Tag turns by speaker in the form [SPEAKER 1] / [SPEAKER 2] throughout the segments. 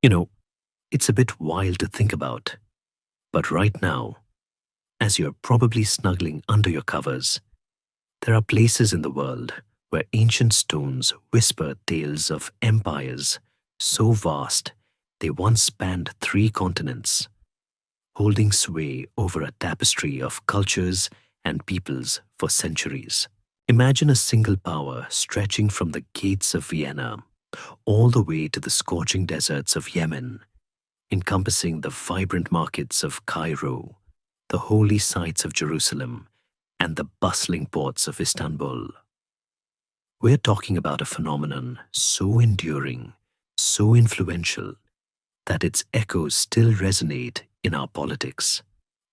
[SPEAKER 1] You know, it's a bit wild to think about, but right now, as you're probably snuggling under your covers, there are places in the world where ancient stones whisper tales of empires so vast they once spanned 3 continents, holding sway over a tapestry of cultures and peoples for centuries. Imagine a single power stretching from the gates of Vienna all the way to the scorching deserts of Yemen, encompassing the vibrant markets of Cairo, the holy sites of Jerusalem, and the bustling ports of Istanbul. We're talking about a phenomenon so enduring, so influential, that its echoes still resonate in our politics,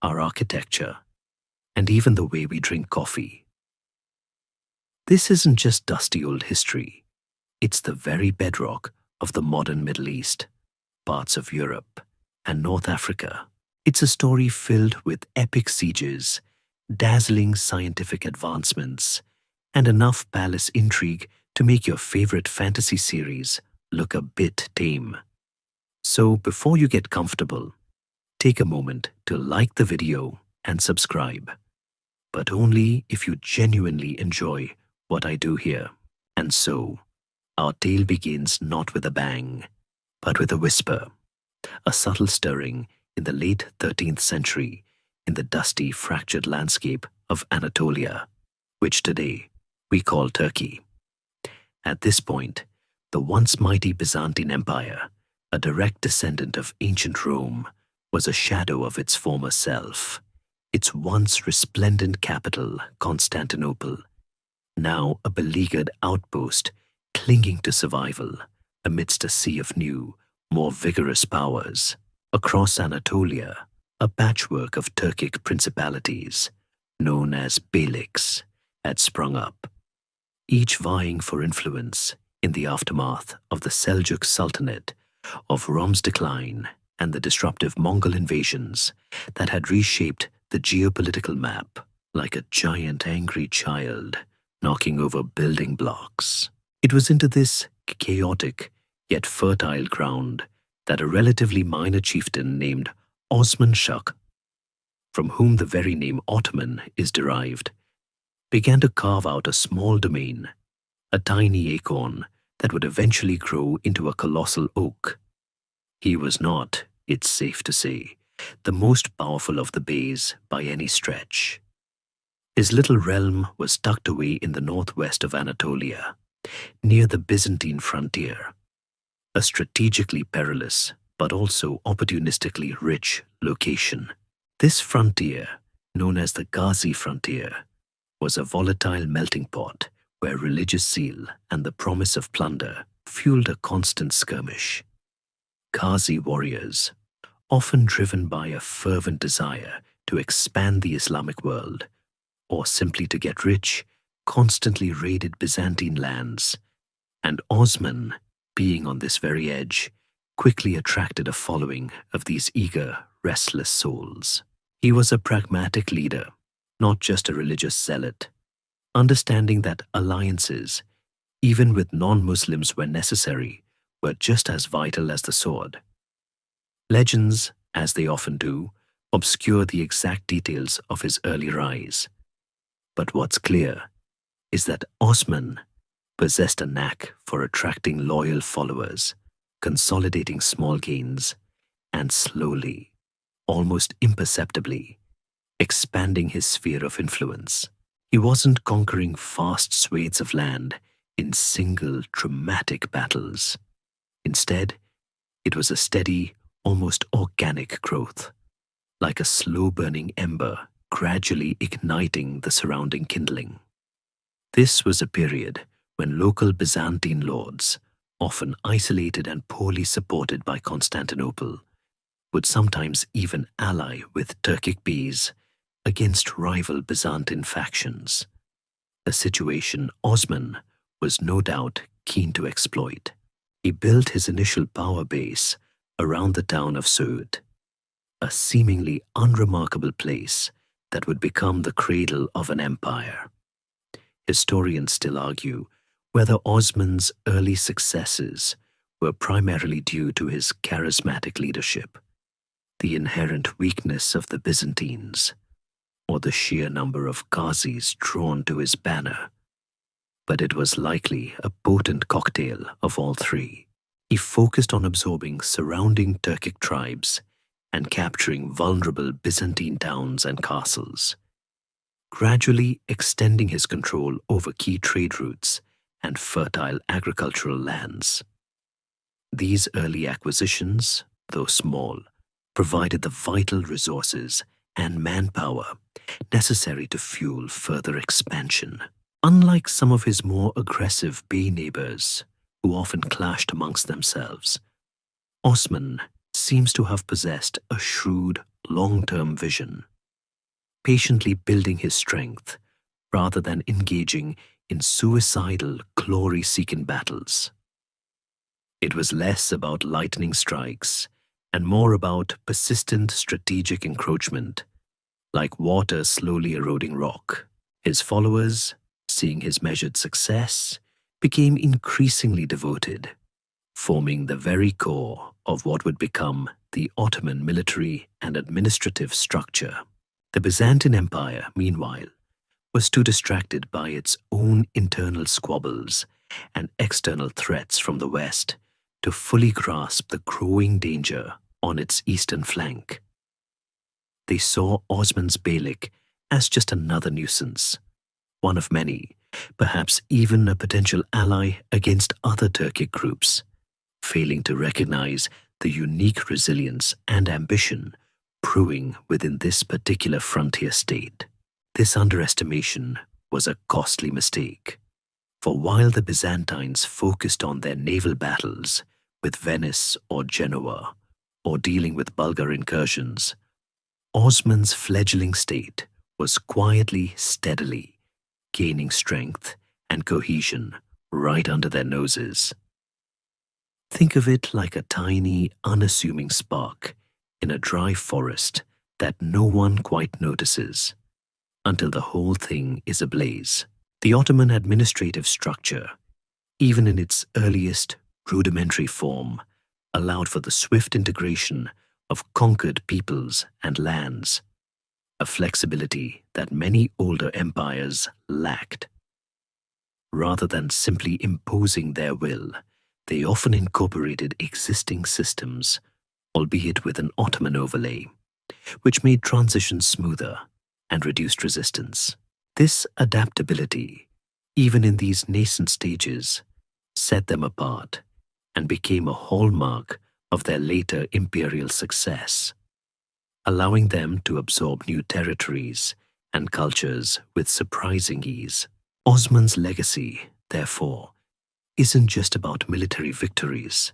[SPEAKER 1] our architecture, and even the way we drink coffee. This isn't just dusty old history, it's the very bedrock of the modern Middle East, parts of Europe, and North Africa. It's a story filled with epic sieges, dazzling scientific advancements, and enough palace intrigue to make your favorite fantasy series look a bit tame. So before you get comfortable, take a moment to like the video and subscribe. But only if you genuinely enjoy what I do here. And so, our tale begins not with a bang, but with a whisper, a subtle stirring in the late 13th century in the dusty, fractured landscape of Anatolia, which today we call Turkey. At this point, the once mighty Byzantine Empire, a direct descendant of ancient Rome, was a shadow of its former self. Its once resplendent capital, Constantinople, now a beleaguered outpost clinging to survival amidst a sea of new, more vigorous powers. Across Anatolia, a patchwork of Turkic principalities, known as beyliks, had sprung up, each vying for influence in the aftermath of the Seljuk Sultanate, of Rome's decline, and the disruptive Mongol invasions that had reshaped the geopolitical map like a giant angry child knocking over building blocks. It was into this chaotic yet fertile ground that a relatively minor chieftain named Osman Shah, from whom the very name Ottoman is derived, began to carve out a small domain, a tiny acorn that would eventually grow into a colossal oak. He was not, it's safe to say, the most powerful of the beys by any stretch. His little realm was tucked away in the northwest of Anatolia, near the Byzantine frontier, a strategically perilous but also opportunistically rich location. This frontier, known as the Ghazi frontier, was a volatile melting pot where religious zeal and the promise of plunder fueled a constant skirmish. Ghazi warriors, often driven by a fervent desire to expand the Islamic world, or simply to get rich, constantly raided Byzantine lands, and Osman, being on this very edge, quickly attracted a following of these eager, restless souls. He was a pragmatic leader, not just a religious zealot, understanding that alliances, even with non-Muslims when necessary, were just as vital as the sword. Legends, as they often do, obscure the exact details of his early rise. But what's clear is that Osman possessed a knack for attracting loyal followers, consolidating small gains, and slowly, almost imperceptibly, expanding his sphere of influence. He wasn't conquering vast swathes of land in single dramatic battles. Instead, it was a steady, almost organic growth, like a slow-burning ember gradually igniting the surrounding kindling. This was a period when local Byzantine lords, often isolated and poorly supported by Constantinople, would sometimes even ally with Turkic beys against rival Byzantine factions, a situation Osman was no doubt keen to exploit. He built his initial power base around the town of Suud, a seemingly unremarkable place that would become the cradle of an empire. Historians still argue whether Osman's early successes were primarily due to his charismatic leadership, the inherent weakness of the Byzantines, or the sheer number of Ghazis drawn to his banner. But it was likely a potent cocktail of all three. He focused on absorbing surrounding Turkic tribes and capturing vulnerable Byzantine towns and castles, gradually extending his control over key trade routes and fertile agricultural lands. These early acquisitions, though small, provided the vital resources and manpower necessary to fuel further expansion. Unlike some of his more aggressive Bey neighbors, who often clashed amongst themselves, Osman seems to have possessed a shrewd, long-term vision, patiently building his strength rather than engaging in suicidal, glory-seeking battles. It was less about lightning strikes and more about persistent strategic encroachment, like water slowly eroding rock. His followers, seeing his measured success, became increasingly devoted, forming the very core of what would become the Ottoman military and administrative structure. The Byzantine Empire, meanwhile, was too distracted by its own internal squabbles and external threats from the West to fully grasp the growing danger on its eastern flank. They saw Osman's Beylik as just another nuisance, one of many, perhaps even a potential ally against other Turkic groups, failing to recognize the unique resilience and ambition brewing within this particular frontier state. This underestimation was a costly mistake, for while the Byzantines focused on their naval battles with Venice or Genoa, or dealing with Bulgar incursions, Osman's fledgling state was quietly, steadily gaining strength and cohesion right under their noses. Think of it like a tiny, unassuming spark in a dry forest that no one quite notices, until the whole thing is ablaze. The Ottoman administrative structure, even in its earliest, rudimentary form, allowed for the swift integration of conquered peoples and lands, a flexibility that many older empires lacked. Rather than simply imposing their will, they often incorporated existing systems, albeit with an Ottoman overlay, which made transitions smoother and reduced resistance. This adaptability, even in these nascent stages, set them apart and became a hallmark of their later imperial success, allowing them to absorb new territories and cultures with surprising ease. Osman's legacy, therefore, isn't just about military victories.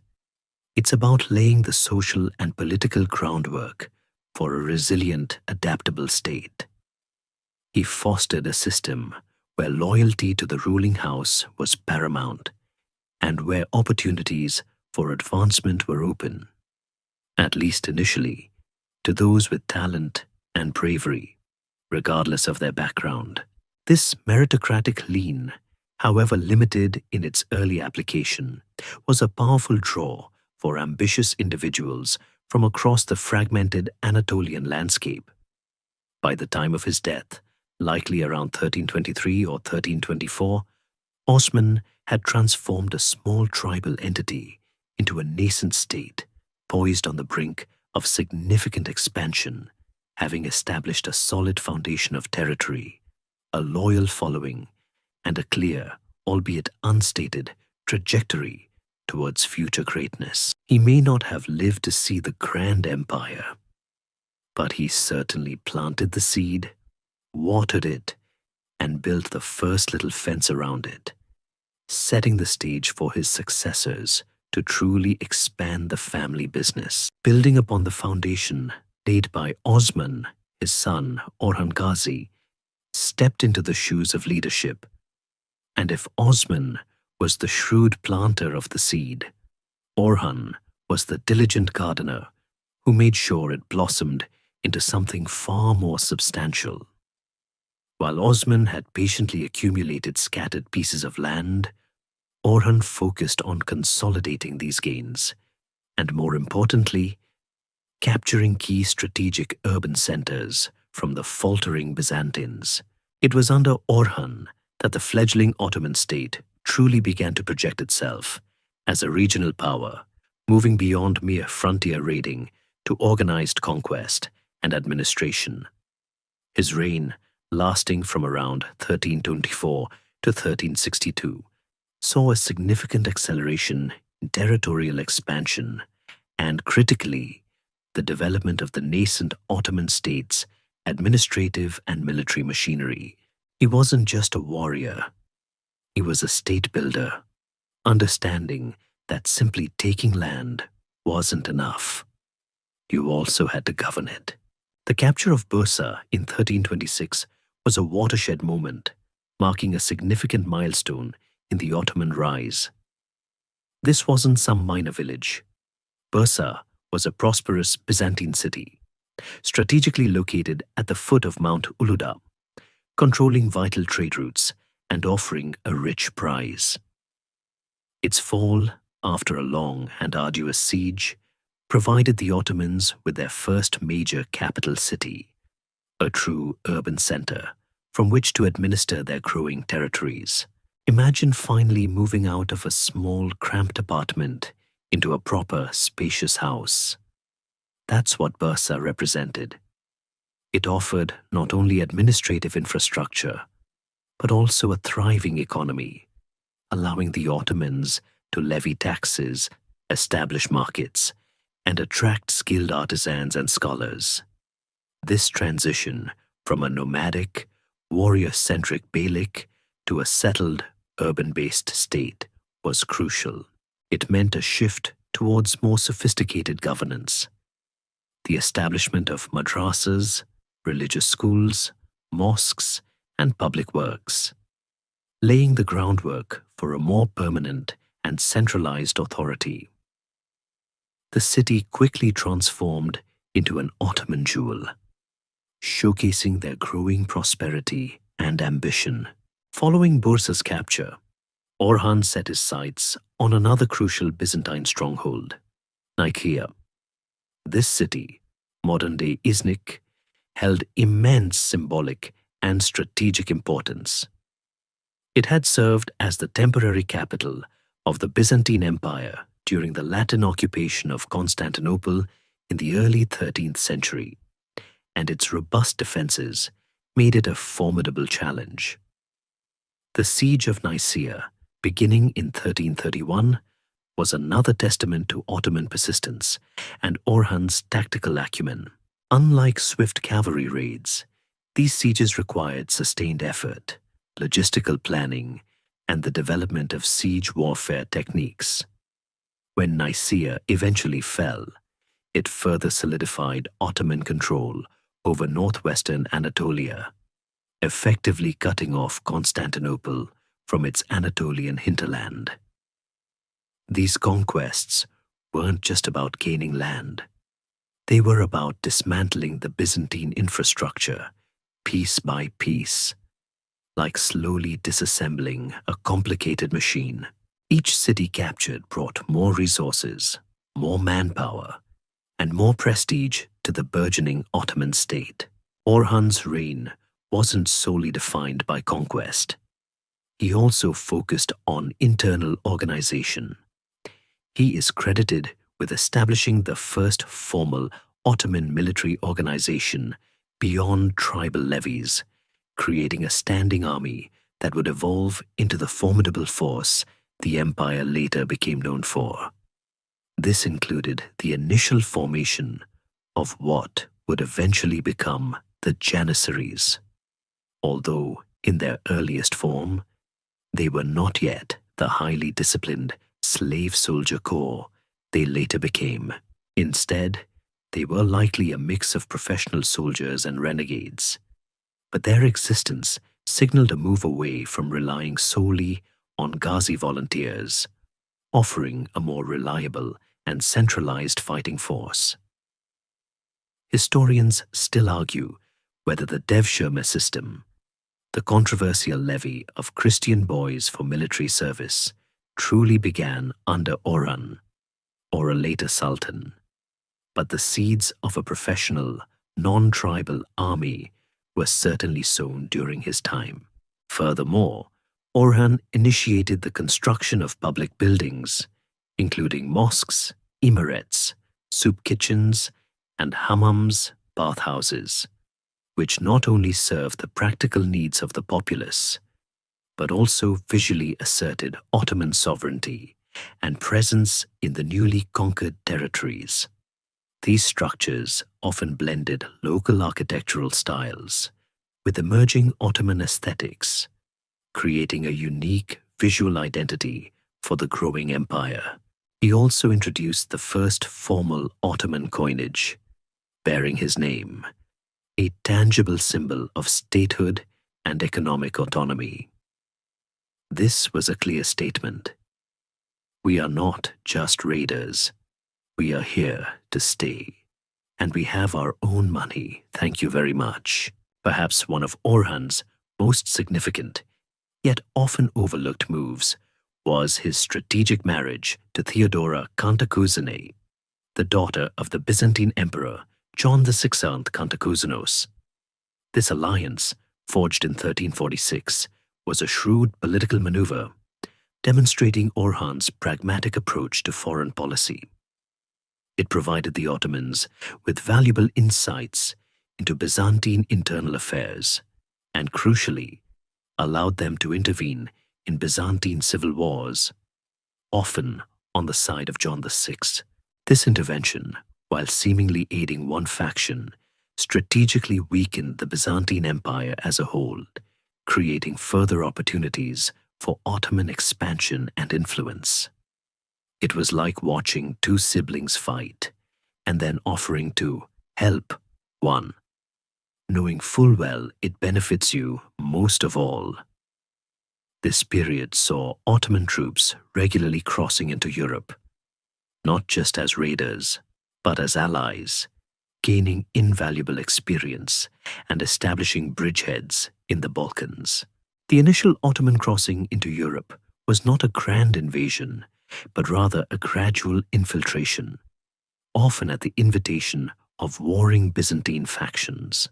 [SPEAKER 1] It's about laying the social and political groundwork for a resilient, adaptable state. He fostered a system where loyalty to the ruling house was paramount and where opportunities for advancement were open, at least initially, to those with talent and bravery, regardless of their background. This meritocratic lean, however limited in its early application, was a powerful draw for ambitious individuals from across the fragmented Anatolian landscape. By the time of his death, likely around 1323 or 1324, Osman had transformed a small tribal entity into a nascent state poised on the brink of significant expansion, having established a solid foundation of territory, a loyal following, and a clear, albeit unstated, trajectory towards future greatness. He may not have lived to see the grand empire, but he certainly planted the seed, watered it, and built the first little fence around it, setting the stage for his successors to truly expand the family business. Building upon the foundation laid by Osman, his son, Orhan Ghazi, stepped into the shoes of leadership. And if Osman was the shrewd planter of the seed, Orhan was the diligent gardener who made sure it blossomed into something far more substantial. While Osman had patiently accumulated scattered pieces of land, Orhan focused on consolidating these gains, and more importantly, capturing key strategic urban centers from the faltering Byzantines. It was under Orhan that the fledgling Ottoman state truly began to project itself as a regional power, moving beyond mere frontier raiding to organized conquest and administration. His reign, lasting from around 1324 to 1362, saw a significant acceleration in territorial expansion and, critically, the development of the nascent Ottoman state's administrative and military machinery. He wasn't just a warrior, he was a state builder, understanding that simply taking land wasn't enough. You also had to govern it. The capture of Bursa in 1326 was a watershed moment, marking a significant milestone in the Ottoman rise. This wasn't some minor village. Bursa was a prosperous Byzantine city, strategically located at the foot of Mount Uluda, controlling vital trade routes and offering a rich prize. Its fall, after a long and arduous siege, provided the Ottomans with their first major capital city, a true urban center from which to administer their growing territories. Imagine finally moving out of a small, cramped apartment into a proper, spacious house. That's what Bursa represented. It offered not only administrative infrastructure, but also a thriving economy, allowing the Ottomans to levy taxes, establish markets, and attract skilled artisans and scholars. This transition from a nomadic, warrior-centric beylik to a settled, urban-based state was crucial. It meant a shift towards more sophisticated governance. The establishment of madrasas, religious schools, mosques, and public works, laying the groundwork for a more permanent and centralized authority. The city quickly transformed into an Ottoman jewel, showcasing their growing prosperity and ambition. Following Bursa's capture, Orhan set his sights on another crucial Byzantine stronghold, Nicaea. This city, modern-day Iznik, held immense symbolic and strategic importance. It had served as the temporary capital of the Byzantine Empire during the Latin occupation of Constantinople in the early 13th century, and its robust defenses made it a formidable challenge. The Siege of Nicaea, beginning in 1331, was another testament to Ottoman persistence and Orhan's tactical acumen. Unlike swift cavalry raids, these sieges required sustained effort, logistical planning, and the development of siege warfare techniques. When Nicaea eventually fell, it further solidified Ottoman control over northwestern Anatolia, effectively cutting off Constantinople from its Anatolian hinterland. These conquests weren't just about gaining land. They were about dismantling the Byzantine infrastructure piece by piece, like slowly disassembling a complicated machine. Each city captured brought more resources, more manpower, and more prestige to the burgeoning Ottoman state. Orhan's reign wasn't solely defined by conquest. He also focused on internal organization. He is credited with establishing the first formal Ottoman military organization beyond tribal levies, creating a standing army that would evolve into the formidable force the empire later became known for. This included the initial formation of what would eventually become the Janissaries. Although, in their earliest form, they were not yet the highly disciplined slave soldier corps they later became. Instead, they were likely a mix of professional soldiers and renegades. But their existence signaled a move away from relying solely on Ghazi volunteers, offering a more reliable and centralized fighting force. Historians still argue whether the Devshirme system, the controversial levy of Christian boys for military service, truly began under Orhan, or a later sultan, but the seeds of a professional, non-tribal army were certainly sown during his time. Furthermore, Orhan initiated the construction of public buildings, including mosques, emirets, soup kitchens, and hammams, bathhouses, which not only served the practical needs of the populace, but also visually asserted Ottoman sovereignty and presence in the newly conquered territories. These structures often blended local architectural styles with emerging Ottoman aesthetics, creating a unique visual identity for the growing empire. He also introduced the first formal Ottoman coinage, bearing his name, a tangible symbol of statehood and economic autonomy. This was a clear statement. We are not just raiders. We are here to stay. And we have our own money, thank you very much. Perhaps one of Orhan's most significant, yet often overlooked moves was his strategic marriage to Theodora Cantacuzene, the daughter of the Byzantine Emperor John VI Cantacuzenos. This alliance, forged in 1346, was a shrewd political maneuver, demonstrating Orhan's pragmatic approach to foreign policy. It provided the Ottomans with valuable insights into Byzantine internal affairs and, crucially, allowed them to intervene in Byzantine civil wars, often on the side of John VI. This intervention, while seemingly aiding one faction, strategically weakened the Byzantine Empire as a whole, creating further opportunities for Ottoman expansion and influence. It was like watching two siblings fight and then offering to help one, knowing full well it benefits you most of all. This period saw Ottoman troops regularly crossing into Europe, not just as raiders, but as allies, gaining invaluable experience and establishing bridgeheads in the Balkans. The initial Ottoman crossing into Europe was not a grand invasion, but rather a gradual infiltration, often at the invitation of warring Byzantine factions.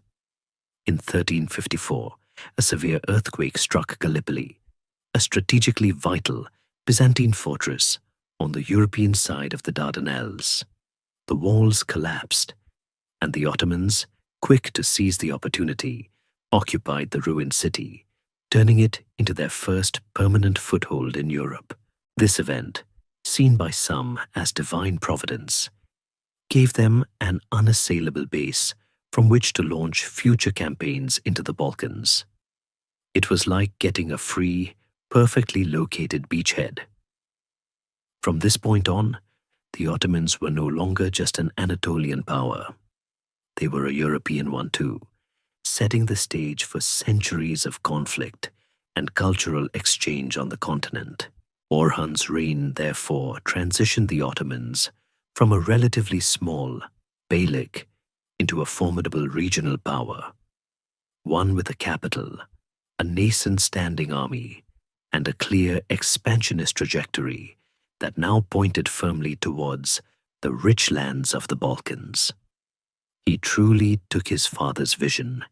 [SPEAKER 1] In 1354, a severe earthquake struck Gallipoli, a strategically vital Byzantine fortress on the European side of the Dardanelles. The walls collapsed, and the Ottomans, quick to seize the opportunity, occupied the ruined city, turning it into their first permanent foothold in Europe. This event, seen by some as divine providence, gave them an unassailable base from which to launch future campaigns into the Balkans. It was like getting a free, perfectly located beachhead. From this point on, the Ottomans were no longer just an Anatolian power. They were a European one too, setting the stage for centuries of conflict and cultural exchange on the continent. Orhan's reign, therefore, transitioned the Ottomans from a relatively small beylik into a formidable regional power, one with a capital, a nascent standing army, and a clear expansionist trajectory that now pointed firmly towards the rich lands of the Balkans. He truly took his father's vision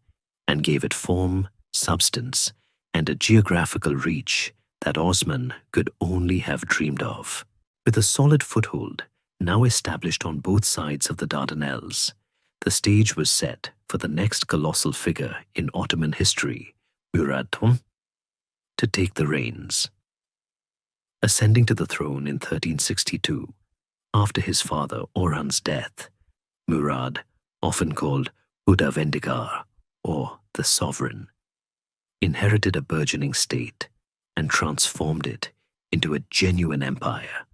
[SPEAKER 1] and gave it form, substance, and a geographical reach that Osman could only have dreamed of. With a solid foothold now established on both sides of the Dardanelles, the stage was set for the next colossal figure in Ottoman history, Murad I, to take the reins. Ascending to the throne in 1362, after his father Orhan's death, Murad, often called Hudavendigar, or the Sovereign, inherited a burgeoning state and transformed it into a genuine empire,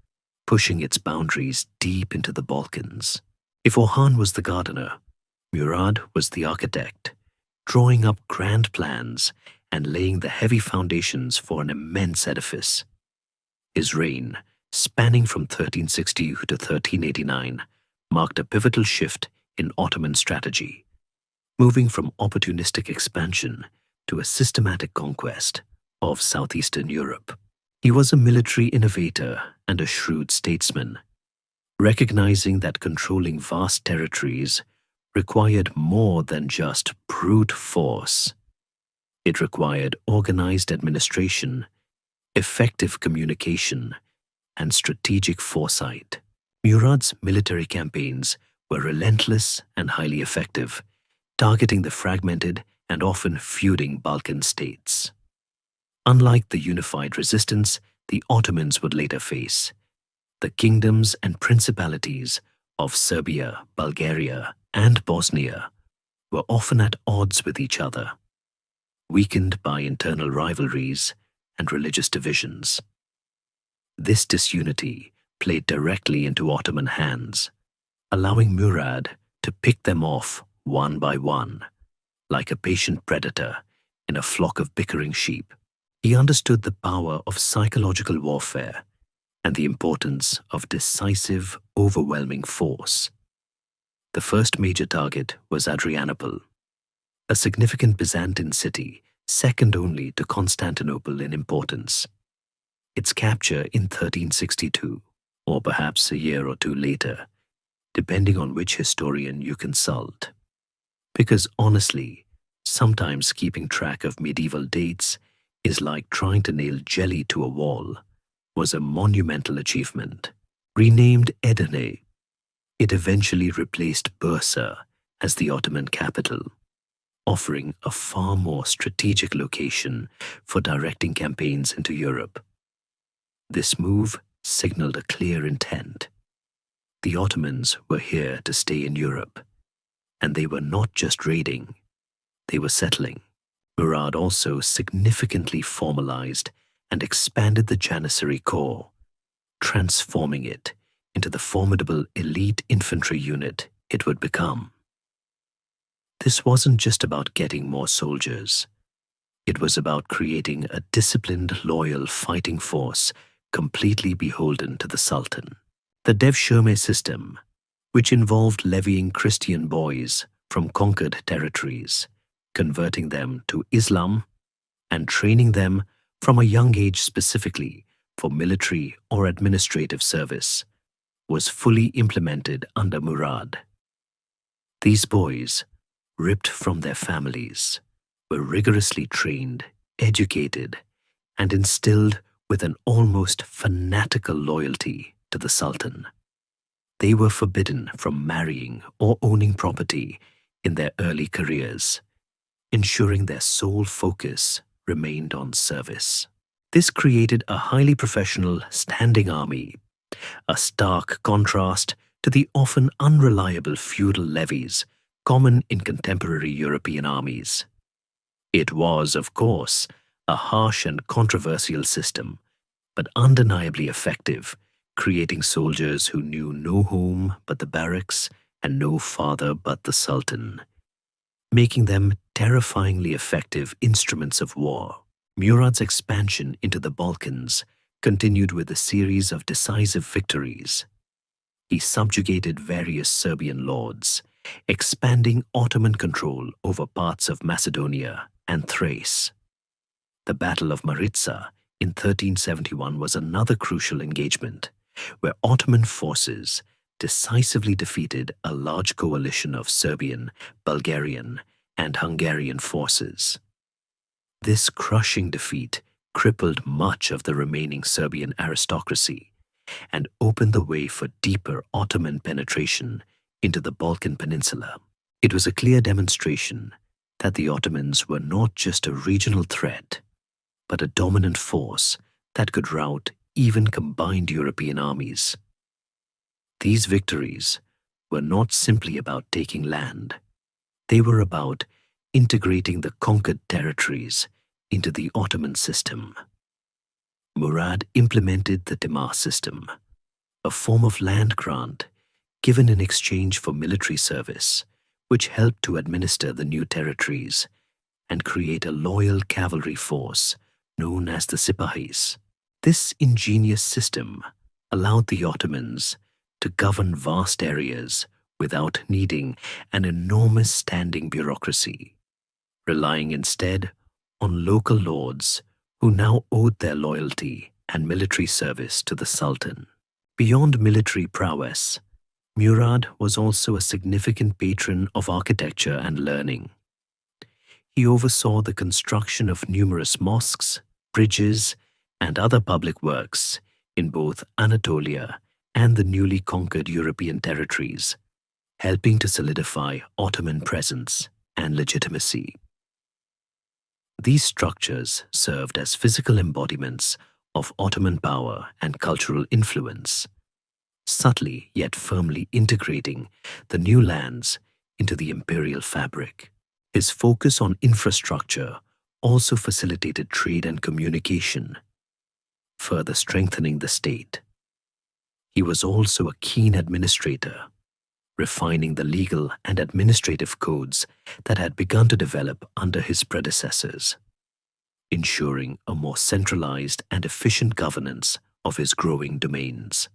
[SPEAKER 1] pushing its boundaries deep into the Balkans. If Orhan was the gardener, Murad was the architect, drawing up grand plans and laying the heavy foundations for an immense edifice. His reign, spanning from 1360 to 1389, marked a pivotal shift in Ottoman strategy, moving from opportunistic expansion to a systematic conquest of southeastern Europe. He was a military innovator and a shrewd statesman, recognizing that controlling vast territories required more than just brute force. It required organized administration, effective communication, and strategic foresight. Murad's military campaigns were relentless and highly effective, targeting the fragmented and often feuding Balkan states. Unlike the unified resistance the Ottomans would later face, the kingdoms and principalities of Serbia, Bulgaria, and Bosnia were often at odds with each other, weakened by internal rivalries and religious divisions. This disunity played directly into Ottoman hands, allowing Murad to pick them off one by one, like a patient predator in a flock of bickering sheep. He understood the power of psychological warfare and the importance of decisive, overwhelming force. The first major target was Adrianople, a significant Byzantine city second only to Constantinople in importance. Its capture in 1362, or perhaps a year or two later, depending on which historian you consult. Because honestly, sometimes keeping track of medieval dates is like trying to nail jelly to a wall, was a monumental achievement. Renamed Edirne, it eventually replaced Bursa as the Ottoman capital, offering a far more strategic location for directing campaigns into Europe. This move signaled a clear intent. The Ottomans were here to stay in Europe, and they were not just raiding, they were settling. Murad also significantly formalized and expanded the Janissary Corps, transforming it into the formidable elite infantry unit it would become. This wasn't just about getting more soldiers. It was about creating a disciplined, loyal fighting force completely beholden to the Sultan. The Devshirme system, which involved levying Christian boys from conquered territories, converting them to Islam, and training them from a young age specifically for military or administrative service, was fully implemented under Murad. These boys, ripped from their families, were rigorously trained, educated, and instilled with an almost fanatical loyalty to the Sultan. They were forbidden from marrying or owning property in their early careers, ensuring their sole focus remained on service. This created a highly professional standing army, a stark contrast to the often unreliable feudal levies common in contemporary European armies. It was, of course, a harsh and controversial system, but undeniably effective, creating soldiers who knew no home but the barracks and no father but the Sultan, making them terrifyingly effective instruments of war. Murad's expansion into the Balkans continued with a series of decisive victories. He subjugated various Serbian lords, expanding Ottoman control over parts of Macedonia and Thrace. The Battle of Maritsa in 1371 was another crucial engagement, where Ottoman forces decisively defeated a large coalition of Serbian, Bulgarian, and Hungarian forces. This crushing defeat crippled much of the remaining Serbian aristocracy and opened the way for deeper Ottoman penetration into the Balkan Peninsula. It was a clear demonstration that the Ottomans were not just a regional threat, but a dominant force that could rout even combined European armies. These victories were not simply about taking land. They were about integrating the conquered territories into the Ottoman system. Murad implemented the Timar system, a form of land grant given in exchange for military service, which helped to administer the new territories and create a loyal cavalry force known as the Sipahis. This ingenious system allowed the Ottomans to govern vast areas without needing an enormous standing bureaucracy, relying instead on local lords who now owed their loyalty and military service to the Sultan. Beyond military prowess, Murad was also a significant patron of architecture and learning. He oversaw the construction of numerous mosques, bridges, and other public works in both Anatolia and the newly conquered European territories, helping to solidify Ottoman presence and legitimacy. These structures served as physical embodiments of Ottoman power and cultural influence, subtly yet firmly integrating the new lands into the imperial fabric. His focus on infrastructure also facilitated trade and communication, further strengthening the state. He was also a keen administrator, refining the legal and administrative codes that had begun to develop under his predecessors, ensuring a more centralized and efficient governance of his growing domains.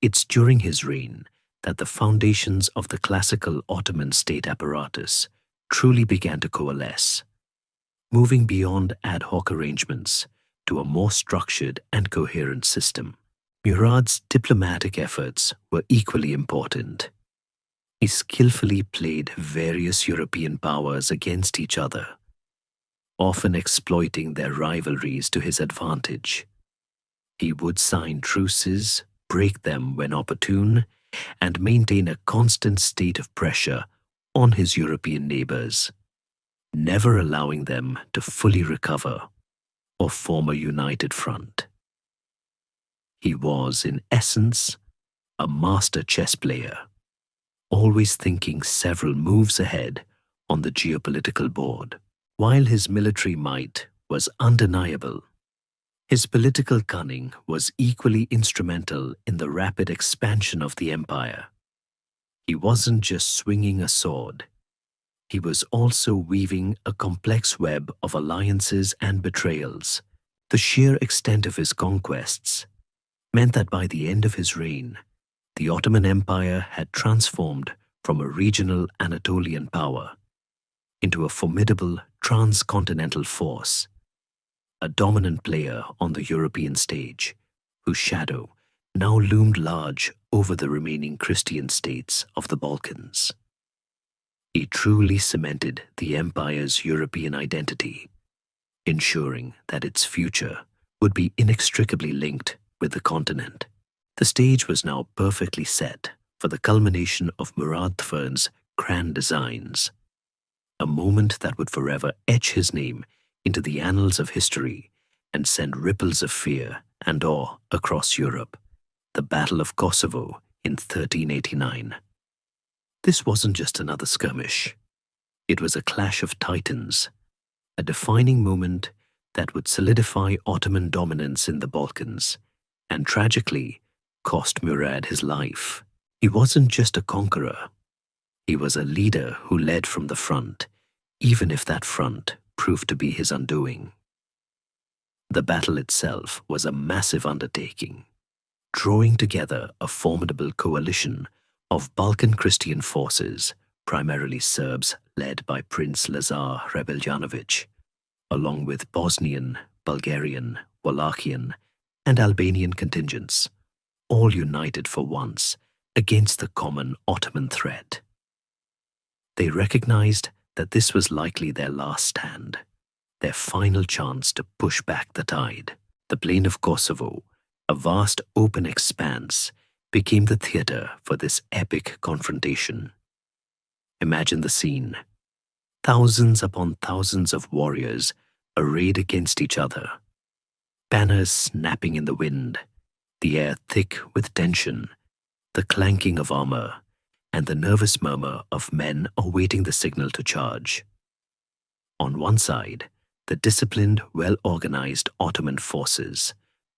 [SPEAKER 1] It's during his reign that the foundations of the classical Ottoman state apparatus truly began to coalesce, moving beyond ad hoc arrangements to a more structured and coherent system. Murad's diplomatic efforts were equally important. He skillfully played various European powers against each other, often exploiting their rivalries to his advantage. He would sign truces, break them when opportune, and maintain a constant state of pressure on his European neighbors, never allowing them to fully recover or form a united front. He was, in essence, a master chess player, always thinking several moves ahead on the geopolitical board. While his military might was undeniable, his political cunning was equally instrumental in the rapid expansion of the empire. He wasn't just swinging a sword. He was also weaving a complex web of alliances and betrayals. The sheer extent of his conquests meant that by the end of his reign, the Ottoman Empire had transformed from a regional Anatolian power into a formidable transcontinental force, a dominant player on the European stage, whose shadow now loomed large over the remaining Christian states of the Balkans. He truly cemented the empire's European identity, ensuring that its future would be inextricably linked with the continent. The stage was now perfectly set for the culmination of Murad I's grand designs, a moment that would forever etch his name into the annals of history and send ripples of fear and awe across Europe. The Battle of Kosovo in 1389. This wasn't just another skirmish. It was a clash of titans, a defining moment that would solidify Ottoman dominance in the Balkans and tragically cost Murad his life. He wasn't just a conqueror. He was a leader who led from the front, even if that front proved to be his undoing. The battle itself was a massive undertaking, drawing together a formidable coalition of Balkan Christian forces, primarily Serbs led by Prince Lazar Rebeljanović, along with Bosnian, Bulgarian, Wallachian, and Albanian contingents, all united for once against the common Ottoman threat. They recognized that this was likely their last stand, their final chance to push back the tide. The plain of Kosovo, a vast open expanse, became the theater for this epic confrontation. Imagine the scene. Thousands upon thousands of warriors arrayed against each other, banners snapping in the wind, the air thick with tension, the clanking of armor, and the nervous murmur of men awaiting the signal to charge. On one side, the disciplined, well-organized Ottoman forces,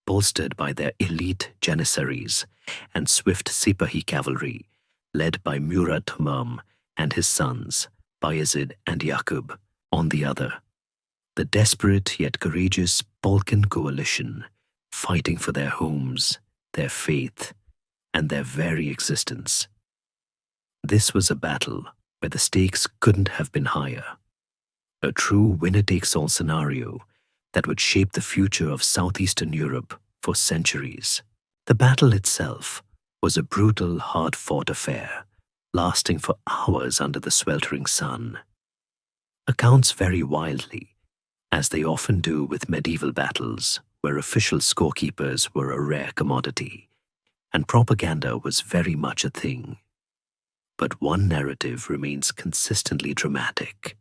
[SPEAKER 1] bolstered by their elite Janissaries and swift Sipahi cavalry, led by Murad and his sons, Bayezid and Yaqub. On the other, the desperate yet courageous Balkan coalition, fighting for their homes, their faith, and their very existence. This was a battle where the stakes couldn't have been higher. A true winner-takes-all scenario that would shape the future of southeastern Europe for centuries. The battle itself was a brutal, hard-fought affair, lasting for hours under the sweltering sun. Accounts vary wildly, as they often do with medieval battles, where official scorekeepers were a rare commodity, and propaganda was very much a thing. But one narrative remains consistently dramatic: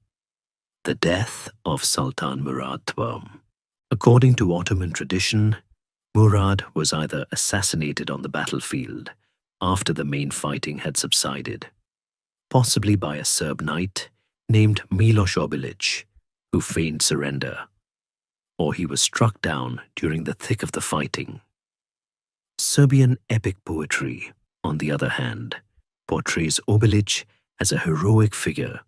[SPEAKER 1] the death of Sultan Murad I. According to Ottoman tradition, Murad was either assassinated on the battlefield after the main fighting had subsided, possibly by a Serb knight named Miloš Obilić, who feigned surrender, or he was struck down during the thick of the fighting. Serbian epic poetry, on the other hand, portrays Obilić as a heroic figure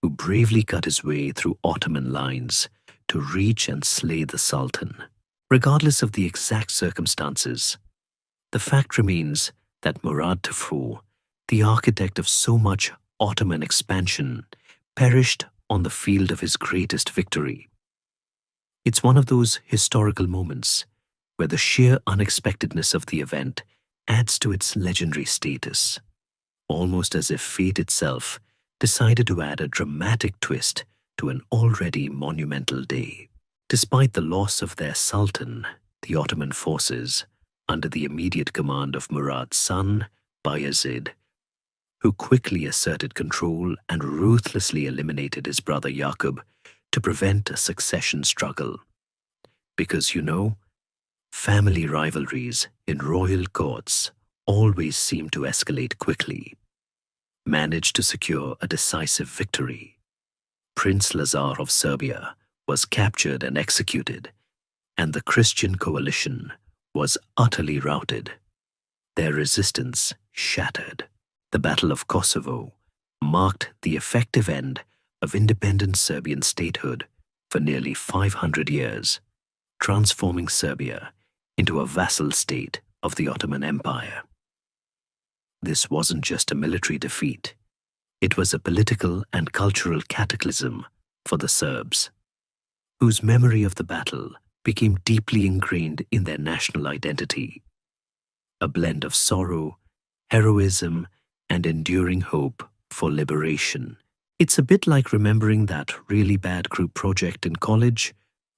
[SPEAKER 1] who bravely cut his way through Ottoman lines to reach and slay the Sultan. Regardless of the exact circumstances, the fact remains that Murad II, the architect of so much Ottoman expansion, perished on the field of his greatest victory. It's one of those historical moments where the sheer unexpectedness of the event adds to its legendary status, almost as if fate itself decided to add a dramatic twist to an already monumental day. Despite the loss of their sultan, the Ottoman forces, under the immediate command of Murad's son, Bayezid, who quickly asserted control and ruthlessly eliminated his brother Yaqub to prevent a succession struggle. Because, family rivalries in royal courts always seem to escalate quickly, managed to secure a decisive victory. Prince Lazar of Serbia was captured and executed, and the Christian coalition was utterly routed, their resistance shattered. The Battle of Kosovo marked the effective end of independent Serbian statehood for nearly 500 years, transforming Serbia into a vassal state of the Ottoman Empire. This wasn't just a military defeat, it was a political and cultural cataclysm for the Serbs, whose memory of the battle became deeply ingrained in their national identity, a blend of sorrow, heroism, and enduring hope for liberation. It's a bit like remembering that really bad group project in college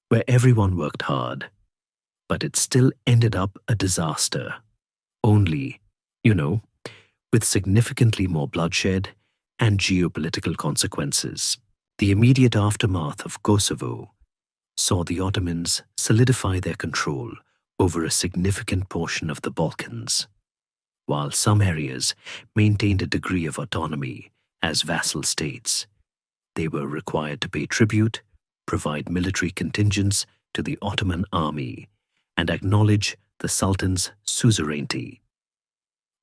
[SPEAKER 1] where everyone worked hard, but it still ended up a disaster. Only, with significantly more bloodshed and geopolitical consequences. The immediate aftermath of Kosovo saw the Ottomans solidify their control over a significant portion of the Balkans. While some areas maintained a degree of autonomy as vassal states, they were required to pay tribute, provide military contingents to the Ottoman army, and acknowledge the Sultan's suzerainty.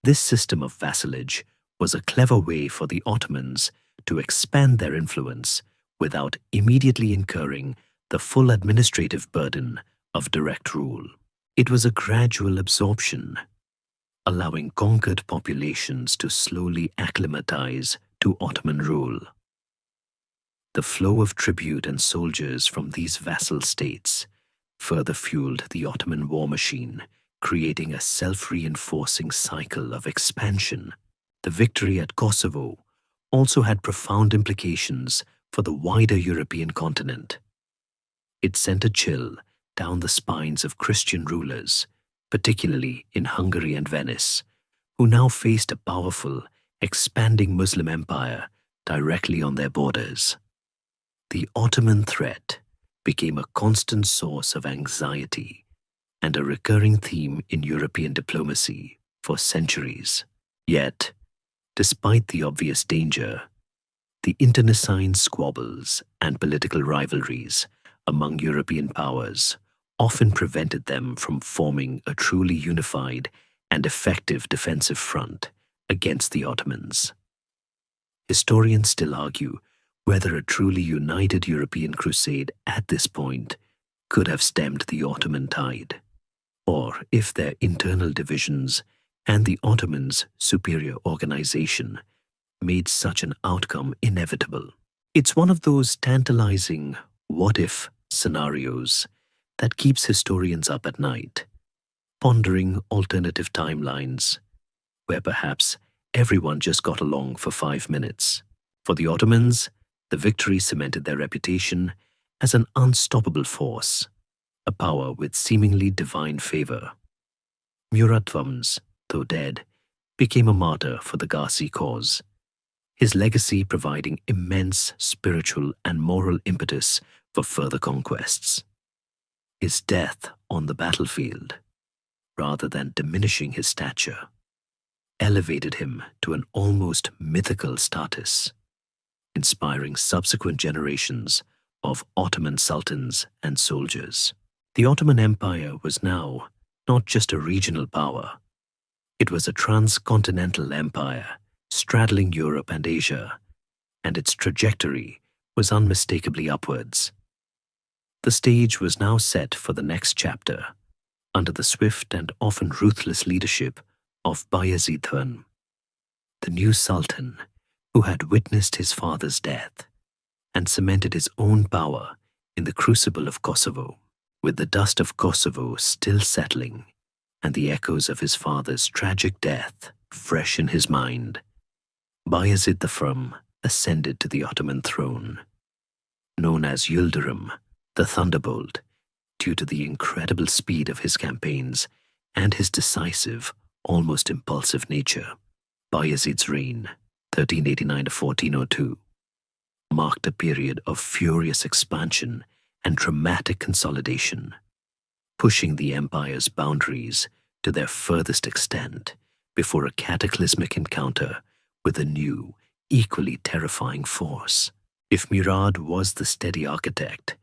[SPEAKER 1] This system of vassalage was a clever way for the Ottomans to expand their influence without immediately incurring the full administrative burden of direct rule. It was a gradual absorption, allowing conquered populations to slowly acclimatize to Ottoman rule. The flow of tribute and soldiers from these vassal states further fueled the Ottoman war machine, creating a self-reinforcing cycle of expansion. The victory at Kosovo also had profound implications for the wider European continent. It sent a chill down the spines of Christian rulers, particularly in Hungary and Venice, who now faced a powerful, expanding Muslim empire directly on their borders. The Ottoman threat became a constant source of anxiety and a recurring theme in European diplomacy for centuries. Yet, despite the obvious danger, the internecine squabbles and political rivalries among European powers often prevented them from forming a truly unified and effective defensive front against the Ottomans. Historians still argue whether a truly united European crusade at this point could have stemmed the Ottoman tide, or if their internal divisions and the Ottomans' superior organization made such an outcome inevitable. It's one of those tantalizing what-if scenarios that keeps historians up at night, pondering alternative timelines where perhaps everyone just got along for 5 minutes. For the Ottomans, the victory cemented their reputation as an unstoppable force, a power with seemingly divine favor. Murad I, though dead, became a martyr for the Ghazi cause, his legacy providing immense spiritual and moral impetus for further conquests. His death on the battlefield, rather than diminishing his stature, elevated him to an almost mythical status, inspiring subsequent generations of Ottoman sultans and soldiers. The Ottoman Empire was now not just a regional power. It was a transcontinental empire straddling Europe and Asia, and its trajectory was unmistakably upwards. The stage was now set for the next chapter, under the swift and often ruthless leadership of Bayezid I, the new sultan who had witnessed his father's death and cemented his own power in the crucible of Kosovo. With the dust of Kosovo still settling and the echoes of his father's tragic death fresh in his mind, Bayezid I ascended to the Ottoman throne, known as Yildirim, the Thunderbolt, due to the incredible speed of his campaigns and his decisive, almost impulsive nature. Bayezid's reign, 1389 to 1402, marked a period of furious expansion and dramatic consolidation, pushing the empire's boundaries to their furthest extent before a cataclysmic encounter with a new, equally terrifying force. If Murad was the steady architect,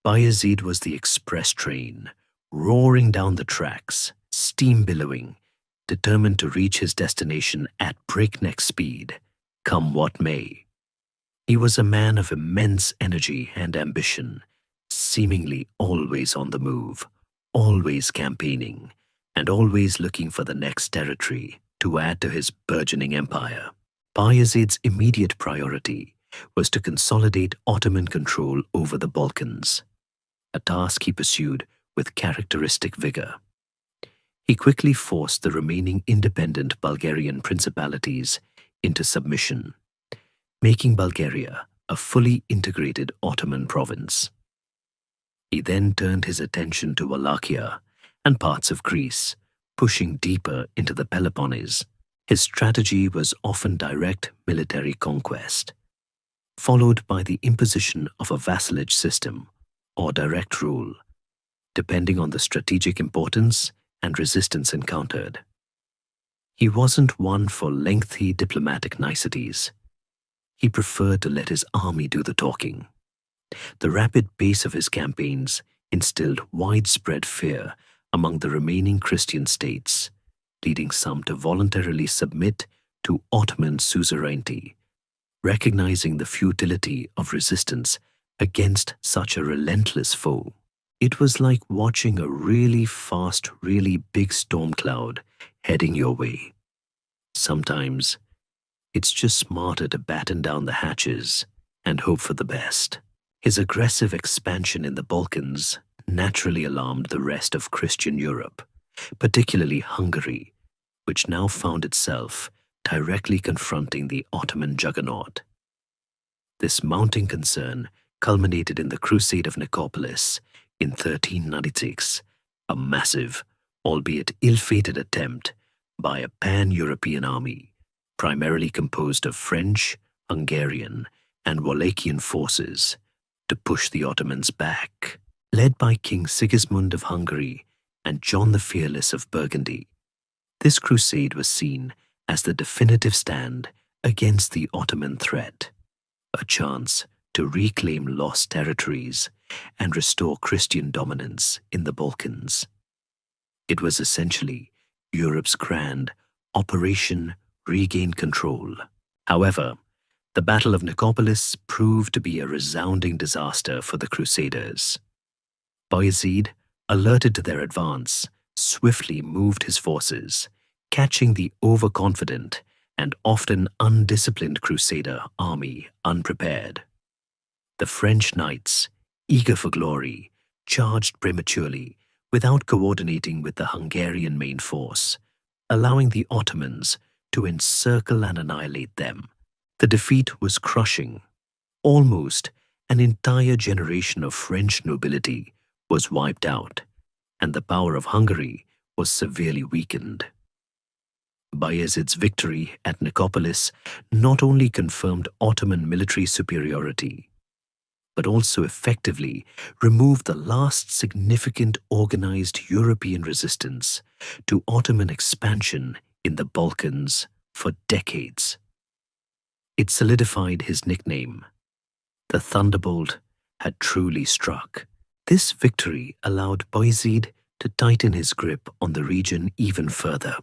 [SPEAKER 1] Bayezid was the express train, roaring down the tracks, steam billowing, determined to reach his destination at breakneck speed, come what may. He was a man of immense energy and ambition, seemingly always on the move, always campaigning, and always looking for the next territory to add to his burgeoning empire. Bayezid's immediate priority was to consolidate Ottoman control over the Balkans, a task he pursued with characteristic vigor. He quickly forced the remaining independent Bulgarian principalities into submission, making Bulgaria a fully integrated Ottoman province. He then turned his attention to Wallachia and parts of Greece, pushing deeper into the Peloponnese. His strategy was often direct military conquest, followed by the imposition of a vassalage system or direct rule, depending on the strategic importance and resistance encountered. He wasn't one for lengthy diplomatic niceties. He preferred to let his army do the talking. The rapid pace of his campaigns instilled widespread fear among the remaining Christian states, leading some to voluntarily submit to Ottoman suzerainty, recognizing the futility of resistance against such a relentless foe. It was like watching a really fast, really big storm cloud heading your way. Sometimes, it's just smarter to batten down the hatches and hope for the best. His aggressive expansion in the Balkans naturally alarmed the rest of Christian Europe, particularly Hungary, which now found itself directly confronting the Ottoman juggernaut. This mounting concern culminated in the Crusade of Nicopolis in 1396, a massive, albeit ill-fated attempt by a pan-European army, primarily composed of French, Hungarian, and Wallachian forces, to push the Ottomans back. Led by King Sigismund of Hungary and John the Fearless of Burgundy, this crusade was seen as the definitive stand against the Ottoman threat, a chance to reclaim lost territories and restore Christian dominance in the Balkans. It was essentially Europe's grand Operation Regain Control. However, the Battle of Nicopolis proved to be a resounding disaster for the Crusaders. Bayezid, alerted to their advance, swiftly moved his forces, catching the overconfident and often undisciplined Crusader army unprepared. The French knights, eager for glory, charged prematurely without coordinating with the Hungarian main force, allowing the Ottomans to encircle and annihilate them. The defeat was crushing. Almost an entire generation of French nobility was wiped out, and the power of Hungary was severely weakened. Bayezid's victory at Nicopolis not only confirmed Ottoman military superiority, but also effectively removed the last significant organized European resistance to Ottoman expansion in the Balkans for decades. It solidified his nickname. The thunderbolt had truly struck. This victory allowed Bayezid to tighten his grip on the region even further,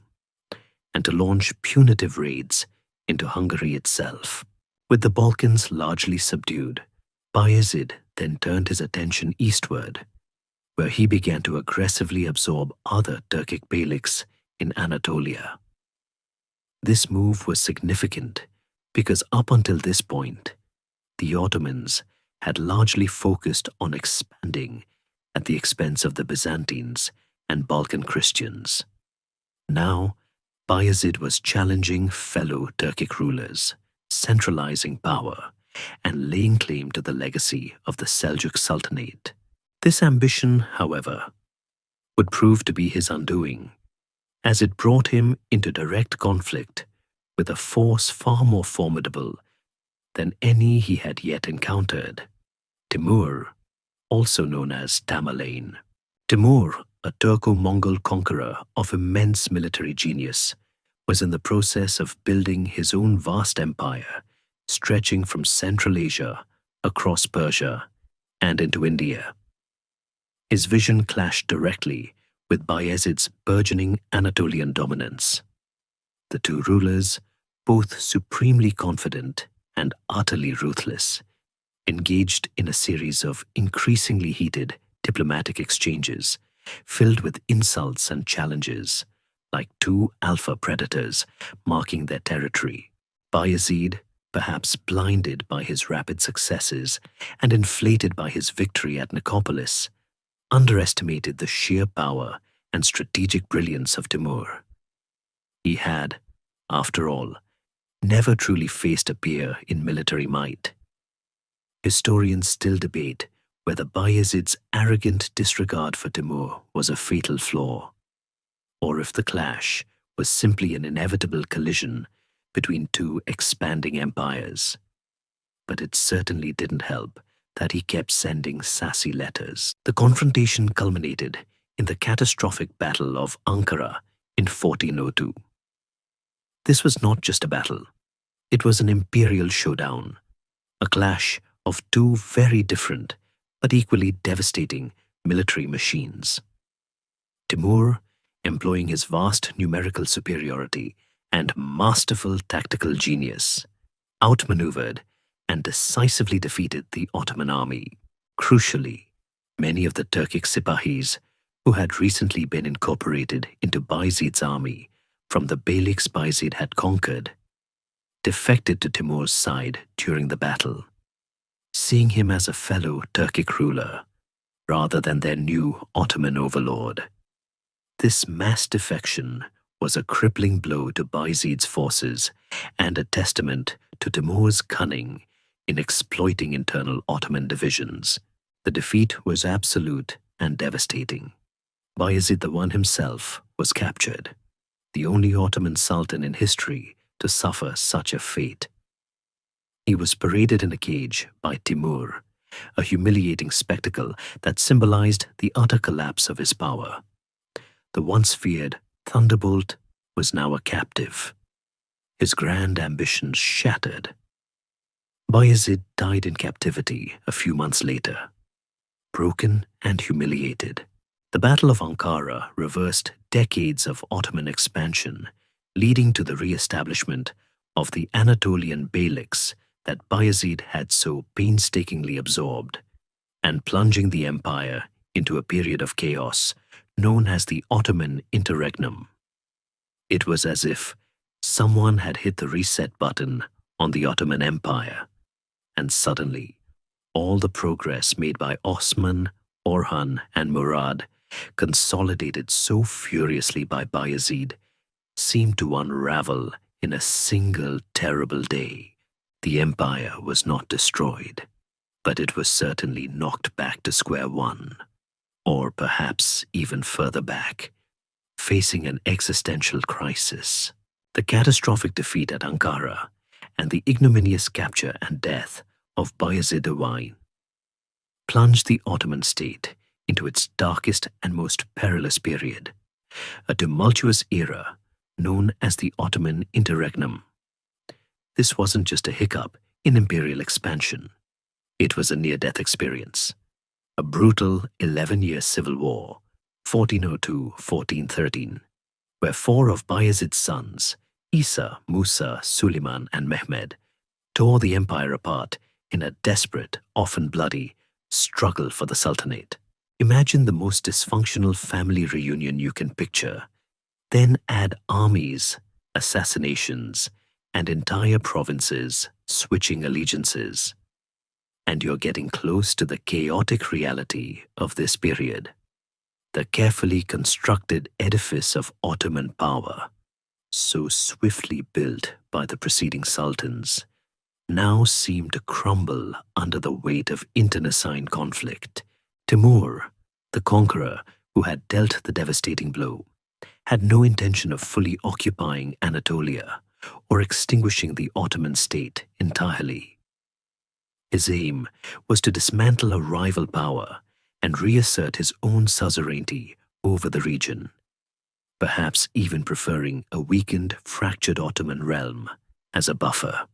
[SPEAKER 1] and to launch punitive raids into Hungary itself. With the Balkans largely subdued, Bayezid then turned his attention eastward, where he began to aggressively absorb other Turkic beyliks in Anatolia. This move was significant because up until this point, the Ottomans had largely focused on expanding at the expense of the Byzantines and Balkan Christians. Now, Bayezid was challenging fellow Turkic rulers, centralizing power, and laying claim to the legacy of the Seljuk Sultanate. This ambition, however, would prove to be his undoing, as it brought him into direct conflict with a force far more formidable than any he had yet encountered: Timur, also known as Tamerlane. Timur, a Turco-Mongol conqueror of immense military genius, was in the process of building his own vast empire, stretching from Central Asia across Persia and into India. His vision clashed directly with Bayezid's burgeoning Anatolian dominance. The two rulers, both supremely confident and utterly ruthless, engaged in a series of increasingly heated diplomatic exchanges filled with insults and challenges, like two alpha predators marking their territory. Bayezid, perhaps blinded by his rapid successes and inflated by his victory at Nicopolis, underestimated the sheer power and strategic brilliance of Timur. He had, after all, never truly faced a peer in military might. Historians still debate whether Bayezid's arrogant disregard for Timur was a fatal flaw, or if the clash was simply an inevitable collision between two expanding empires. But it certainly didn't help that he kept sending sassy letters. The confrontation culminated in the catastrophic Battle of Ankara in 1402. This was not just a battle. It was an imperial showdown, a clash of two very different but equally devastating military machines. Timur, employing his vast numerical superiority and masterful tactical genius, outmaneuvered and decisively defeated the Ottoman army. Crucially, many of the Turkic Sipahis, who had recently been incorporated into Bayezid's army from the beyliks Bayezid had conquered, defected to Timur's side during the battle, seeing him as a fellow Turkic ruler rather than their new Ottoman overlord. This mass defection was a crippling blow to Bayezid's forces and a testament to Timur's cunning in exploiting internal Ottoman divisions. The defeat was absolute and devastating. Bayezid I himself was captured, the only Ottoman sultan in history to suffer such a fate. He was paraded in a cage by Timur, a humiliating spectacle that symbolized the utter collapse of his power. The once feared thunderbolt was now a captive, his grand ambitions shattered. Bayezid died in captivity a few months later, broken and humiliated. The Battle of Ankara reversed decades of Ottoman expansion, leading to the re-establishment of the Anatolian beyliks that Bayezid had so painstakingly absorbed, and plunging the empire into a period of chaos known as the Ottoman Interregnum. It was as if someone had hit the reset button on the Ottoman Empire, and suddenly all the progress made by Osman Orhan and Murad, consolidated so furiously by Bayezid, seemed to unravel in a single terrible day. The empire was not destroyed, but it was certainly knocked back to square one, or perhaps even further back, facing an existential crisis. The catastrophic defeat at Ankara and the ignominious capture and death of Bayezid I plunged the Ottoman state into its darkest and most perilous period, a tumultuous era known as the Ottoman Interregnum. This wasn't just a hiccup in imperial expansion. It was a near-death experience, a brutal 11-year civil war, 1402-1413, where four of Bayezid's sons, Isa, Musa, Suleiman, and Mehmed, tore the empire apart in a desperate, often bloody, struggle for the Sultanate. Imagine the most dysfunctional family reunion you can picture. Then add armies, assassinations, and entire provinces switching allegiances, and you're getting close to the chaotic reality of this period. The carefully constructed edifice of Ottoman power, so swiftly built by the preceding sultans, now seemed to crumble under the weight of internecine conflict. Timur, the conqueror who had dealt the devastating blow, had no intention of fully occupying Anatolia or extinguishing the Ottoman state entirely. His aim was to dismantle a rival power and reassert his own suzerainty over the region, perhaps even preferring a weakened, fractured Ottoman realm as a buffer.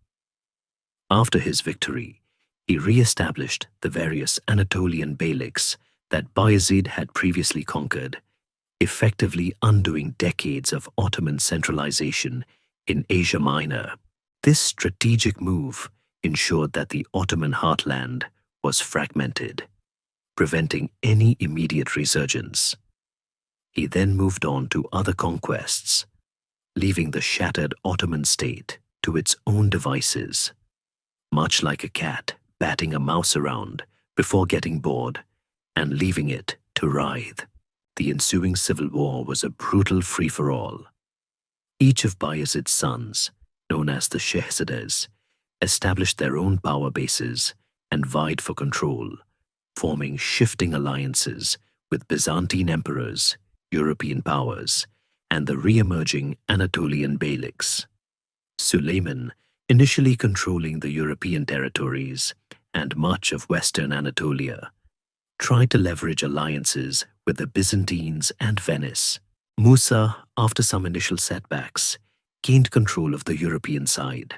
[SPEAKER 1] After his victory, he re-established the various Anatolian beyliks that Bayezid had previously conquered, effectively undoing decades of Ottoman centralization in Asia Minor. This strategic move ensured that the Ottoman heartland was fragmented, preventing any immediate resurgence. He then moved on to other conquests, leaving the shattered Ottoman state to its own devices, much like a cat batting a mouse around before getting bored and leaving it to writhe. The ensuing civil war was a brutal free-for-all. Each of Bayezid's sons, known as the Shehzades, established their own power bases and vied for control, forming shifting alliances with Byzantine emperors, European powers, and the re-emerging Anatolian beyliks. Suleiman, initially controlling the European territories and much of Western Anatolia, tried to leverage alliances with the Byzantines and Venice. Musa, after some initial setbacks, gained control of the European side,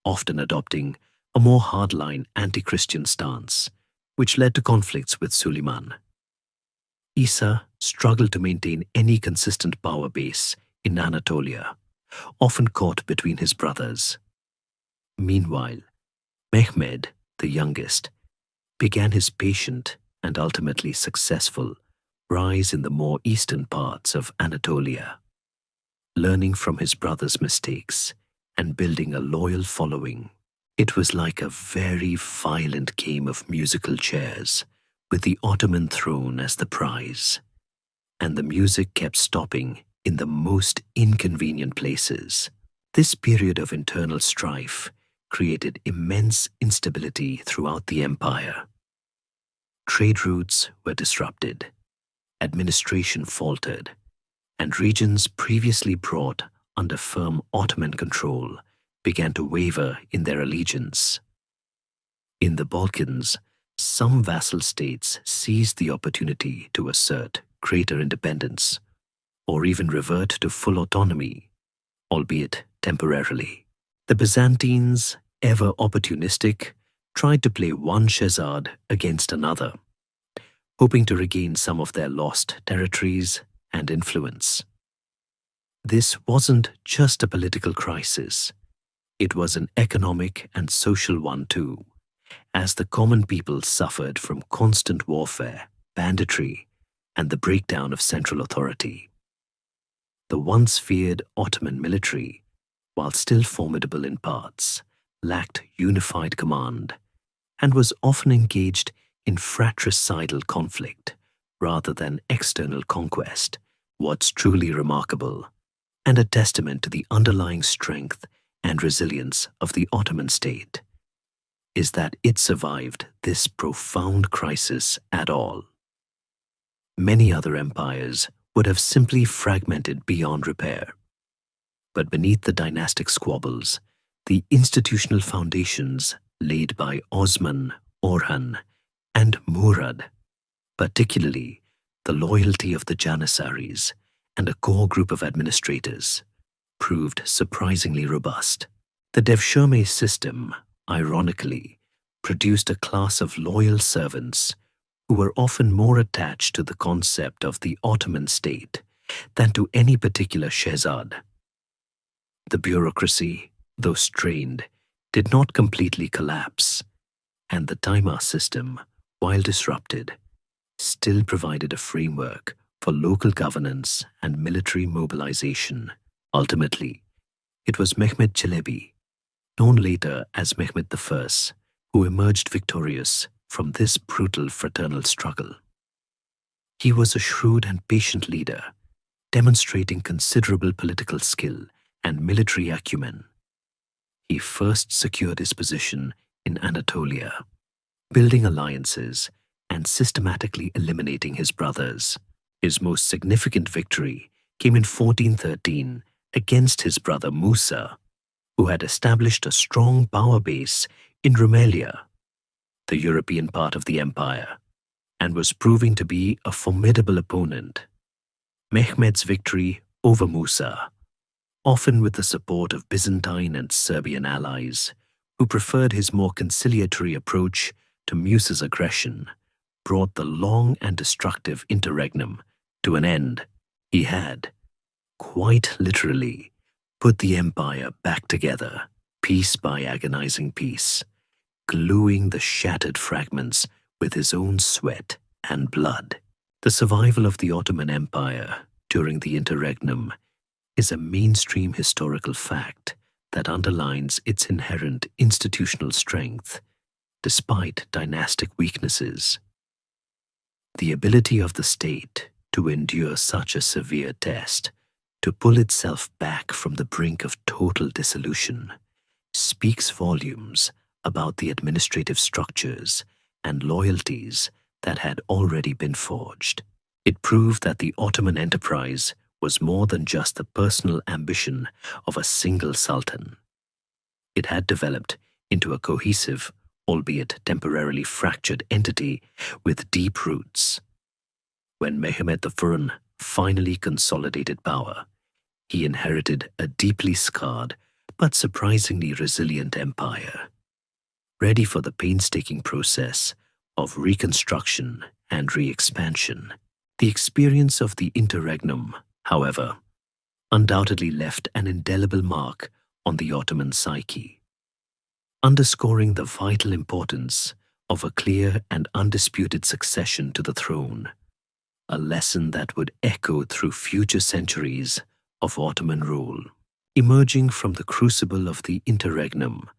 [SPEAKER 1] often adopting a more hardline anti-Christian stance, which led to conflicts with Suleiman. Isa struggled to maintain any consistent power base in Anatolia, often caught between his brothers. Meanwhile, Mehmed, the youngest, began his patient and ultimately successful rise in the more eastern parts of Anatolia, learning from his brother's mistakes and building a loyal following. It was like a very violent game of musical chairs, with the Ottoman throne as the prize, and the music kept stopping in the most inconvenient places. This period of internal strife created immense instability throughout the empire. Trade routes were disrupted, administration faltered, and regions previously brought under firm Ottoman control began to waver in their allegiance. In the Balkans, some vassal states seized the opportunity to assert greater independence, or even revert to full autonomy, albeit temporarily. The Byzantines, ever opportunistic, tried to play one Shehzad against another, hoping to regain some of their lost territories and influence. This wasn't just a political crisis, it was an economic and social one too, as the common people suffered from constant warfare, banditry, and the breakdown of central authority. The once feared Ottoman military, while still formidable in parts, lacked unified command and was often engaged in fratricidal conflict rather than external conquest, what's truly remarkable, and a testament to the underlying strength and resilience of the Ottoman state, is that it survived this profound crisis at all. Many other empires would have simply fragmented beyond repair. But beneath the dynastic squabbles, the institutional foundations laid by Osman, Orhan, and Murad, particularly the loyalty of the Janissaries and a core group of administrators, proved surprisingly robust. The Devshirme system, ironically, produced a class of loyal servants who were often more attached to the concept of the Ottoman state than to any particular Shehzad. The bureaucracy, though strained, did not completely collapse, and the Taima system, while disrupted, still provided a framework for local governance and military mobilization. Ultimately, it was Mehmed Çelebi, known later as Mehmed I, who emerged victorious from this brutal fraternal struggle. He was a shrewd and patient leader, demonstrating considerable political skill and military acumen. He first secured his position in Anatolia, building alliances and systematically eliminating his brothers. His most significant victory came in 1413 against his brother Musa, who had established a strong power base in Rumelia, the European part of the empire, and was proving to be a formidable opponent. Mehmed's victory over Musa, often with the support of Byzantine and Serbian allies, who preferred his more conciliatory approach to Musa's aggression, brought the long and destructive interregnum to an end. He had, quite literally, put the empire back together, piece by agonizing piece, gluing the shattered fragments with his own sweat and blood. The survival of the Ottoman Empire during the interregnum is a mainstream historical fact that underlines its inherent institutional strength, despite dynastic weaknesses. The ability of the state to endure such a severe test, to pull itself back from the brink of total dissolution, speaks volumes about the administrative structures and loyalties that had already been forged. It proved that the Ottoman enterprise was more than just the personal ambition of a single sultan. It had developed into a cohesive, albeit temporarily fractured entity with deep roots. When Mehmed I finally consolidated power, he inherited a deeply scarred but surprisingly resilient empire, ready for the painstaking process of reconstruction and re-expansion. The experience of the interregnum, however, undoubtedly left an indelible mark on the Ottoman psyche, underscoring the vital importance of a clear and undisputed succession to the throne, a lesson that would echo through future centuries of Ottoman rule. Emerging from the crucible of the interregnum,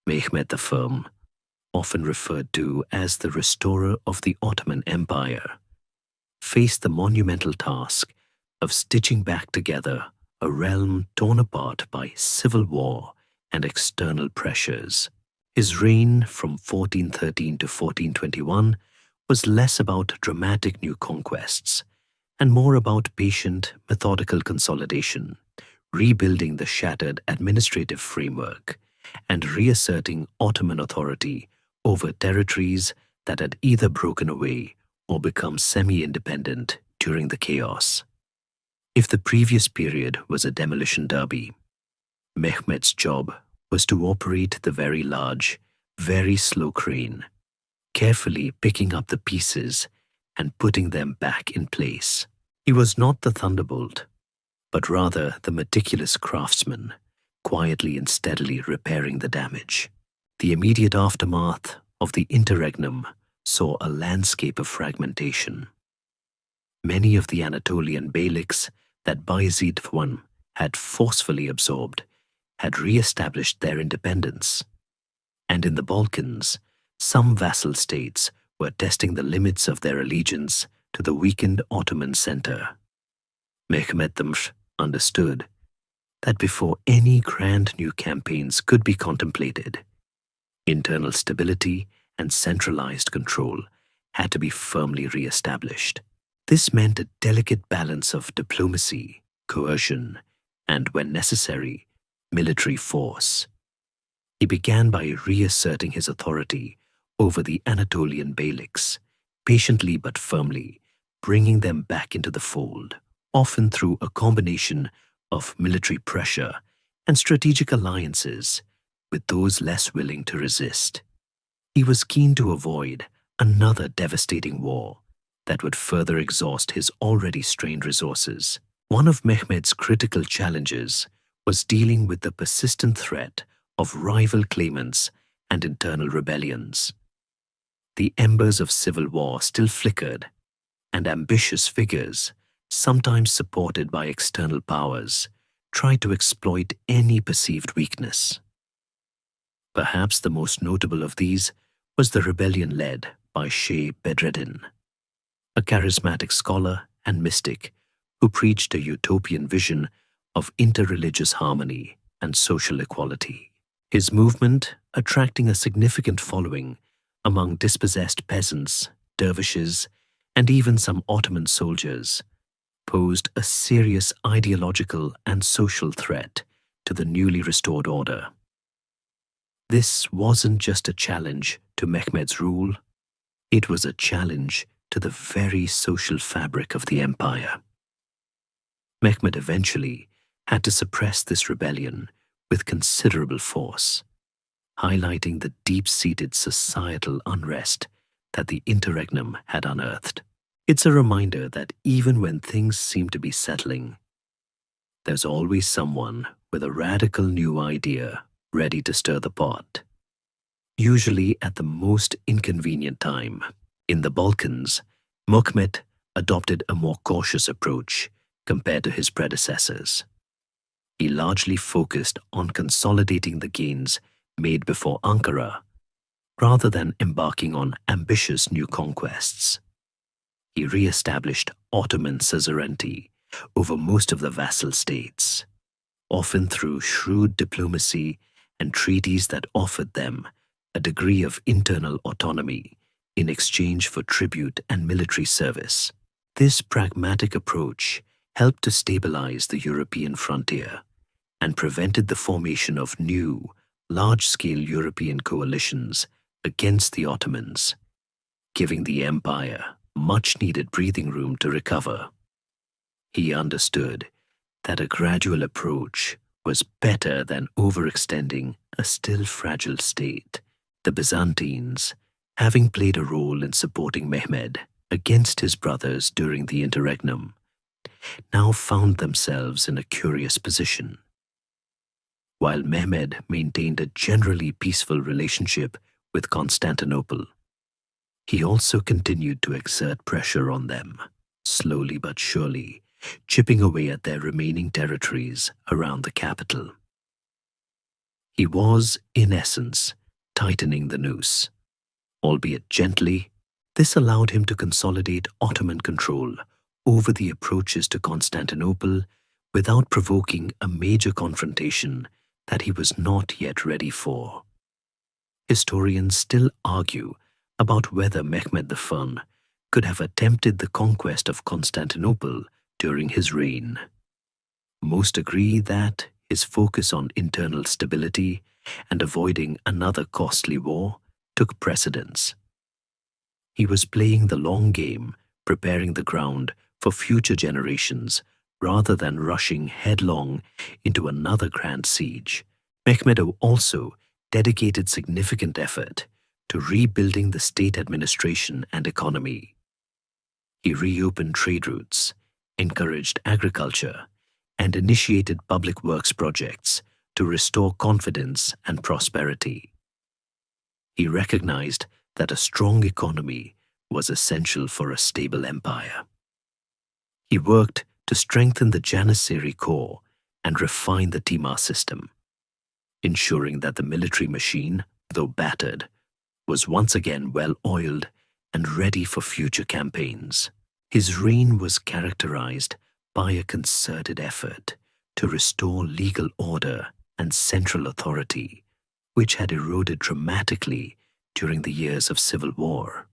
[SPEAKER 1] Mehmed the Firm, often referred to as the restorer of the Ottoman Empire, faced the monumental task of stitching back together a realm torn apart by civil war and external pressures. His reign from 1413 to 1421 was less about dramatic new conquests and more about patient, methodical consolidation, rebuilding the shattered administrative framework and reasserting Ottoman authority over territories that had either broken away or become semi-independent during the chaos. If the previous period was a demolition derby, Mehmed's job was to operate the very large, very slow crane, carefully picking up the pieces and putting them back in place. He was not the thunderbolt, but rather the meticulous craftsman, quietly and steadily repairing the damage. The immediate aftermath of the interregnum saw a landscape of fragmentation. Many of the Anatolian beyliks that Bayezid I had forcefully absorbed had re-established their independence, and in the Balkans, some vassal states were testing the limits of their allegiance to the weakened Ottoman center. Mehmed understood that before any grand new campaigns could be contemplated, internal stability and centralized control had to be firmly re-established. This meant a delicate balance of diplomacy, coercion, and, when necessary, military force. He began by reasserting his authority over the Anatolian beyliks, patiently but firmly, bringing them back into the fold, often through a combination of military pressure and strategic alliances with those less willing to resist. He was keen to avoid another devastating war that would further exhaust his already strained resources. One of Mehmed's critical challenges was dealing with the persistent threat of rival claimants and internal rebellions. The embers of civil war still flickered, and ambitious figures, sometimes supported by external powers, tried to exploit any perceived weakness. Perhaps the most notable of these was the rebellion led by Sheikh Bedreddin, a charismatic scholar and mystic who preached a utopian vision of interreligious harmony and social equality. His movement, attracting a significant following among dispossessed peasants, dervishes, and even some Ottoman soldiers, posed a serious ideological and social threat to the newly restored order. This wasn't just a challenge to Mehmed's rule, it was a challenge to the very social fabric of the empire. Mehmed eventually had to suppress this rebellion with considerable force, highlighting the deep-seated societal unrest that the interregnum had unearthed. It's a reminder that even when things seem to be settling, there's always someone with a radical new idea ready to stir the pot. Usually at the most inconvenient time. In the Balkans, Mehmed adopted a more cautious approach compared to his predecessors. He largely focused on consolidating the gains made before Ankara, rather than embarking on ambitious new conquests. He re-established Ottoman suzerainty over most of the vassal states, often through shrewd diplomacy and treaties that offered them a degree of internal autonomy in exchange for tribute and military service. This pragmatic approach helped to stabilize the European frontier and prevented the formation of new, large-scale European coalitions against the Ottomans, giving the empire much-needed breathing room to recover. He understood that a gradual approach was better than overextending a still fragile state. The Byzantines, having played a role in supporting Mehmed against his brothers during the interregnum, now found themselves in a curious position. While Mehmed maintained a generally peaceful relationship with Constantinople, he also continued to exert pressure on them, slowly but surely, chipping away at their remaining territories around the capital. He was, in essence, tightening the noose. Albeit gently, this allowed him to consolidate Ottoman control over the approaches to Constantinople without provoking a major confrontation that he was not yet ready for. Historians still argue about whether Mehmed I could have attempted the conquest of Constantinople during his reign. Most agree that his focus on internal stability and avoiding another costly war took precedence. He was playing the long game, preparing the ground for future generations rather than rushing headlong into another grand siege. Mehmed also dedicated significant effort to rebuilding the state administration and economy. He reopened trade routes, encouraged agriculture, and initiated public works projects to restore confidence and prosperity. He recognized that a strong economy was essential for a stable empire. He worked to strengthen the Janissary corps and refine the Timar system, ensuring that the military machine, though battered, was once again well-oiled and ready for future campaigns. His reign was characterized by a concerted effort to restore legal order and central authority, which had eroded dramatically during the years of civil war.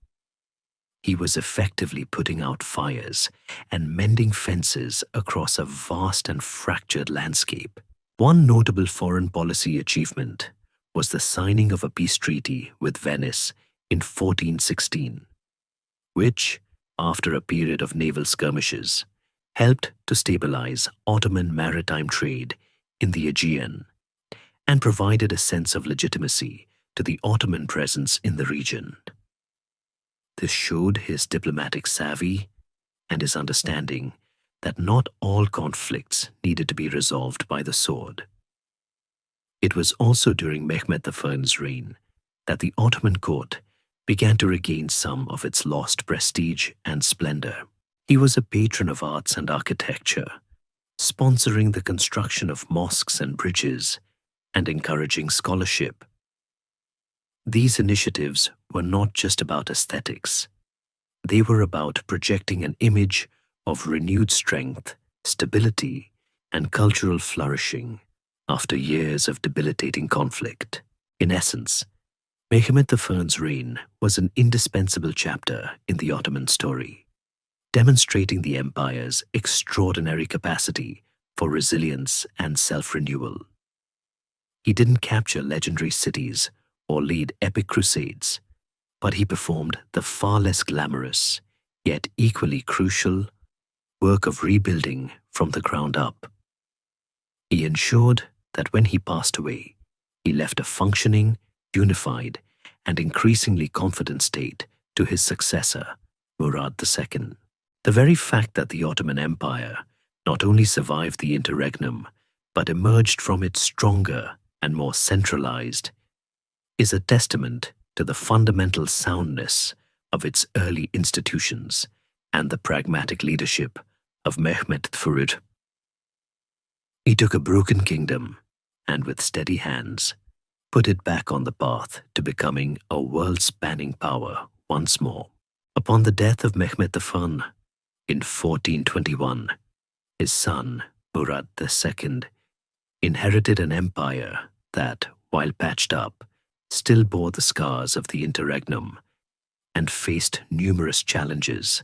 [SPEAKER 1] He was effectively putting out fires and mending fences across a vast and fractured landscape. One notable foreign policy achievement was the signing of a peace treaty with Venice in 1416, which, after a period of naval skirmishes, helped to stabilize Ottoman maritime trade in the Aegean and provided a sense of legitimacy to the Ottoman presence in the region. This showed his diplomatic savvy and his understanding that not all conflicts needed to be resolved by the sword. It was also during Mehmed I's reign that the Ottoman court began to regain some of its lost prestige and splendor. He was a patron of arts and architecture, sponsoring the construction of mosques and bridges and encouraging scholarship. These initiatives were not just about aesthetics. They were about projecting an image of renewed strength, stability, and cultural flourishing after years of debilitating conflict. In essence, Mehmed I's reign was an indispensable chapter in the Ottoman story, demonstrating the empire's extraordinary capacity for resilience and self-renewal. He didn't capture legendary cities or lead epic crusades, but he performed the far less glamorous, yet equally crucial, work of rebuilding from the ground up. He ensured that when he passed away, he left a functioning, unified, and increasingly confident state to his successor, Murad II. The very fact that the Ottoman Empire not only survived the interregnum, but emerged from it stronger and more centralized, is a testament to the fundamental soundness of its early institutions and the pragmatic leadership of Mehmed the. He took a broken kingdom and with steady hands put it back on the path to becoming a world-spanning power once more. Upon the death of Mehmed I in 1421, his son, Murad II, inherited an empire that, while patched up, still bore the scars of the interregnum and faced numerous challenges,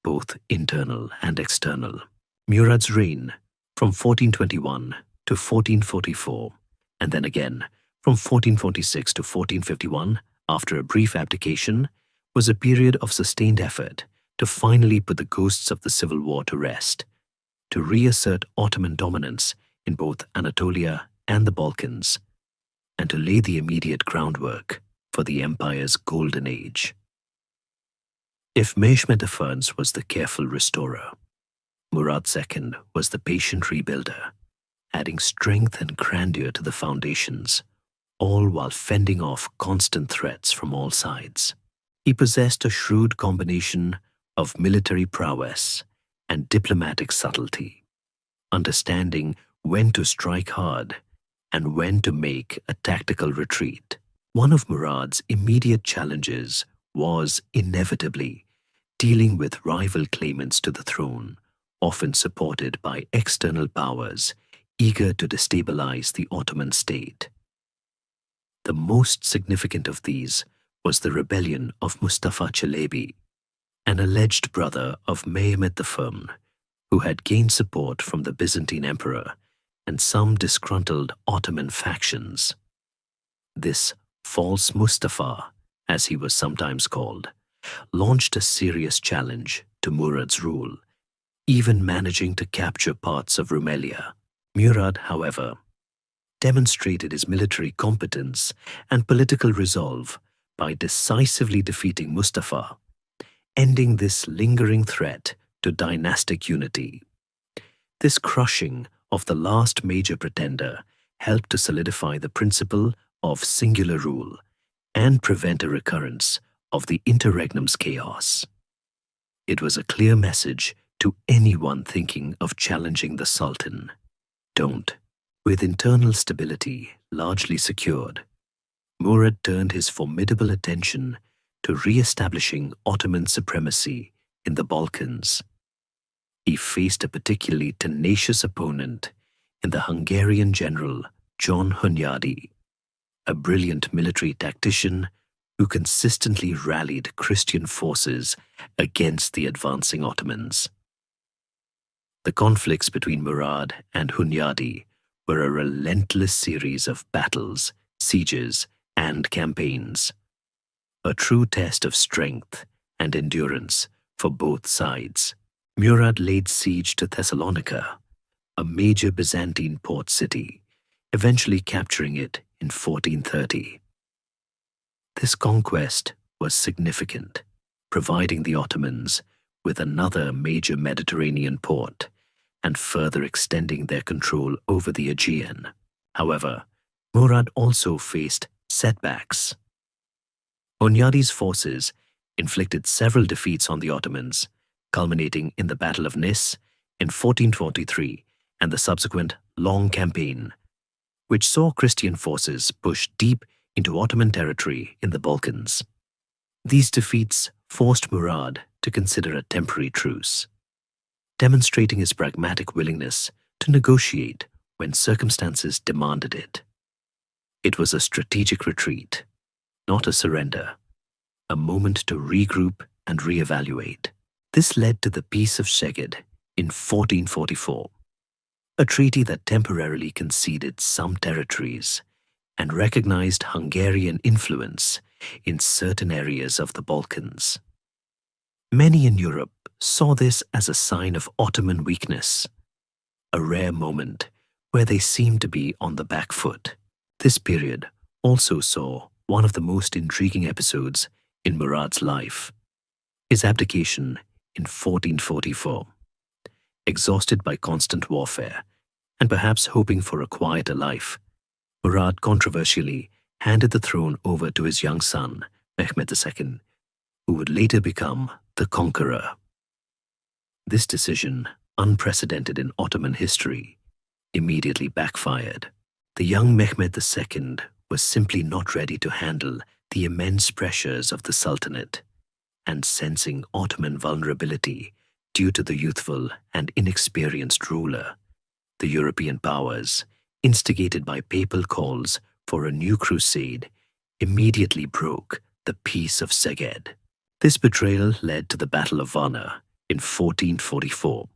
[SPEAKER 1] both internal and external. Murad's reign from 1421 to 1444, and then again from 1446 to 1451, after a brief abdication, was a period of sustained effort to finally put the ghosts of the civil war to rest, to reassert Ottoman dominance in both Anatolia and the Balkans, and to lay the immediate groundwork for the empire's golden age. If Mehmed I was the careful restorer, Murad II was the patient rebuilder, adding strength and grandeur to the foundations, all while fending off constant threats from all sides. He possessed a shrewd combination of military prowess and diplomatic subtlety, understanding when to strike hard and when to make a tactical retreat. One of Murad's immediate challenges was, inevitably, dealing with rival claimants to the throne, often supported by external powers eager to destabilize the Ottoman state. The most significant of these was the rebellion of Mustafa Çelebi, an alleged brother of Mehmed I, who had gained support from the Byzantine emperor and some disgruntled Ottoman factions. This false Mustafa, as he was sometimes called, launched a serious challenge to Murad's rule, even managing to capture parts of Rumelia. Murad, however, demonstrated his military competence and political resolve by decisively defeating Mustafa, ending this lingering threat to dynastic unity. This crushing of the last major pretender helped to solidify the principle of singular rule and prevent a recurrence of the interregnum's chaos. It was a clear message to anyone thinking of challenging the Sultan: don't. With internal stability largely secured, Murad turned his formidable attention to re-establishing Ottoman supremacy in the Balkans. He faced a particularly tenacious opponent in the Hungarian general John Hunyadi, a brilliant military tactician who consistently rallied Christian forces against the advancing Ottomans. The conflicts between Murad and Hunyadi were a relentless series of battles, sieges, and campaigns, a true test of strength and endurance for both sides. Murad laid siege to Thessalonica, a major Byzantine port city, eventually capturing it in 1430. This conquest was significant, providing the Ottomans with another major Mediterranean port and further extending their control over the Aegean. However, Murad also faced setbacks. Hunyadi's forces inflicted several defeats on the Ottomans, culminating in the Battle of Nis in 1443 and the subsequent Long Campaign, which saw Christian forces push deep into Ottoman territory in the Balkans. These defeats forced Murad to consider a temporary truce, demonstrating his pragmatic willingness to negotiate when circumstances demanded it. It was a strategic retreat, not a surrender, a moment to regroup and reevaluate. This led to the Peace of Szeged in 1444, a treaty that temporarily conceded some territories and recognized Hungarian influence in certain areas of the Balkans. Many in Europe saw this as a sign of Ottoman weakness, a rare moment where they seemed to be on the back foot. This period also saw one of the most intriguing episodes in Murad's life, his abdication in 1444. Exhausted by constant warfare, and perhaps hoping for a quieter life, Murad controversially handed the throne over to his young son, Mehmed II, who would later become the Conqueror. This decision, unprecedented in Ottoman history, immediately backfired. The young Mehmed II was simply not ready to handle the immense pressures of the Sultanate, and sensing Ottoman vulnerability due to the youthful and inexperienced ruler, the European powers, instigated by papal calls for a new crusade, immediately broke the Peace of Szeged. This betrayal led to the Battle of Varna in 1444.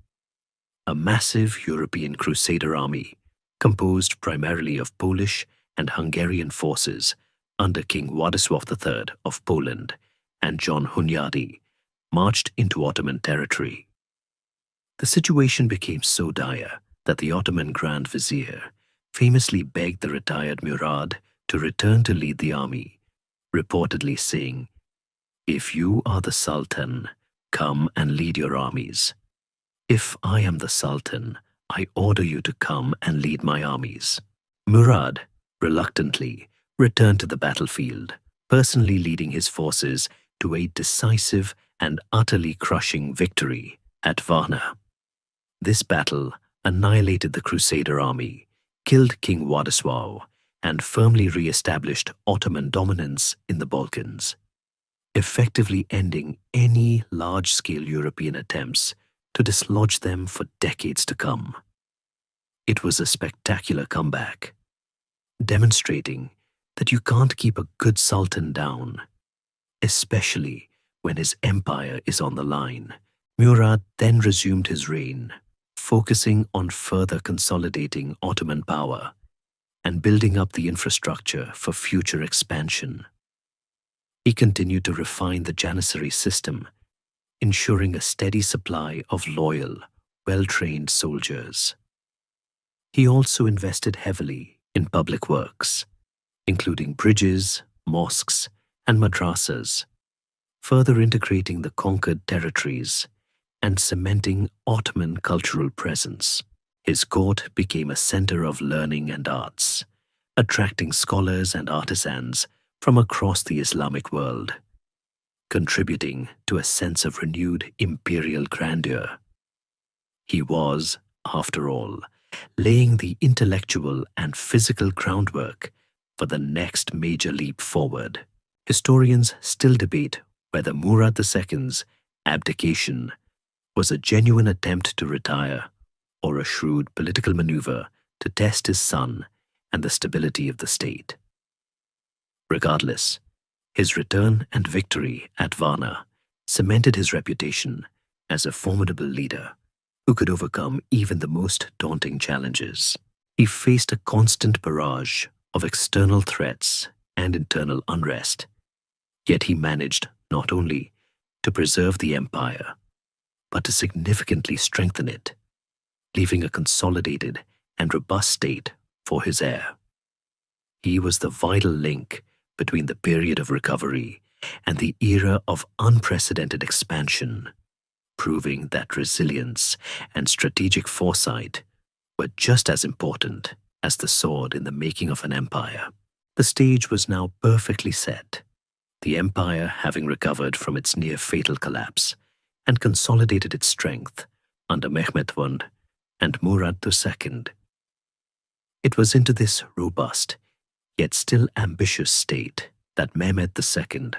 [SPEAKER 1] A massive European crusader army, composed primarily of Polish and Hungarian forces under King Władysław III of Poland and John Hunyadi, marched into Ottoman territory. The situation became so dire that the Ottoman Grand Vizier famously begged the retired Murad to return to lead the army, reportedly saying, "If you are the Sultan, come and lead your armies. If I am the Sultan, I order you to come and lead my armies." Murad, reluctantly, returned to the battlefield, personally leading his forces to a decisive and utterly crushing victory at Varna. This battle annihilated the Crusader army, killed King Władysław, and firmly re-established Ottoman dominance in the Balkans, effectively ending any large-scale European attempts to dislodge them for decades to come. It was a spectacular comeback, demonstrating that you can't keep a good sultan down, especially when his empire is on the line. Murad then resumed his reign, focusing on further consolidating Ottoman power and building up the infrastructure for future expansion. He continued to refine the Janissary system, ensuring a steady supply of loyal, well-trained soldiers. He also invested heavily in public works, including bridges, mosques, and madrasas, further integrating the conquered territories and cementing Ottoman cultural presence. His court became a center of learning and arts, attracting scholars and artisans from across the Islamic world, contributing to a sense of renewed imperial grandeur. He was, after all, laying the intellectual and physical groundwork for the next major leap forward. Historians still debate whether Murad II's abdication was a genuine attempt to retire or a shrewd political maneuver to test his son and the stability of the state. Regardless, his return and victory at Varna cemented his reputation as a formidable leader who could overcome even the most daunting challenges. He faced a constant barrage of external threats and internal unrest, yet he managed not only to preserve the empire, but to significantly strengthen it, leaving a consolidated and robust state for his heir. He was the vital link between the period of recovery and the era of unprecedented expansion, proving that resilience and strategic foresight were just as important as the sword in the making of an empire. The stage was now perfectly set, the empire having recovered from its near-fatal collapse and consolidated its strength under Mehmed I and Murad II. It was into this robust, yet still ambitious state that Mehmed II,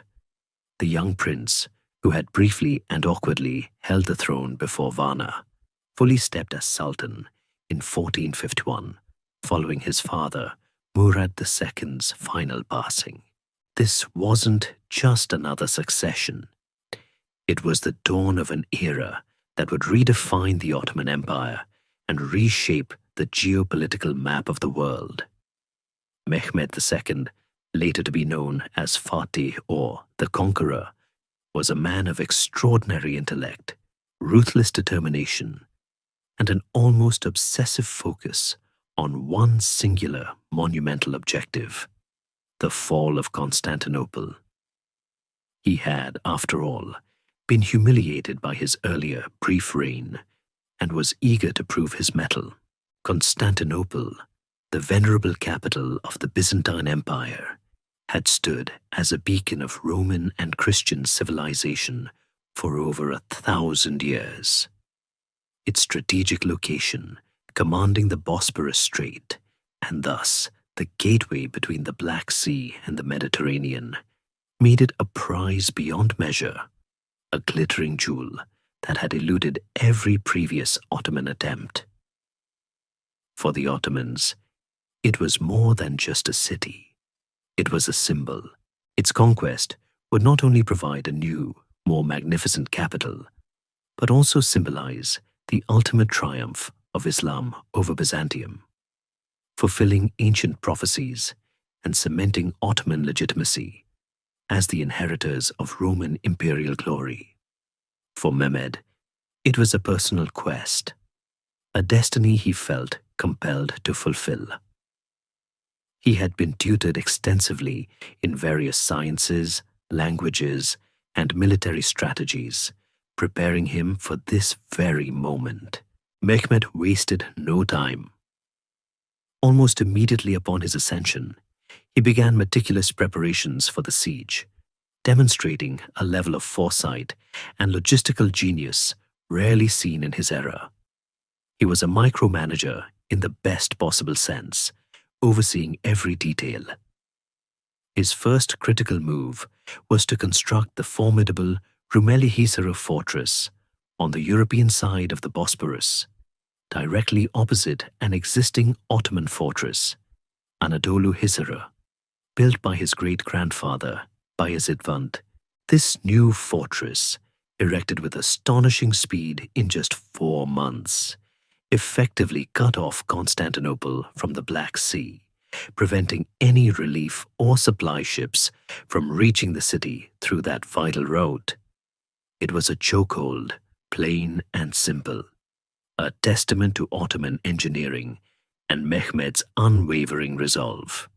[SPEAKER 1] the young prince who had briefly and awkwardly held the throne before Varna, fully stepped as sultan in 1451, following his father Murad II's final passing. This wasn't just another succession. It was the dawn of an era that would redefine the Ottoman Empire and reshape the geopolitical map of the world. Mehmed II, later to be known as Fatih or the Conqueror, was a man of extraordinary intellect, ruthless determination, and an almost obsessive focus on one singular monumental objective: the fall of Constantinople. He had, after all, been humiliated by his earlier brief reign and was eager to prove his mettle. Constantinople, the venerable capital of the Byzantine Empire, had stood as a beacon of Roman and Christian civilization for over 1,000 years. Its strategic location, commanding the Bosporus Strait, and thus the gateway between the Black Sea and the Mediterranean, made it a prize beyond measure, a glittering jewel that had eluded every previous Ottoman attempt. For the Ottomans, it was more than just a city. It was a symbol. Its conquest would not only provide a new, more magnificent capital, but also symbolize the ultimate triumph of Islam over Byzantium, fulfilling ancient prophecies and cementing Ottoman legitimacy as the inheritors of Roman imperial glory. For Mehmed, it was a personal quest, a destiny he felt compelled to fulfill. He had been tutored extensively in various sciences, languages, and military strategies, preparing him for this very moment. Mehmed wasted no time. Almost immediately upon his ascension, he began meticulous preparations for the siege, demonstrating a level of foresight and logistical genius rarely seen in his era. He was a micromanager in the best possible sense, overseeing every detail. His first critical move was to construct the formidable Rumeli fortress on the European side of the Bosporus, directly opposite an existing Ottoman fortress, Anadolu Hisarı, built by his great-grandfather, Bayezid I. This new fortress, erected with astonishing speed in just 4 months, effectively cut off Constantinople from the Black Sea, preventing any relief or supply ships from reaching the city through that vital road. It was a chokehold, plain and simple, a testament to Ottoman engineering and Mehmed's unwavering resolve.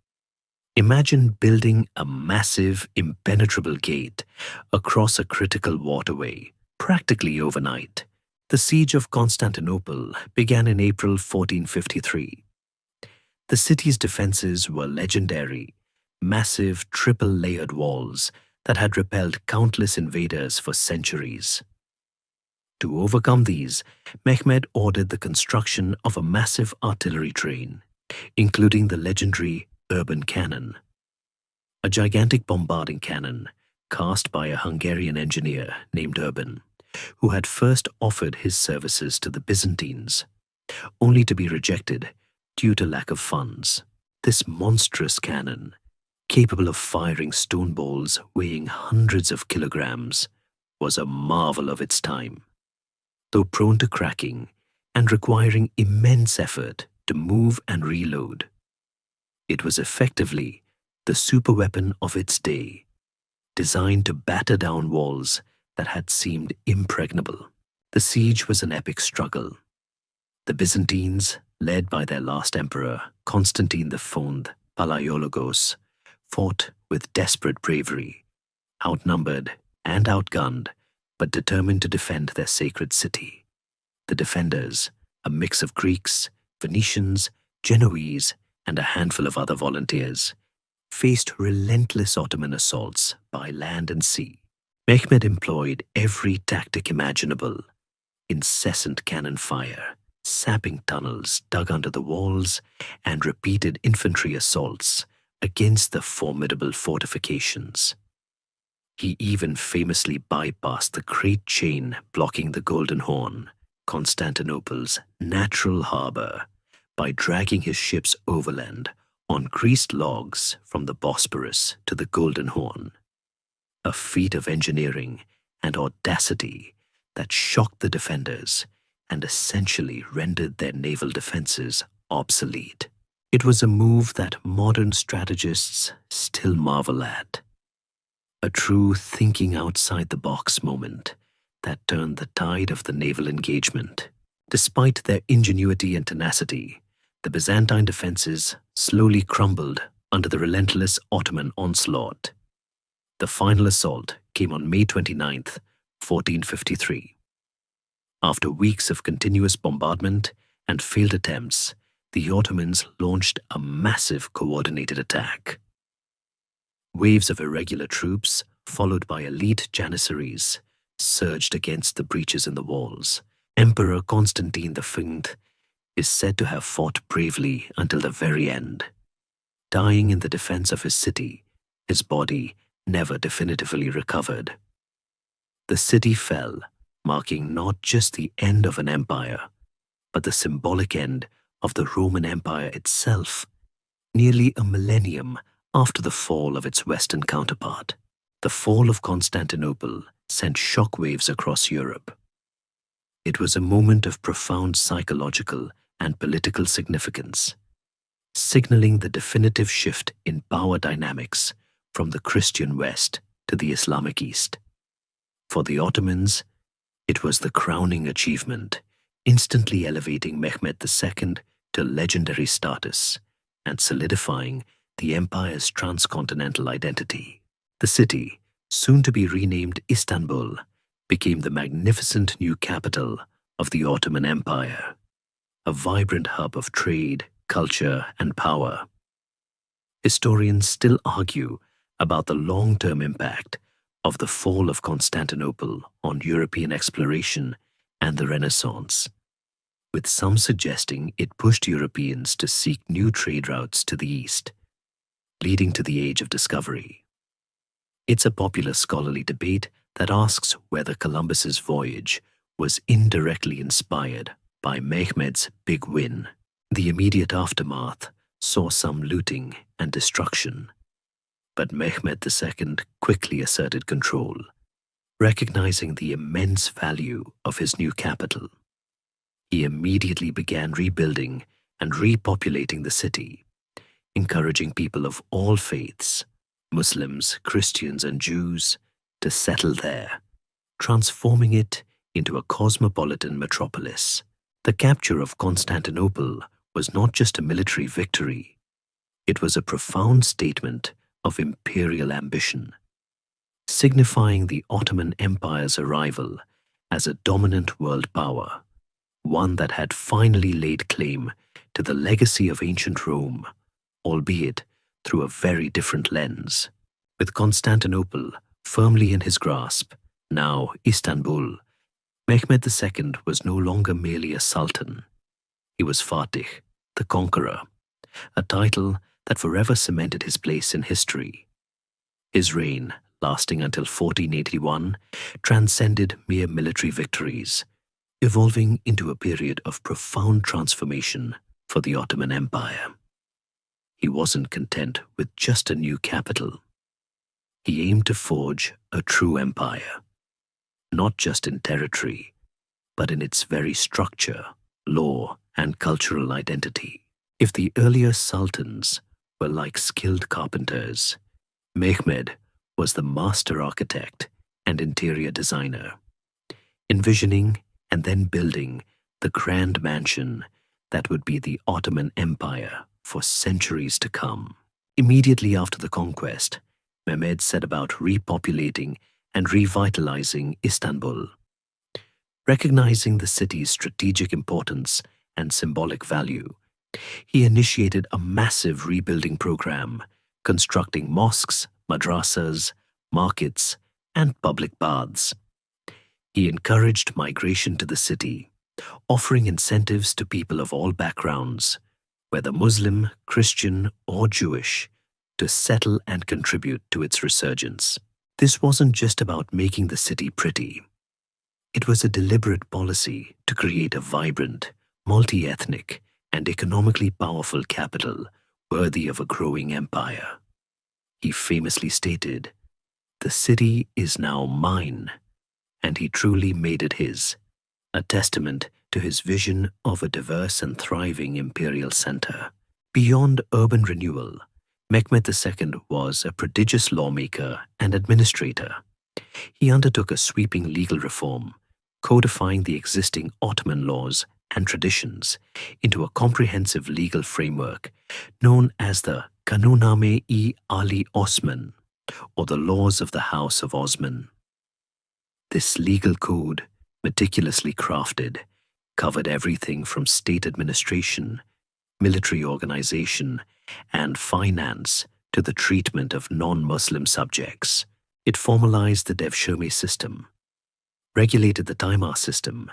[SPEAKER 1] Imagine building a massive, impenetrable gate across a critical waterway, practically overnight. The siege of Constantinople began in April 1453. The city's defenses were legendary, massive triple-layered walls that had repelled countless invaders for centuries. To overcome these, Mehmed ordered the construction of a massive artillery train, including the legendary urban cannon. a gigantic bombarding cannon cast by a Hungarian engineer named Urban, who had first offered his services to the Byzantines, only to be rejected due to lack of funds. This monstrous cannon, capable of firing stone balls weighing hundreds of kilograms, was a marvel of its time. Though prone to cracking and requiring immense effort to move and reload, it was effectively the superweapon of its day, designed to batter down walls that had seemed impregnable. The siege was an epic struggle. The Byzantines, led by their last emperor, Constantine the Palaiologos, fought with desperate bravery, outnumbered and outgunned, but determined to defend their sacred city. The defenders, a mix of Greeks, Venetians, Genoese, and a handful of other volunteers, faced relentless Ottoman assaults by land and sea. Mehmed employed every tactic imaginable: incessant cannon fire, sapping tunnels dug under the walls, and repeated infantry assaults against the formidable fortifications. He even famously bypassed the great chain blocking the Golden Horn, Constantinople's natural harbor, by dragging his ships overland on greased logs from the Bosporus to the Golden Horn, a feat of engineering and audacity that shocked the defenders and essentially rendered their naval defenses obsolete. It was a move that modern strategists still marvel at. A true thinking outside the box moment that turned the tide of the naval engagement. Despite their ingenuity and tenacity, the Byzantine defenses slowly crumbled under the relentless Ottoman onslaught. The final assault came on May 29th, 1453. After weeks of continuous bombardment and failed attempts, the Ottomans launched a massive coordinated attack. Waves of irregular troops, followed by elite Janissaries, surged against the breaches in the walls. Emperor Constantine V is said to have fought bravely until the very end, dying in the defense of his city, his body never definitively recovered. The city fell, marking not just the end of an empire, but the symbolic end of the Roman Empire itself, nearly a millennium after the fall of its Western counterpart. The fall of Constantinople sent shockwaves across Europe. It was a moment of profound psychological and political significance, signaling the definitive shift in power dynamics from the Christian West to the Islamic East. For the Ottomans, it was the crowning achievement, instantly elevating Mehmed II to legendary status and solidifying the empire's transcontinental identity. The city, soon to be renamed Istanbul, became the magnificent new capital of the Ottoman Empire, a vibrant hub of trade, culture, and power. Historians still argue about the long-term impact of the fall of Constantinople on European exploration and the Renaissance, with some suggesting it pushed Europeans to seek new trade routes to the east, leading to the Age of Discovery. It's a popular scholarly debate that asks whether Columbus's voyage was indirectly inspired by Mehmed's big win. The immediate aftermath saw some looting and destruction, but Mehmed II quickly asserted control, recognizing the immense value of his new capital. He immediately began rebuilding and repopulating the city, encouraging people of all faiths, Muslims, Christians, and Jews, to settle there, transforming it into a cosmopolitan metropolis. The capture of Constantinople was not just a military victory, it was a profound statement of imperial ambition, signifying the Ottoman Empire's arrival as a dominant world power, one that had finally laid claim to the legacy of ancient Rome, albeit through a very different lens. With Constantinople firmly in his grasp, now Istanbul, Mehmed II was no longer merely a sultan. He was Fatih, the Conqueror, a title that forever cemented his place in history. His reign, lasting until 1481, transcended mere military victories, evolving into a period of profound transformation for the Ottoman Empire. He wasn't content with just a new capital. He aimed to forge a true empire, not just in territory, but in its very structure, law, and cultural identity. If the earlier sultans were like skilled carpenters, Mehmed was the master architect and interior designer, envisioning and then building the grand mansion that would be the Ottoman Empire for centuries to come. Immediately after the conquest, Mehmed set about repopulating and revitalizing Istanbul. Recognizing the city's strategic importance and symbolic value, he initiated a massive rebuilding program, constructing mosques, madrasas, markets, and public baths. He encouraged migration to the city, offering incentives to people of all backgrounds, whether Muslim, Christian, or Jewish, to settle and contribute to its resurgence. This wasn't just about making the city pretty. It was a deliberate policy to create a vibrant, multi-ethnic, and economically powerful capital worthy of a growing empire. He famously stated, "The city is now mine," and he truly made it his, a testament to his vision of a diverse and thriving imperial center. Beyond urban renewal, Mehmed II was a prodigious lawmaker and administrator. He undertook a sweeping legal reform, codifying the existing Ottoman laws and traditions into a comprehensive legal framework known as the Kanuname-i Ali Osman, or the Laws of the House of Osman. This legal code, meticulously crafted, covered everything from state administration, military organization, and finance to the treatment of non-Muslim subjects. It formalized the devshirme system, regulated the taimar system,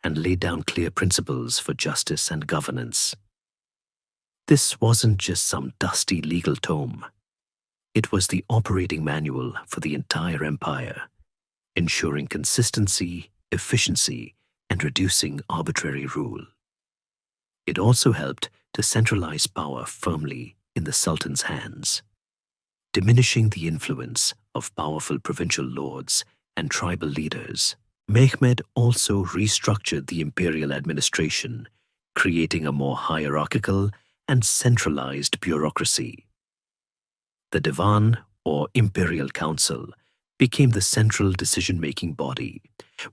[SPEAKER 1] and laid down clear principles for justice and governance. This wasn't just some dusty legal tome. It was the operating manual for the entire empire, ensuring consistency, efficiency, and reducing arbitrary rule. It also helped to centralize power firmly in the sultan's hands, diminishing the influence of powerful provincial lords and tribal leaders. Mehmed also restructured the imperial administration, creating a more hierarchical and centralized bureaucracy. The Divan, or Imperial Council, became the central decision-making body,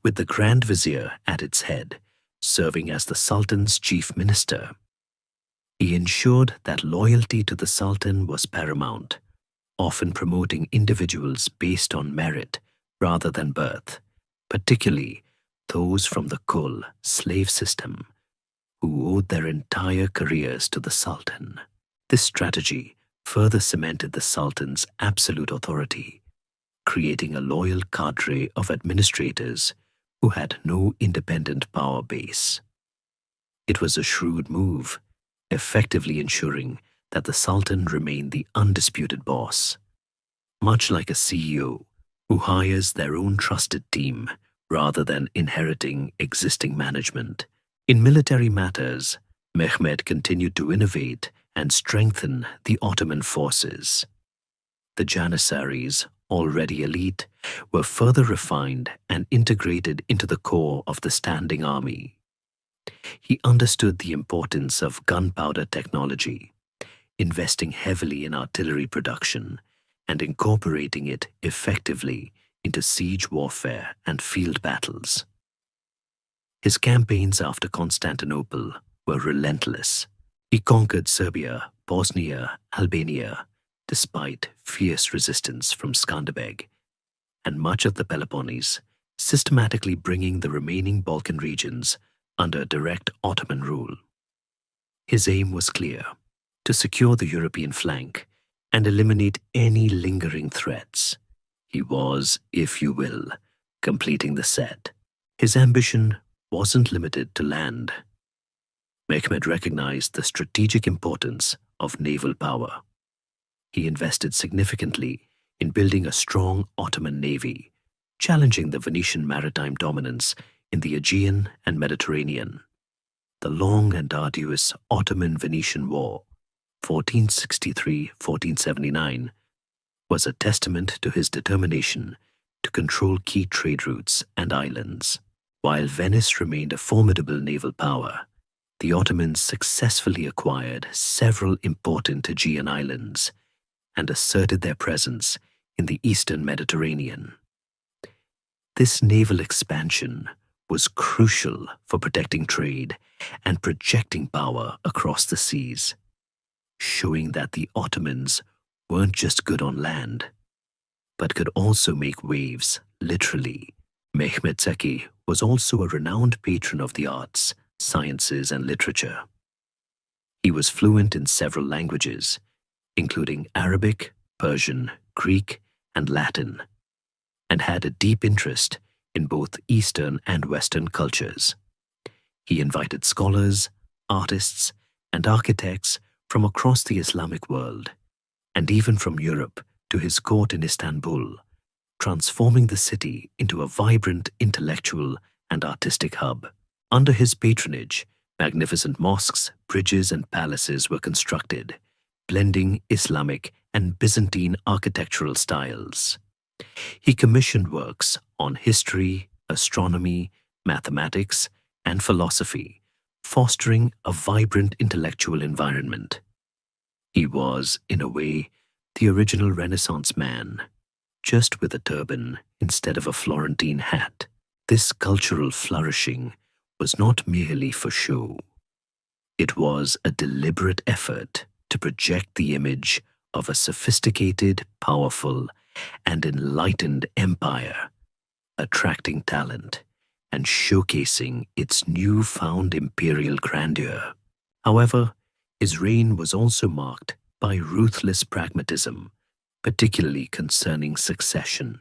[SPEAKER 1] with the Grand Vizier at its head, serving as the Sultan's chief minister. He ensured that loyalty to the Sultan was paramount, often promoting individuals based on merit rather than birth, particularly those from the Kul slave system, who owed their entire careers to the Sultan. This strategy further cemented the Sultan's absolute authority, creating a loyal cadre of administrators who had no independent power base. It was a shrewd move, effectively ensuring that the Sultan remained the undisputed boss, much like a CEO who hires their own trusted team rather than inheriting existing management. In military matters, Mehmed continued to innovate and strengthen the Ottoman forces. The Janissaries, already elite, were further refined and integrated into the core of the standing army. He understood the importance of gunpowder technology, investing heavily in artillery production and incorporating it effectively into siege warfare and field battles. His campaigns after Constantinople were relentless. He conquered Serbia, Bosnia, Albania, despite fierce resistance from Skanderbeg, and much of the Peloponnese, systematically bringing the remaining Balkan regions under direct Ottoman rule. His aim was clear: to secure the European flank and eliminate any lingering threats. He was, if you will, completing the set. His ambition wasn't limited to land. Mehmed recognized the strategic importance of naval power. He invested significantly in building a strong Ottoman navy, challenging the Venetian maritime dominance in the Aegean and Mediterranean. The long and arduous Ottoman-Venetian War, 1463–1479, was a testament to his determination to control key trade routes and islands. While Venice remained a formidable naval power, the Ottomans successfully acquired several important Aegean islands and asserted their presence in the eastern Mediterranean. This naval expansion was crucial for protecting trade and projecting power across the seas, showing that the Ottomans weren't just good on land, but could also make waves, literally. Mehmed II was also a renowned patron of the arts, sciences, and literature. He was fluent in several languages, including Arabic, Persian, Greek, and Latin, and had a deep interest in both Eastern and Western cultures. He invited scholars, artists, and architects from across the Islamic world, and even from Europe, to his court in Istanbul, transforming the city into a vibrant intellectual and artistic hub. Under his patronage, magnificent mosques, bridges, and palaces were constructed, blending Islamic and Byzantine architectural styles. He commissioned works on history, astronomy, mathematics, and philosophy, fostering a vibrant intellectual environment. He was, in a way, the original Renaissance man, just with a turban instead of a Florentine hat. This cultural flourishing was not merely for show. It was a deliberate effort to project the image of a sophisticated, powerful, and enlightened empire, attracting talent and showcasing its newfound imperial grandeur. However, his reign was also marked by ruthless pragmatism, particularly concerning succession.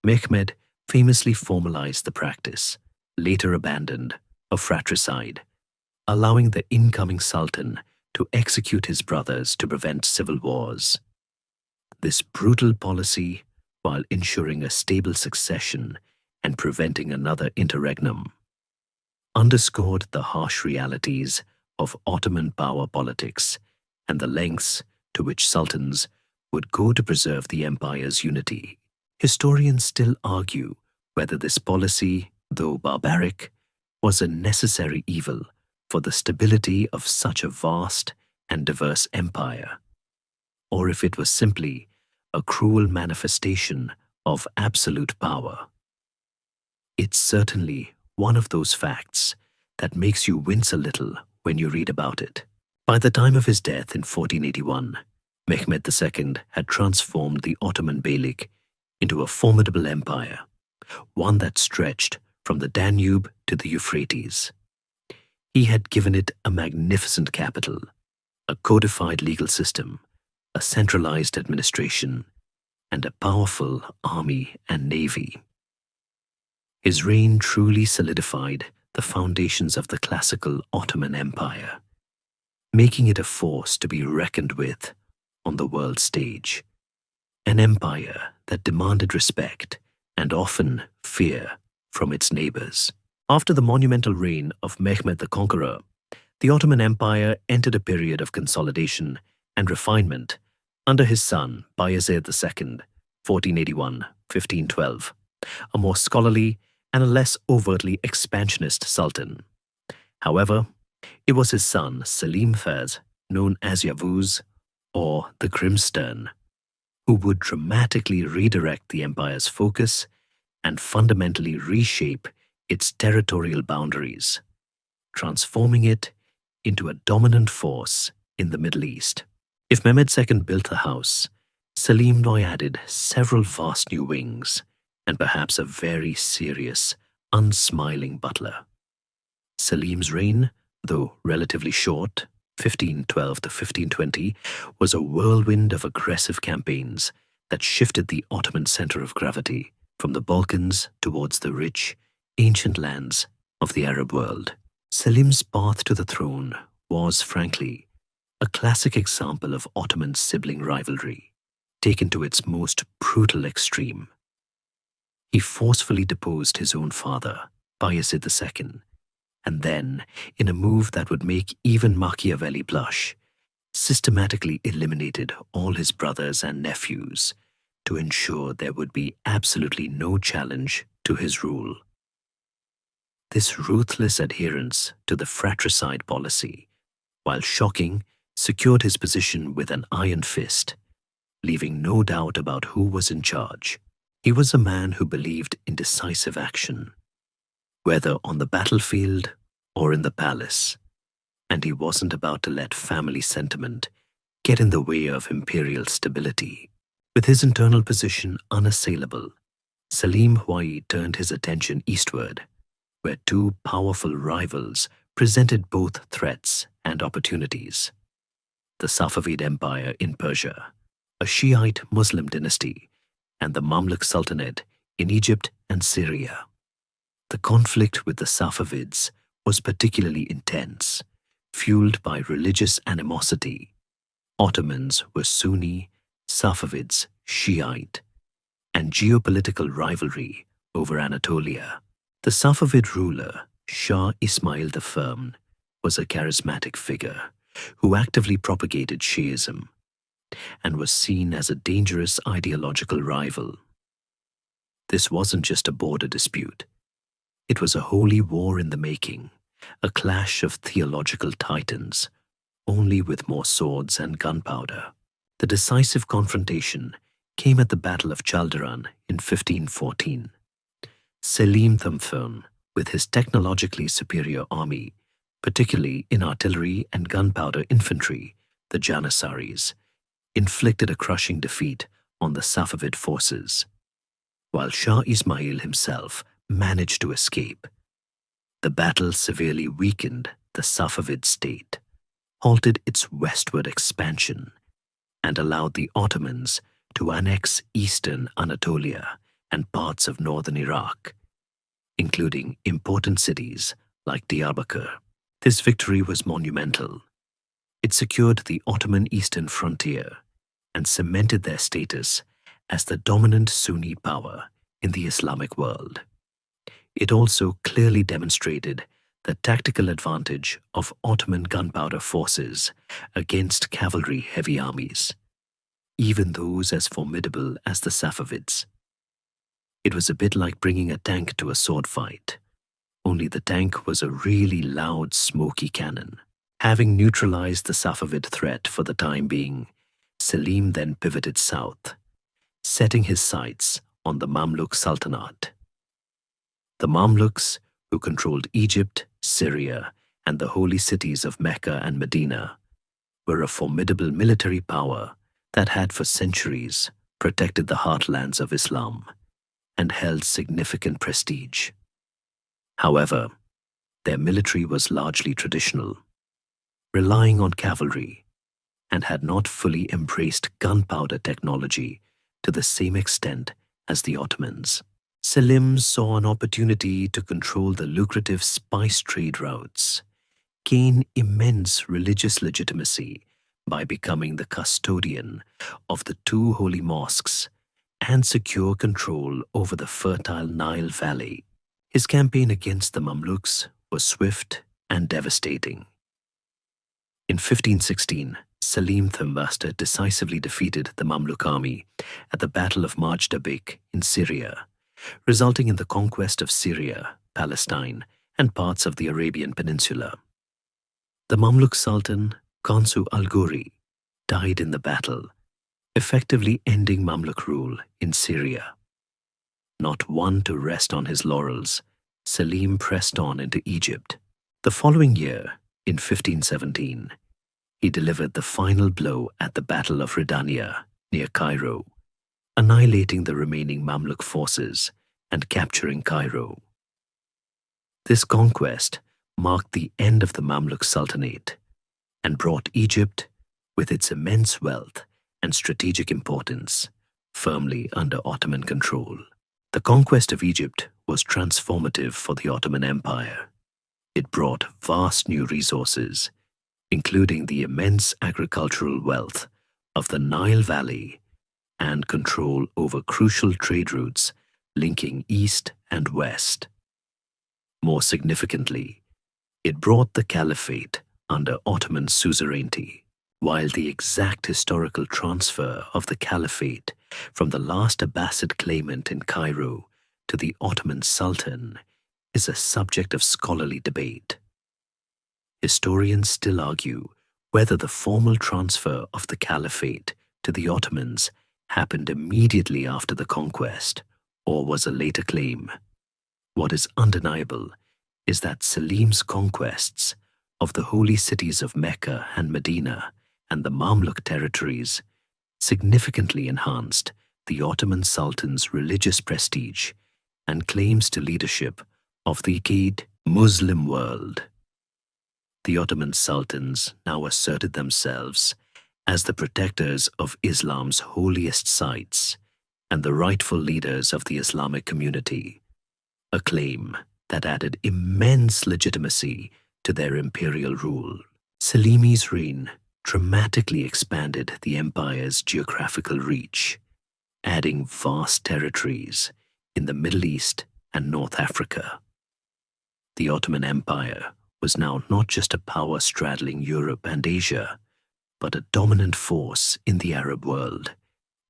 [SPEAKER 1] Mehmed famously formalized the practice, later abandoned, of fratricide, allowing the incoming sultan to execute his brothers to prevent civil wars. This brutal policy, while ensuring a stable succession and preventing another interregnum, underscored the harsh realities of Ottoman power politics and the lengths to which sultans would go to preserve the empire's unity. Historians still argue whether this policy, though barbaric, was a necessary evil for the stability of such a vast and diverse empire, or if it was simply a cruel manifestation of absolute power. It's certainly one of those facts that makes you wince a little when you read about it. By the time of his death in 1481, Mehmed II had transformed the Ottoman Beylik into a formidable empire, one that stretched from the Danube to the Euphrates. He had given it a magnificent capital, a codified legal system, a centralized administration, and a powerful army and navy. His reign truly solidified the foundations of the classical Ottoman Empire, making it a force to be reckoned with on the world stage, an empire that demanded respect and often fear from its neighbors. After the monumental reign of Mehmed the Conqueror, the Ottoman Empire entered a period of consolidation and refinement under his son Bayezid II, 1481–1512, a more scholarly and a less overtly expansionist sultan. However, it was his son Selim Faz, known as Yavuz, or the Grimstern, who would dramatically redirect the empire's focus and fundamentally reshape its territorial boundaries, transforming it into a dominant force in the Middle East. If Mehmed II built a house, Selim I added several vast new wings and perhaps a very serious, unsmiling butler. Selim's reign, though relatively short, 1512 to 1520, was a whirlwind of aggressive campaigns that shifted the Ottoman center of gravity from the Balkans towards the rich, ancient lands of the Arab world. Selim's path to the throne was, frankly, a classic example of Ottoman sibling rivalry. taken to its most brutal extreme. He forcefully deposed his own father, Bayezid II, and then, in a move that would make even Machiavelli blush, systematically eliminated all his brothers and nephews to ensure there would be absolutely no challenge to his rule. This ruthless adherence to the fratricide policy, while shocking, secured his position with an iron fist, leaving no doubt about who was in charge. He was a man who believed in decisive action, whether on the battlefield or in the palace, and he wasn't about to let family sentiment get in the way of imperial stability. With his internal position unassailable, Selim Hwayi turned his attention eastward, where two powerful rivals presented both threats and opportunities. The Safavid Empire in Persia, a Shiite Muslim dynasty, and the Mamluk Sultanate in Egypt and Syria. The conflict with the Safavids was particularly intense, fueled by religious animosity. Ottomans were Sunni, Safavids Shiite, and geopolitical rivalry over Anatolia. The Safavid ruler, Shah Ismail the Firm, was a charismatic figure who actively propagated Shiism and was seen as a dangerous ideological rival. This wasn't just a border dispute. It was a holy war in the making, a clash of theological titans, only with more swords and gunpowder. The decisive confrontation came at the Battle of Chaldiran in 1514. Selim Thamfern, with his technologically superior army, particularly in artillery and gunpowder infantry, the Janissaries, inflicted a crushing defeat on the Safavid forces, while Shah Ismail himself managed to escape. The battle severely weakened the Safavid state, halted its westward expansion, and allowed the Ottomans to annex eastern Anatolia and parts of northern Iraq, including important cities like Diyarbakir. This victory was monumental. It secured the Ottoman eastern frontier and cemented their status as the dominant Sunni power in the Islamic world. It also clearly demonstrated the tactical advantage of Ottoman gunpowder forces against cavalry-heavy armies, even those as formidable as the Safavids. It was a bit like bringing a tank to a sword fight, only the tank was a really loud, smoky cannon. Having neutralized the Safavid threat for the time being, Selim then pivoted south, setting his sights on the Mamluk Sultanate. The Mamluks, who controlled Egypt, Syria, and the holy cities of Mecca and Medina, were a formidable military power that had for centuries protected the heartlands of Islam and held significant prestige. However, their military was largely traditional, relying on cavalry, and had not fully embraced gunpowder technology to the same extent as the Ottomans. Selim saw an opportunity to control the lucrative spice trade routes, gain immense religious legitimacy by becoming the custodian of the two holy mosques, and secure control over the fertile Nile Valley. His campaign against the Mamluks was swift and devastating. In 1516, Selim Thambasta decisively defeated the Mamluk army at the Battle of Majdabik in Syria, resulting in the conquest of Syria, Palestine, and parts of the Arabian Peninsula. The Mamluk Sultan, Kansu al-Ghuri, died in the battle, effectively ending Mamluk rule in Syria. Not one to rest on his laurels, Selim pressed on into Egypt. The following year, in 1517, he delivered the final blow at the Battle of Ridania near Cairo, annihilating the remaining Mamluk forces and capturing Cairo. This conquest marked the end of the Mamluk Sultanate and brought Egypt, with its immense wealth and strategic importance, firmly under Ottoman control. The conquest of Egypt was transformative for the Ottoman Empire. It brought vast new resources, including the immense agricultural wealth of the Nile Valley and control over crucial trade routes linking east and west. More significantly, it brought the caliphate under Ottoman suzerainty. While the exact historical transfer of the caliphate from the last Abbasid claimant in Cairo to the Ottoman Sultan is a subject of scholarly debate. Historians still argue whether the formal transfer of the caliphate to the Ottomans happened immediately after the conquest or was a later claim. What is undeniable is that Selim's conquests of the holy cities of Mecca and Medina and the Mamluk territories significantly enhanced the Ottoman Sultan's religious prestige and claims to leadership of the Ghaid Muslim world. The Ottoman Sultans now asserted themselves as the protectors of Islam's holiest sites and the rightful leaders of the Islamic community, a claim that added immense legitimacy to their imperial rule. Selimi's reign dramatically expanded the empire's geographical reach, adding vast territories in the Middle East and North Africa. The Ottoman Empire was now not just a power straddling Europe and Asia, but a dominant force in the Arab world,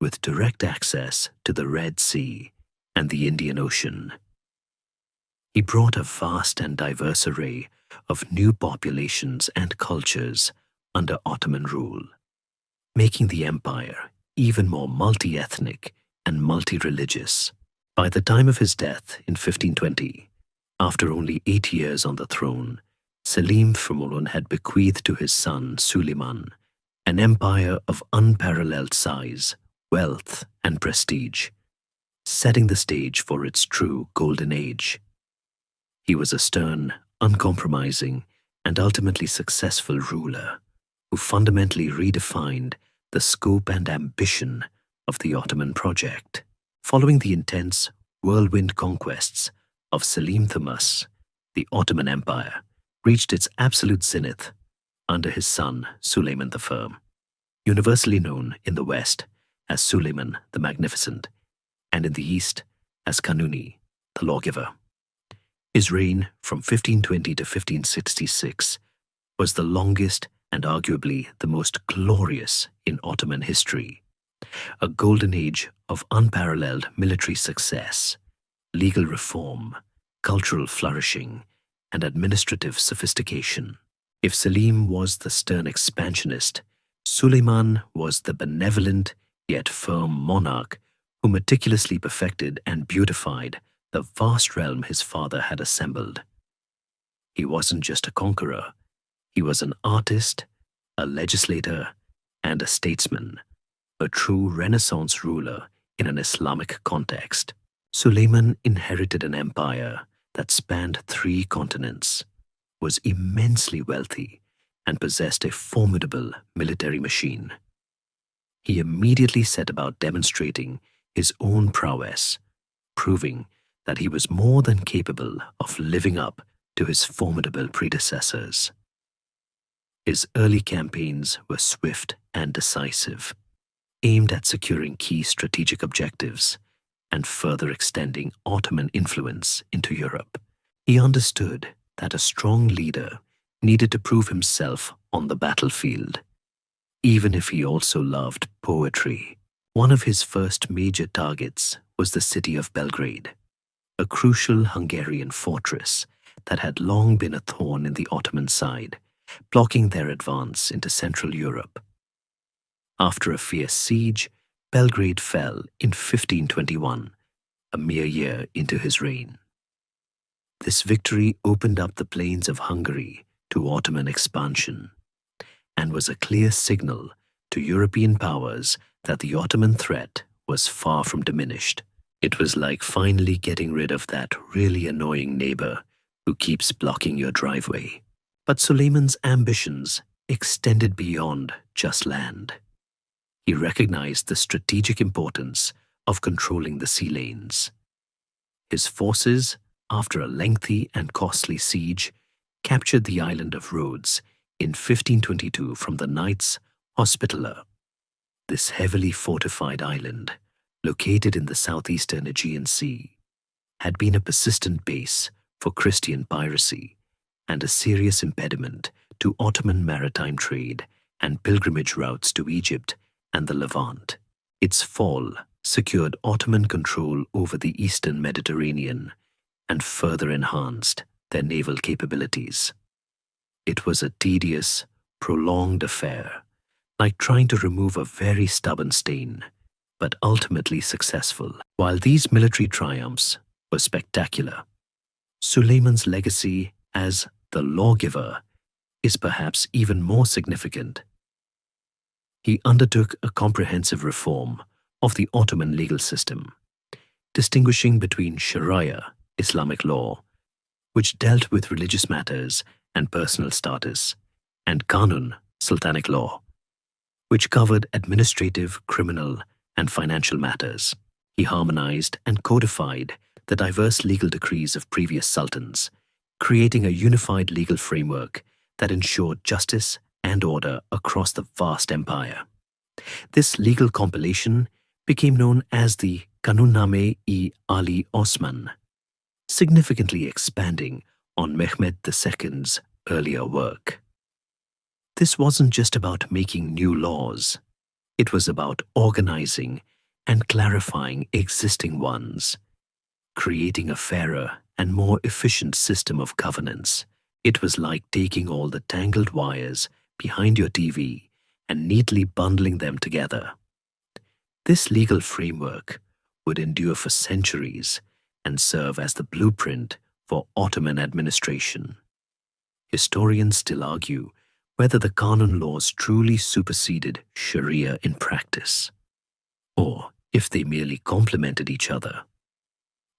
[SPEAKER 1] with direct access to the Red Sea and the Indian Ocean. He brought a vast and diverse array of new populations and cultures under Ottoman rule, making the empire even more multi-ethnic and multi-religious. By the time of his death in 1520, after only 8 years on the throne, Selim had bequeathed to his son Suleiman an empire of unparalleled size, wealth, and prestige, setting the stage for its true golden age. He was a stern, uncompromising, and ultimately successful ruler who fundamentally redefined the scope and ambition of the Ottoman project. Following the intense whirlwind conquests of Selim the Ottoman Empire reached its absolute zenith under his son Suleiman I, universally known in the West as Suleiman the Magnificent and in the East as Kanuni, the lawgiver. His reign from 1520 to 1566 was the longest and arguably the most glorious in Ottoman history, a golden age of unparalleled military success, legal reform, cultural flourishing, and administrative sophistication. If Selim was the stern expansionist, Suleiman was the benevolent yet firm monarch who meticulously perfected and beautified the vast realm his father had assembled. He wasn't just a conqueror, he was an artist, a legislator, and a statesman, a true Renaissance ruler in an Islamic context. Suleiman inherited an empire that spanned 3 continents, was immensely wealthy, and possessed a formidable military machine. He immediately set about demonstrating his own prowess, proving that he was more than capable of living up to his formidable predecessors. His early campaigns were swift and decisive, aimed at securing key strategic objectives and further extending Ottoman influence into Europe. He understood that a strong leader needed to prove himself on the battlefield, even if he also loved poetry. One of his first major targets was the city of Belgrade, a crucial Hungarian fortress that had long been a thorn in the Ottoman side, blocking their advance into Central Europe. After a fierce siege, Belgrade fell in 1521, a mere year into his reign. This victory opened up the plains of Hungary to Ottoman expansion and was a clear signal to European powers that the Ottoman threat was far from diminished. It was like finally getting rid of that really annoying neighbor who keeps blocking your driveway. But Suleiman's ambitions extended beyond just land. He recognized the strategic importance of controlling the sea lanes. His forces, after a lengthy and costly siege, captured the island of Rhodes in 1522 from the Knights Hospitaller. This heavily fortified island, located in the southeastern Aegean Sea, had been a persistent base for Christian piracy and a serious impediment to Ottoman maritime trade and pilgrimage routes to Egypt and the Levant. Its fall secured Ottoman control over the eastern Mediterranean and further enhanced their naval capabilities. It was a tedious, prolonged affair, like trying to remove a very stubborn stain, but ultimately successful. While these military triumphs were spectacular, Suleiman's legacy as the lawgiver is perhaps even more significant. He undertook a comprehensive reform of the Ottoman legal system, distinguishing between Sharia, Islamic law, which dealt with religious matters and personal status, and Qanun, Sultanic law, which covered administrative, criminal, and financial matters. He harmonized and codified the diverse legal decrees of previous sultans, creating a unified legal framework that ensured justice and order across the vast empire. This legal compilation became known as the Qanunname-i Ali Osman, significantly expanding on Mehmed II's earlier work. This wasn't just about making new laws. It was about organizing and clarifying existing ones, creating a fairer and more efficient system of governance. It was like taking all the tangled wires behind your TV and neatly bundling them together. This legal framework would endure for centuries and serve as the blueprint for Ottoman administration. Historians still argue whether the Qanun laws truly superseded Sharia in practice, or if they merely complemented each other.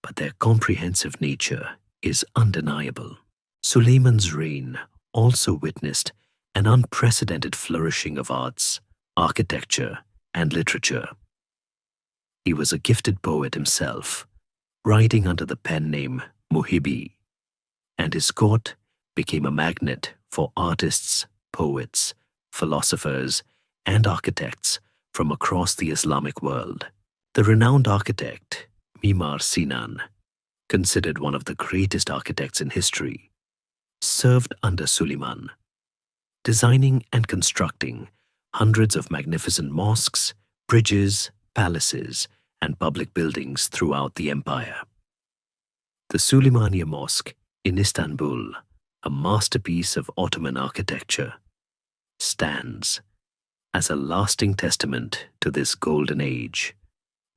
[SPEAKER 1] But their comprehensive nature is undeniable. Suleiman's reign also witnessed an unprecedented flourishing of arts, architecture, and literature. He was a gifted poet himself, writing under the pen name Muhibi, and his court became a magnet for artists, poets, philosophers, and architects from across the Islamic world. The renowned architect Mimar Sinan, considered one of the greatest architects in history, served under Suleiman, designing and constructing hundreds of magnificent mosques, bridges, palaces, and public buildings throughout the empire. The Suleymaniye Mosque in Istanbul, a masterpiece of Ottoman architecture, stands as a lasting testament to this golden age,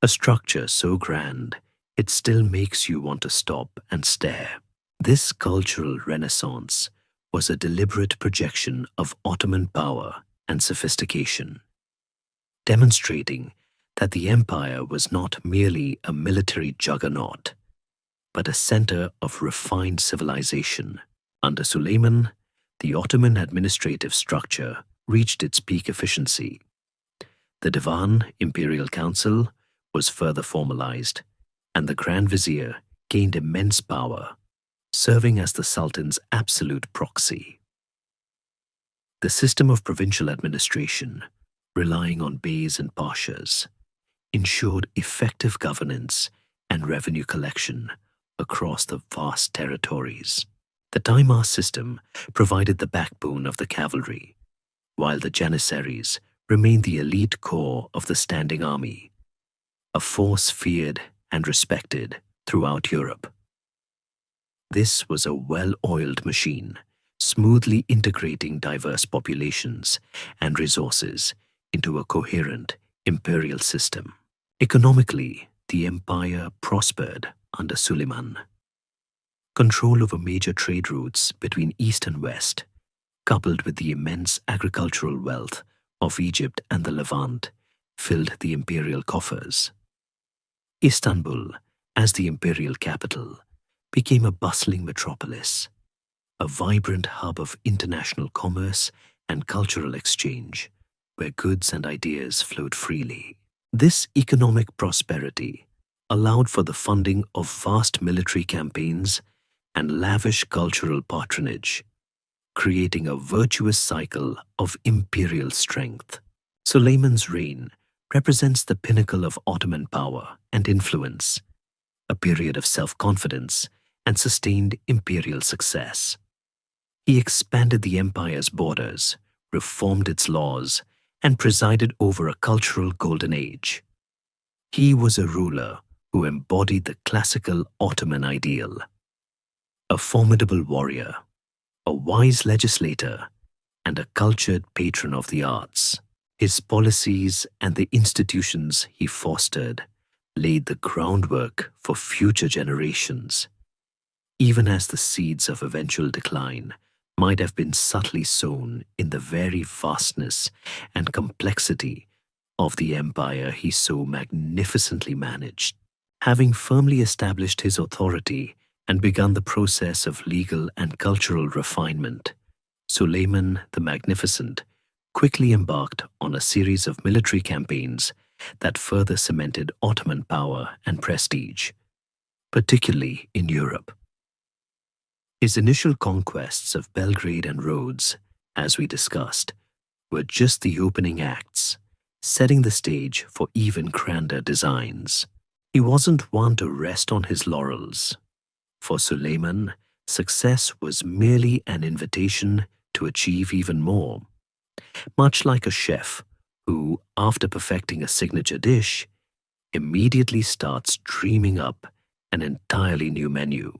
[SPEAKER 1] a structure so grand it still makes you want to stop and stare. This cultural renaissance was a deliberate projection of Ottoman power and sophistication, demonstrating that the empire was not merely a military juggernaut, but a center of refined civilization. Under Suleiman, the Ottoman administrative structure reached its peak efficiency. The Divan, Imperial Council, was further formalized, and the Grand Vizier gained immense power, serving as the Sultan's absolute proxy. The system of provincial administration, relying on beys and pashas, ensured effective governance and revenue collection across the vast territories. The Taimar system provided the backbone of the cavalry, while the Janissaries remained the elite core of the standing army, a force feared and respected throughout Europe. This was a well-oiled machine, smoothly integrating diverse populations and resources into a coherent imperial system. Economically, the empire prospered under Suleiman. Control over major trade routes between East and West, coupled with the immense agricultural wealth of Egypt and the Levant, filled the imperial coffers. Istanbul, as the imperial capital, became a bustling metropolis, a vibrant hub of international commerce and cultural exchange, where goods and ideas flowed freely. This economic prosperity allowed for the funding of vast military campaigns and lavish cultural patronage, creating a virtuous cycle of imperial strength. Suleiman's reign represents the pinnacle of Ottoman power and influence, a period of self-confidence and sustained imperial success. He expanded the empire's borders, reformed its laws, and presided over a cultural golden age. He was a ruler who embodied the classical Ottoman ideal, a formidable warrior, a wise legislator, and a cultured patron of the arts. His policies and the institutions he fostered laid the groundwork for future generations, even as the seeds of eventual decline might have been subtly sown in the very vastness and complexity of the empire he so magnificently managed. Having firmly established his authority and begun the process of legal and cultural refinement, Suleiman the Magnificent quickly embarked on a series of military campaigns that further cemented Ottoman power and prestige, particularly in Europe. His initial conquests of Belgrade and Rhodes, as we discussed, were just the opening acts, setting the stage for even grander designs. He wasn't one to rest on his laurels. For Suleiman, success was merely an invitation to achieve even more. Much like a chef who, after perfecting a signature dish, immediately starts dreaming up an entirely new menu.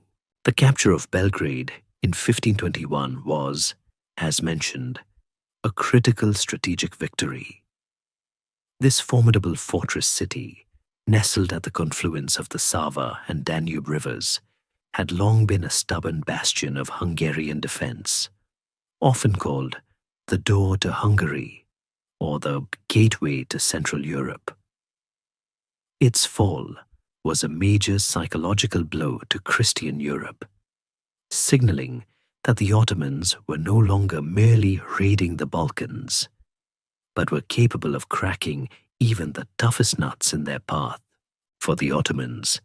[SPEAKER 1] The capture of Belgrade in 1521 was, as mentioned, a critical strategic victory. This formidable fortress city, nestled at the confluence of the Sava and Danube rivers, had long been a stubborn bastion of Hungarian defense, often called the door to Hungary or the gateway to Central Europe. Its fall was a major psychological blow to Christian Europe, signaling that the Ottomans were no longer merely raiding the Balkans, but were capable of cracking even the toughest nuts in their path. For the Ottomans,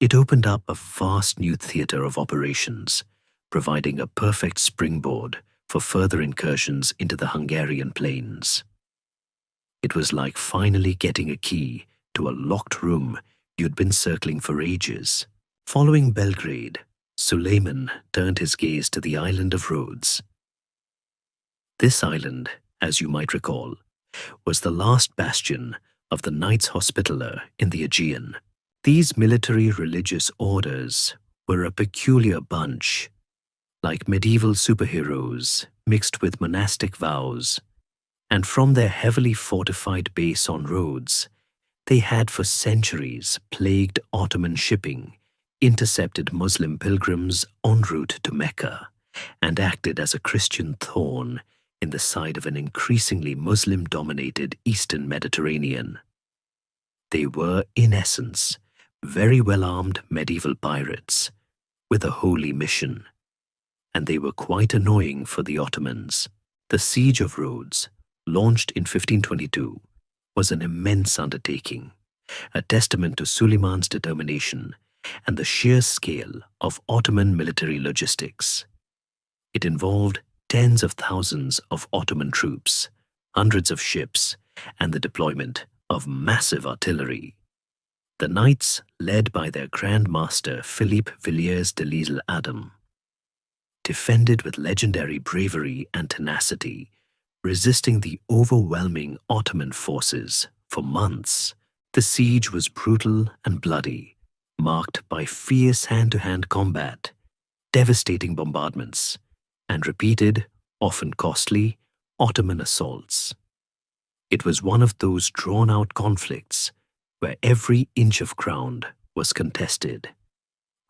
[SPEAKER 1] it opened up a vast new theater of operations, providing a perfect springboard for further incursions into the Hungarian plains. It was like finally getting a key to a locked room you'd been circling for ages. Following Belgrade, Suleiman turned his gaze to the island of Rhodes. This island, as you might recall, was the last bastion of the Knights Hospitaller in the Aegean. These military religious orders were a peculiar bunch, like medieval superheroes mixed with monastic vows, and from their heavily fortified base on Rhodes, they had for centuries plagued Ottoman shipping, intercepted Muslim pilgrims en route to Mecca, and acted as a Christian thorn in the side of an increasingly Muslim-dominated Eastern Mediterranean. They were, in essence, very well-armed medieval pirates with a holy mission, and they were quite annoying for the Ottomans. The Siege of Rhodes, launched in 1522, was an immense undertaking, a testament to Suleiman's determination and the sheer scale of Ottoman military logistics. It involved tens of thousands of Ottoman troops, hundreds of ships, and the deployment of massive artillery. The knights, led by their Grand Master Philippe Villiers de l'Isle Adam, defended with legendary bravery and tenacity, resisting the overwhelming Ottoman forces for months. The siege was brutal and bloody, marked by fierce hand-to-hand combat, devastating bombardments, and repeated, often costly, Ottoman assaults. It was one of those drawn-out conflicts where every inch of ground was contested,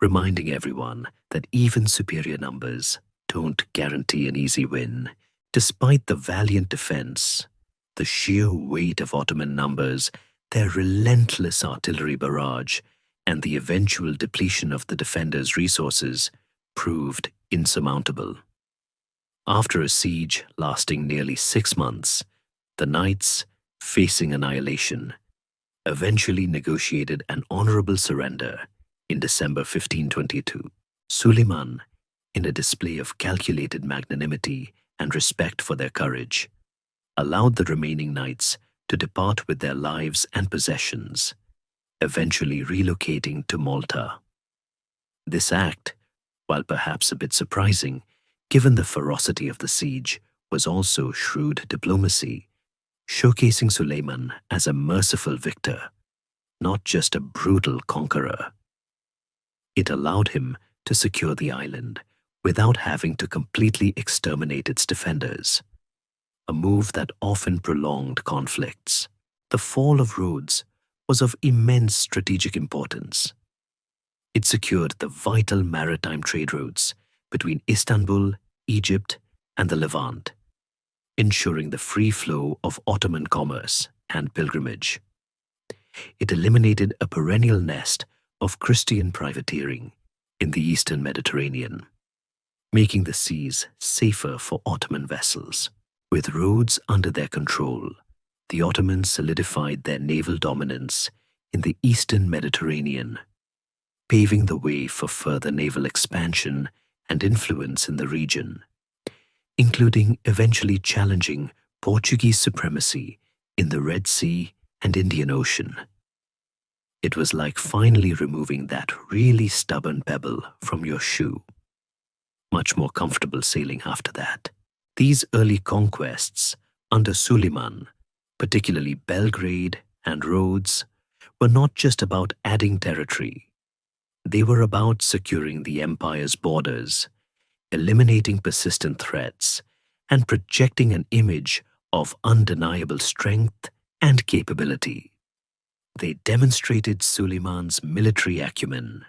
[SPEAKER 1] reminding everyone that even superior numbers don't guarantee an easy win. Despite the valiant defense, the sheer weight of Ottoman numbers, their relentless artillery barrage, and the eventual depletion of the defenders' resources proved insurmountable. After a siege lasting nearly 6 months, the knights, facing annihilation, eventually negotiated an honorable surrender in December 1522. Suleiman, in a display of calculated magnanimity and respect for their courage, allowed the remaining knights to depart with their lives and possessions, eventually relocating to Malta. This act, while perhaps a bit surprising, given the ferocity of the siege, was also shrewd diplomacy, showcasing Suleiman as a merciful victor, not just a brutal conqueror. It allowed him to secure the island without having to completely exterminate its defenders, a move that often prolonged conflicts. The fall of Rhodes was of immense strategic importance. It secured the vital maritime trade routes between Istanbul, Egypt, and the Levant, ensuring the free flow of Ottoman commerce and pilgrimage. It eliminated a perennial nest of Christian privateering in the eastern Mediterranean, making the seas safer for Ottoman vessels. With Rhodes under their control, the Ottomans solidified their naval dominance in the eastern Mediterranean, paving the way for further naval expansion and influence in the region, including eventually challenging Portuguese supremacy in the Red Sea and Indian Ocean. It was like finally removing that really stubborn pebble from your shoe. Much more comfortable sailing after that. These early conquests under Suleiman, particularly Belgrade and Rhodes, were not just about adding territory. They were about securing the empire's borders, eliminating persistent threats, and projecting an image of undeniable strength and capability. They demonstrated Suleiman's military acumen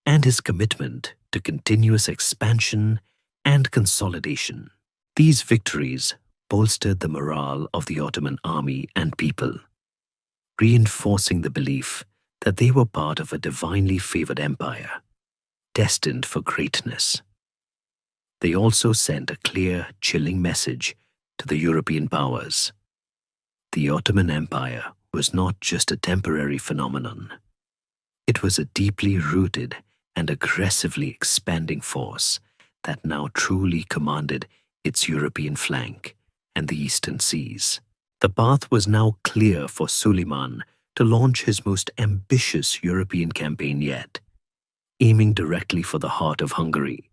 [SPEAKER 1] and his commitment to continuous expansion and consolidation. These victories bolstered the morale of the Ottoman army and people, reinforcing the belief that they were part of a divinely favored empire, destined for greatness. They also sent a clear, chilling message to the European powers. The Ottoman Empire was not just a temporary phenomenon. It was a deeply rooted and aggressively expanding force that now truly commanded its European flank and the eastern seas. The path was now clear for Suleiman to launch his most ambitious European campaign yet, aiming directly for the heart of Hungary,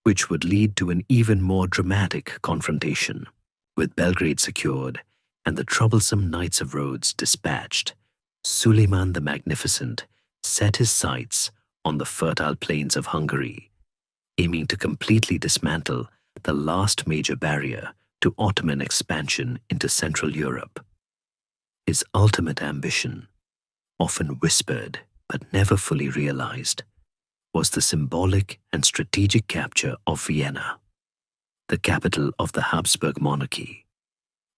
[SPEAKER 1] which would lead to an even more dramatic confrontation. With Belgrade secured and the troublesome Knights of Rhodes dispatched, Suleiman the Magnificent set his sights on the fertile plains of Hungary, aiming to completely dismantle the last major barrier to Ottoman expansion into Central Europe. His ultimate ambition, often whispered but never fully realized, was the symbolic and strategic capture of Vienna, the capital of the Habsburg monarchy,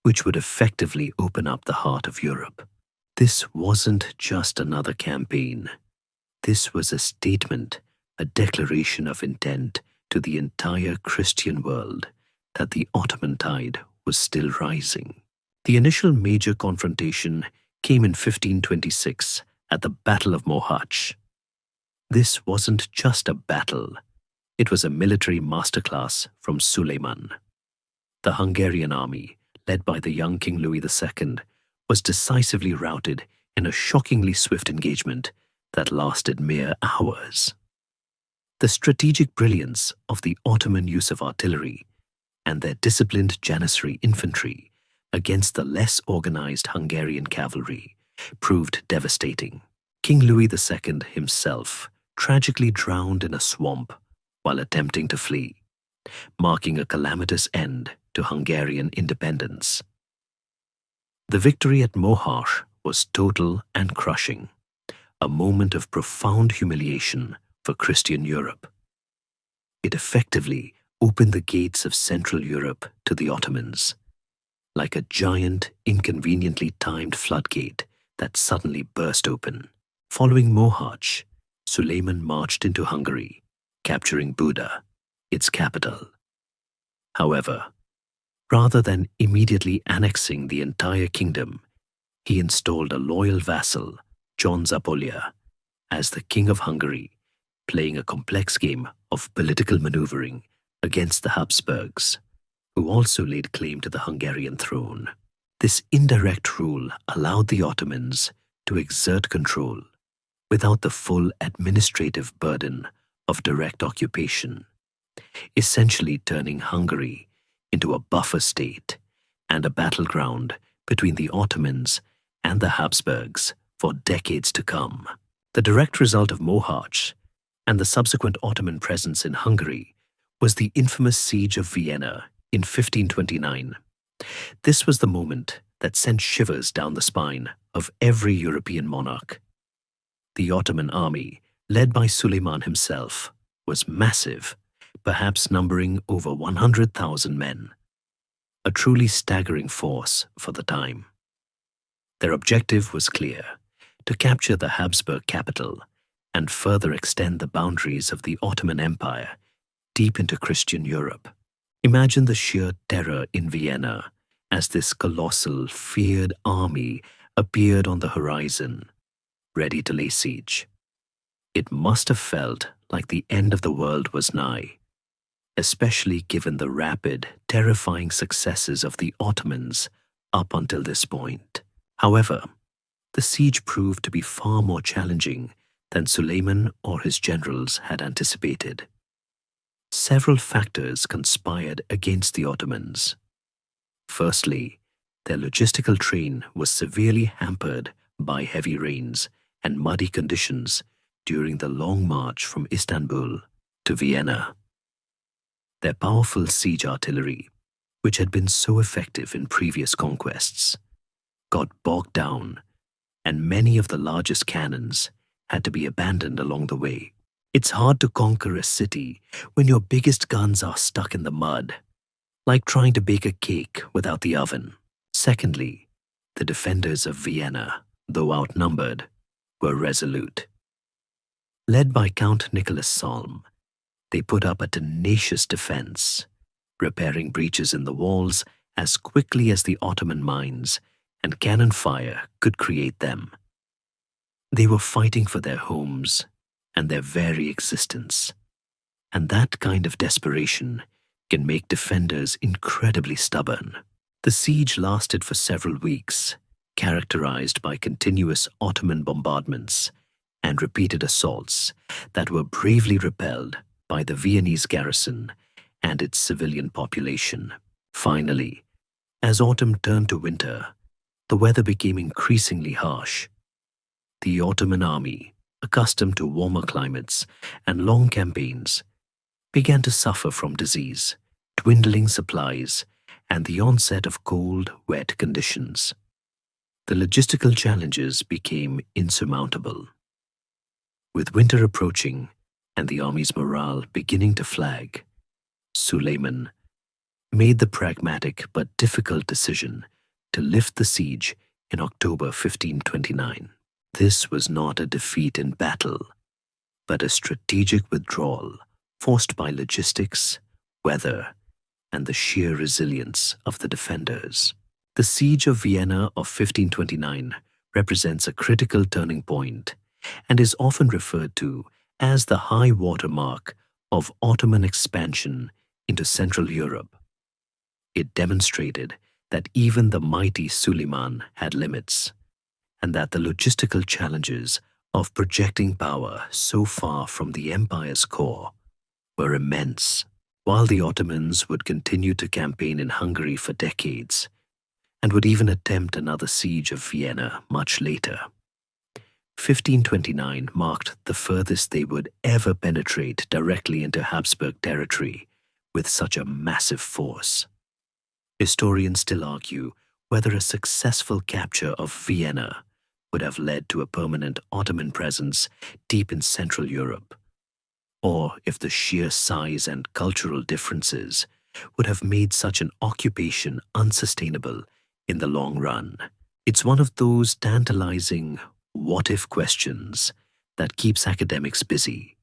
[SPEAKER 1] which would effectively open up the heart of Europe. This wasn't just another campaign. This was a statement, a declaration of intent to the entire Christian world that the Ottoman tide was still rising. The initial major confrontation came in 1526 at the Battle of Mohacs. This wasn't just a battle, it was a military masterclass from Suleiman. The Hungarian army, led by the young King Louis II, was decisively routed in a shockingly swift engagement that lasted mere hours. The strategic brilliance of the Ottoman use of artillery and their disciplined Janissary infantry against the less organized Hungarian cavalry proved devastating. King Louis II himself tragically drowned in a swamp while attempting to flee, marking a calamitous end to Hungarian independence. The victory at Mohacs was total and crushing, a moment of profound humiliation for Christian Europe. It effectively opened the gates of Central Europe to the Ottomans, like a giant, inconveniently timed floodgate that suddenly burst open. Following Mohacs, Suleiman marched into Hungary, capturing Buda, its capital. However, rather than immediately annexing the entire kingdom, he installed a loyal vassal, John Zapolya, as the King of Hungary, playing a complex game of political maneuvering against the Habsburgs, who also laid claim to the Hungarian throne. This indirect rule allowed the Ottomans to exert control without the full administrative burden of direct occupation, essentially turning Hungary into a buffer state and a battleground between the Ottomans and the Habsburgs for decades to come. The direct result of Mohács and the subsequent Ottoman presence in Hungary was the infamous Siege of Vienna in 1529. This was the moment that sent shivers down the spine of every European monarch. The Ottoman army, led by Suleiman himself, was massive, perhaps numbering over 100,000 men, a truly staggering force for the time. Their objective was clear: to capture the Habsburg capital and further extend the boundaries of the Ottoman Empire deep into Christian Europe. Imagine the sheer terror in Vienna as this colossal, feared army appeared on the horizon, ready to lay siege. It must have felt like the end of the world was nigh, especially given the rapid, terrifying successes of the Ottomans up until this point. However, the siege proved to be far more challenging than Suleiman or his generals had anticipated. Several factors conspired against the Ottomans. Firstly, their logistical train was severely hampered by heavy rains and muddy conditions during the long march from Istanbul to Vienna. Their powerful siege artillery, which had been so effective in previous conquests, got bogged down, and many of the largest cannons had to be abandoned along the way. It's hard to conquer a city when your biggest guns are stuck in the mud, like trying to bake a cake without the oven. Secondly, the defenders of Vienna, though outnumbered, were resolute. Led by Count Nicholas Salm, they put up a tenacious defense, repairing breaches in the walls as quickly as the Ottoman mines and cannon fire could create them. They were fighting for their homes and their very existence, and that kind of desperation can make defenders incredibly stubborn. The siege lasted for several weeks, characterized by continuous Ottoman bombardments and repeated assaults that were bravely repelled by the Viennese garrison and its civilian population. Finally, as autumn turned to winter, the weather became increasingly harsh. The Ottoman army, accustomed to warmer climates and long campaigns, began to suffer from disease, dwindling supplies, and the onset of cold, wet conditions. The logistical challenges became insurmountable. With winter approaching and the army's morale beginning to flag, Suleiman made the pragmatic but difficult decision to lift the siege in October 1529. This was not a defeat in battle, but a strategic withdrawal forced by logistics, weather, and the sheer resilience of the defenders. The Siege of Vienna of 1529 represents a critical turning point and is often referred to as the high water mark of Ottoman expansion into Central Europe. It demonstrated that even the mighty Suleiman had limits, and that the logistical challenges of projecting power so far from the empire's core were immense. While the Ottomans would continue to campaign in Hungary for decades, and would even attempt another siege of Vienna much later, 1529 marked the furthest they would ever penetrate directly into Habsburg territory with such a massive force. Historians still argue whether a successful capture of Vienna would have led to a permanent Ottoman presence deep in Central Europe, or if the sheer size and cultural differences would have made such an occupation unsustainable in the long run. It's one of those tantalizing what-if questions that keeps academics busy,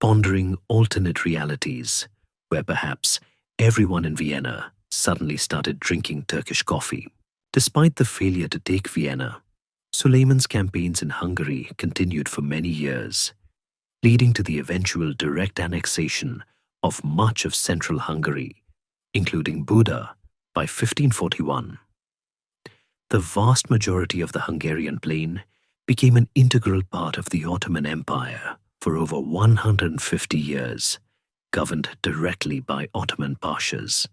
[SPEAKER 1] pondering alternate realities where perhaps everyone in Vienna suddenly started drinking Turkish coffee. Despite the failure to take Vienna, Suleiman's campaigns in Hungary continued for many years, leading to the eventual direct annexation of much of central Hungary, including Buda, by 1541. The vast majority of the Hungarian plain became an integral part of the Ottoman Empire for over 150 years, governed directly by Ottoman pashas.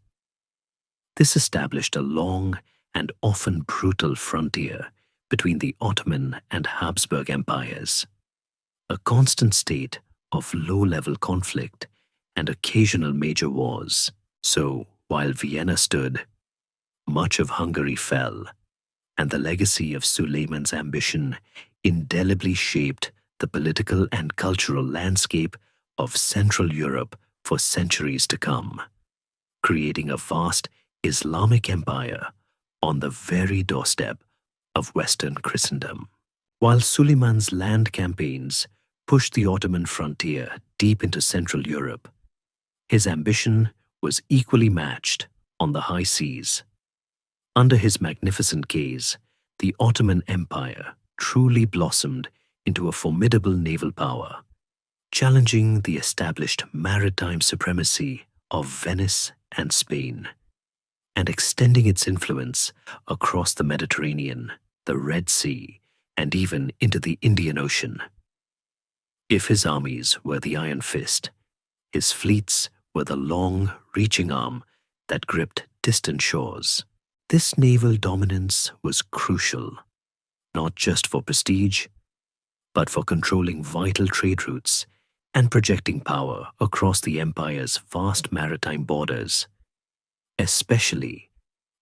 [SPEAKER 1] This established a long and often brutal frontier between the Ottoman and Habsburg empires, a constant state of low-level conflict and occasional major wars. So, while Vienna stood, much of Hungary fell, and the legacy of Suleiman's ambition indelibly shaped the political and cultural landscape of Central Europe for centuries to come, creating a vast Islamic empire on the very doorstep of Western Christendom. While Suleiman's land campaigns pushed the Ottoman frontier deep into Central Europe, his ambition was equally matched on the high seas. Under his magnificent gaze, the Ottoman Empire truly blossomed into a formidable naval power, challenging the established maritime supremacy of Venice and Spain, and extending its influence across the Mediterranean, the Red Sea, and even into the Indian Ocean. If his armies were the iron fist, his fleets were the long, reaching arm that gripped distant shores. This naval dominance was crucial, not just for prestige, but for controlling vital trade routes and projecting power across the empire's vast maritime borders, especially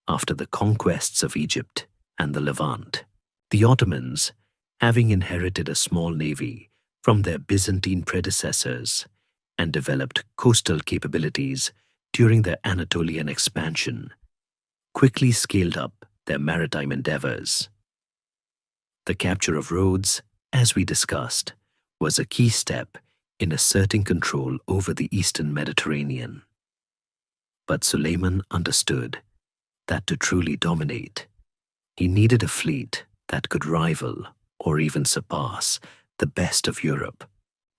[SPEAKER 1] after the conquests of Egypt and the Levant. The Ottomans, having inherited a small navy from their Byzantine predecessors and developed coastal capabilities during their Anatolian expansion, quickly scaled up their maritime endeavors. The capture of Rhodes, as we discussed, was a key step in asserting control over the eastern Mediterranean. But Suleiman understood that to truly dominate, he needed a fleet that could rival or even surpass the best of Europe.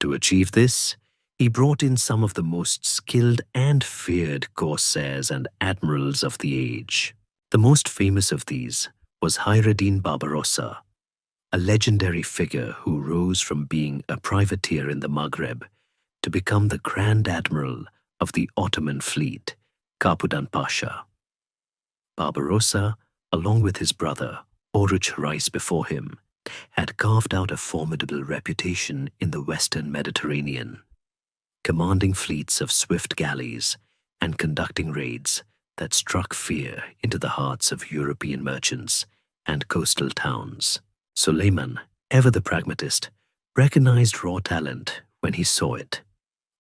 [SPEAKER 1] To achieve this, he brought in some of the most skilled and feared corsairs and admirals of the age. The most famous of these was Hayreddin Barbarossa, a legendary figure who rose from being a privateer in the Maghreb to become the Grand Admiral of the Ottoman fleet, Kapudan Pasha. Barbarossa, along with his brother, Oruç Reis before him, had carved out a formidable reputation in the Western Mediterranean, commanding fleets of swift galleys and conducting raids that struck fear into the hearts of European merchants and coastal towns. Suleiman, ever the pragmatist, recognized raw talent when he saw it,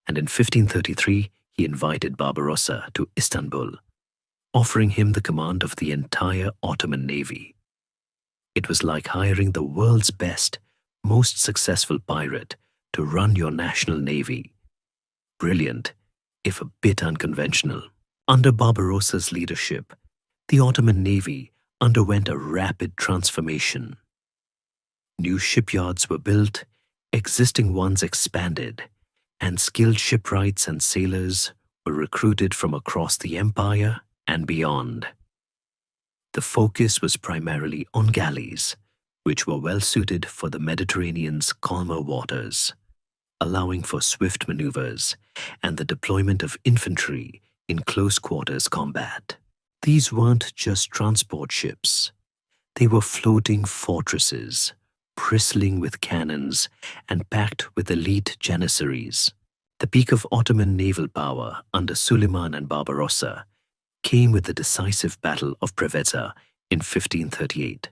[SPEAKER 1] and in 1533 he invited Barbarossa to Istanbul, offering him the command of the entire Ottoman navy. It was like hiring the world's best, most successful pirate to run your national navy. Brilliant, if a bit unconventional. Under Barbarossa's leadership, the Ottoman navy underwent a rapid transformation. New shipyards were built, existing ones expanded, and skilled shipwrights and sailors were recruited from across the empire and beyond. The focus was primarily on galleys, which were well suited for the Mediterranean's calmer waters, allowing for swift maneuvers and the deployment of infantry in close quarters combat. These weren't just transport ships. They were floating fortresses, bristling with cannons and packed with elite Janissaries. The peak of Ottoman naval power under Suleiman and Barbarossa came with the decisive Battle of Preveza in 1538.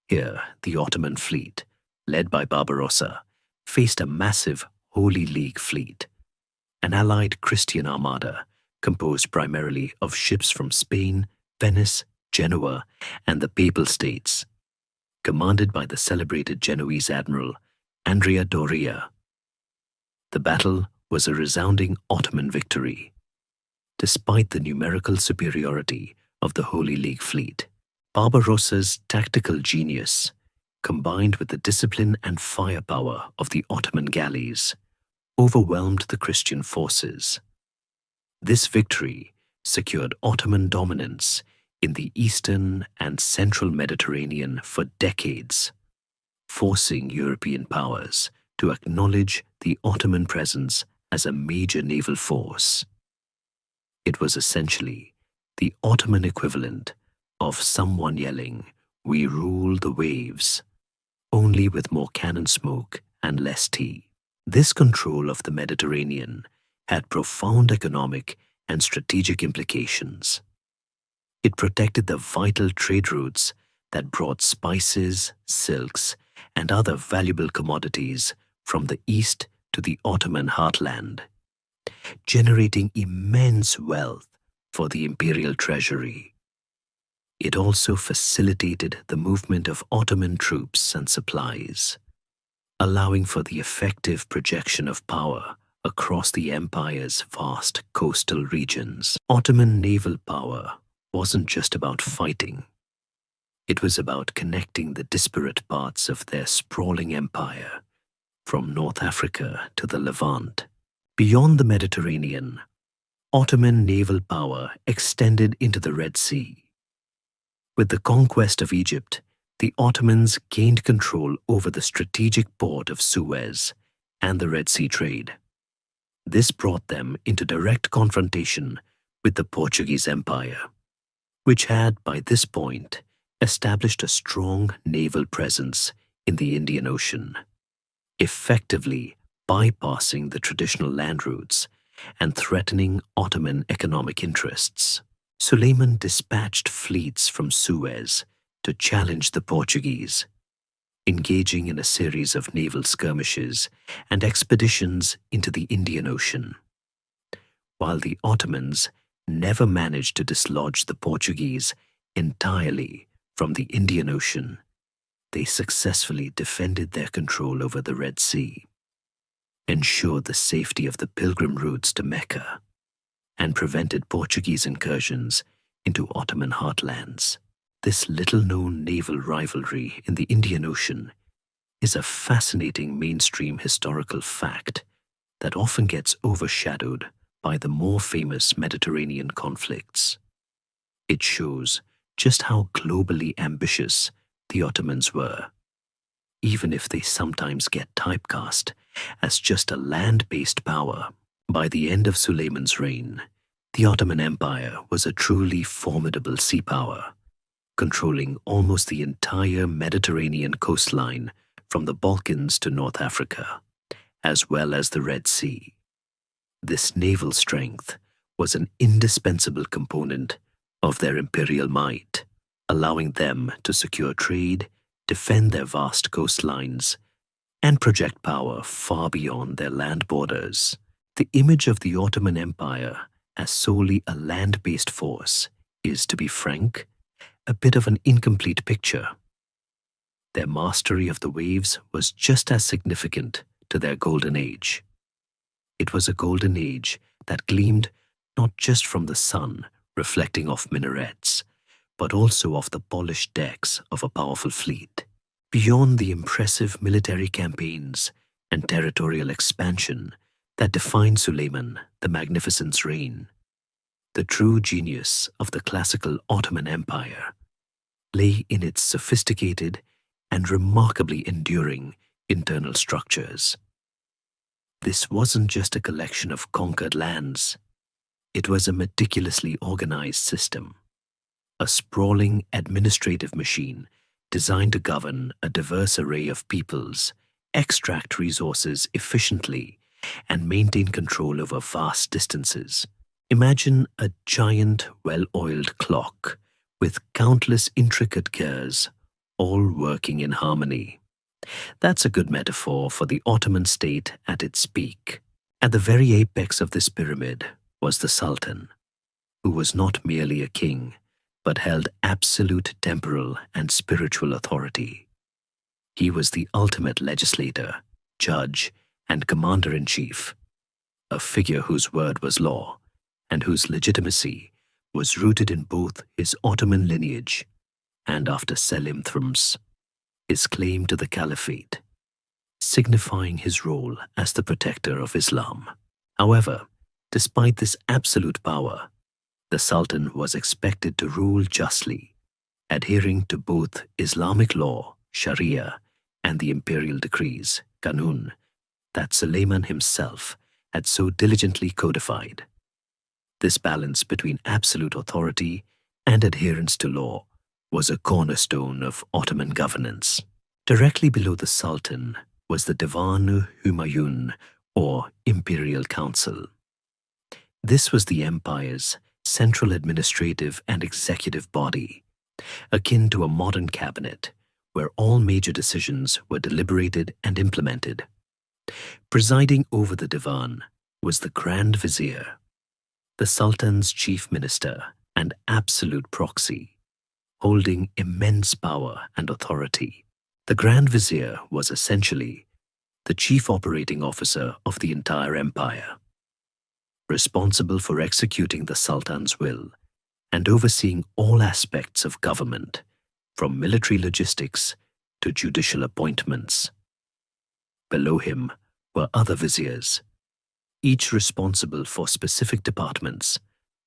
[SPEAKER 1] Here, the Ottoman fleet, led by Barbarossa, faced a massive Holy League fleet, an allied Christian armada composed primarily of ships from Spain, Venice, Genoa, and the Papal States, commanded by the celebrated Genoese admiral Andrea Doria. The battle was a resounding Ottoman victory. Despite the numerical superiority of the Holy League fleet, Barbarossa's tactical genius, combined with the discipline and firepower of the Ottoman galleys, overwhelmed the Christian forces. This victory secured Ottoman dominance in the eastern and central Mediterranean for decades, forcing European powers to acknowledge the Ottoman presence as a major naval force. It was essentially the Ottoman equivalent of someone yelling, "We rule the waves," only with more cannon smoke and less tea. This control of the Mediterranean had profound economic and strategic implications. It protected the vital trade routes that brought spices, silks, and other valuable commodities from the east to the Ottoman heartland, generating immense wealth for the imperial treasury. It also facilitated the movement of Ottoman troops and supplies, allowing for the effective projection of power across the empire's vast coastal regions. Ottoman naval power wasn't just about fighting. It was about connecting the disparate parts of their sprawling empire, from North Africa to the Levant. Beyond the Mediterranean, Ottoman naval power extended into the Red Sea. With the conquest of Egypt, the Ottomans gained control over the strategic port of Suez and the Red Sea trade. This brought them into direct confrontation with the Portuguese Empire, which had, by this point, established a strong naval presence in the Indian Ocean, effectively bypassing the traditional land routes and threatening Ottoman economic interests. Suleiman dispatched fleets from Suez to challenge the Portuguese, engaging in a series of naval skirmishes and expeditions into the Indian Ocean. While the Ottomans never managed to dislodge the Portuguese entirely from the Indian Ocean, they successfully defended their control over the Red Sea, ensured the safety of the pilgrim routes to Mecca, and prevented Portuguese incursions into Ottoman heartlands. This little-known naval rivalry in the Indian Ocean is a fascinating mainstream historical fact that often gets overshadowed by the more famous Mediterranean conflicts. It shows just how globally ambitious the Ottomans were, even if they sometimes get typecast as just a land-based power. By the end of Suleiman's reign, the Ottoman Empire was a truly formidable sea power, controlling almost the entire Mediterranean coastline from the Balkans to North Africa, as well as the Red Sea. This naval strength was an indispensable component of their imperial might, allowing them to secure trade, defend their vast coastlines, and project power far beyond their land borders. The image of the Ottoman Empire as solely a land-based force is, to be frank, a bit of an incomplete picture. Their mastery of the waves was just as significant to their golden age. It was a golden age that gleamed not just from the sun reflecting off minarets, but also off the polished decks of a powerful fleet. Beyond the impressive military campaigns and territorial expansion that defined Suleiman the Magnificent's reign, the true genius of the classical Ottoman Empire lay in its sophisticated and remarkably enduring internal structures. This wasn't just a collection of conquered lands. It was a meticulously organized system, a sprawling administrative machine designed to govern a diverse array of peoples, extract resources efficiently, and maintain control over vast distances. Imagine a giant, well-oiled clock with countless intricate gears, all working in harmony. That's a good metaphor for the Ottoman state at its peak. At the very apex of this pyramid was the Sultan, who was not merely a king, but held absolute temporal and spiritual authority. He was the ultimate legislator, judge, and commander-in-chief, a figure whose word was law and whose legitimacy was rooted in both his Ottoman lineage and, after Selim Thums, his claim to the caliphate, signifying his role as the protector of Islam. However, despite this absolute power, The Sultan was expected to rule justly, adhering to both Islamic law, Sharia, and the imperial decrees, Qanun, that Suleiman himself had so diligently codified. This balance between absolute authority and adherence to law was a cornerstone of Ottoman governance. Directly below the Sultan was the Divan Humayun, or Imperial Council. This was the empire's central administrative and executive body, akin to a modern cabinet, where all major decisions were deliberated and implemented. Presiding over the Divan was the Grand Vizier, the Sultan's chief minister and absolute proxy, holding immense power and authority. The Grand Vizier was essentially the chief operating officer of the entire empire, responsible for executing the Sultan's will and overseeing all aspects of government, from military logistics to judicial appointments. Below him were other viziers, each responsible for specific departments,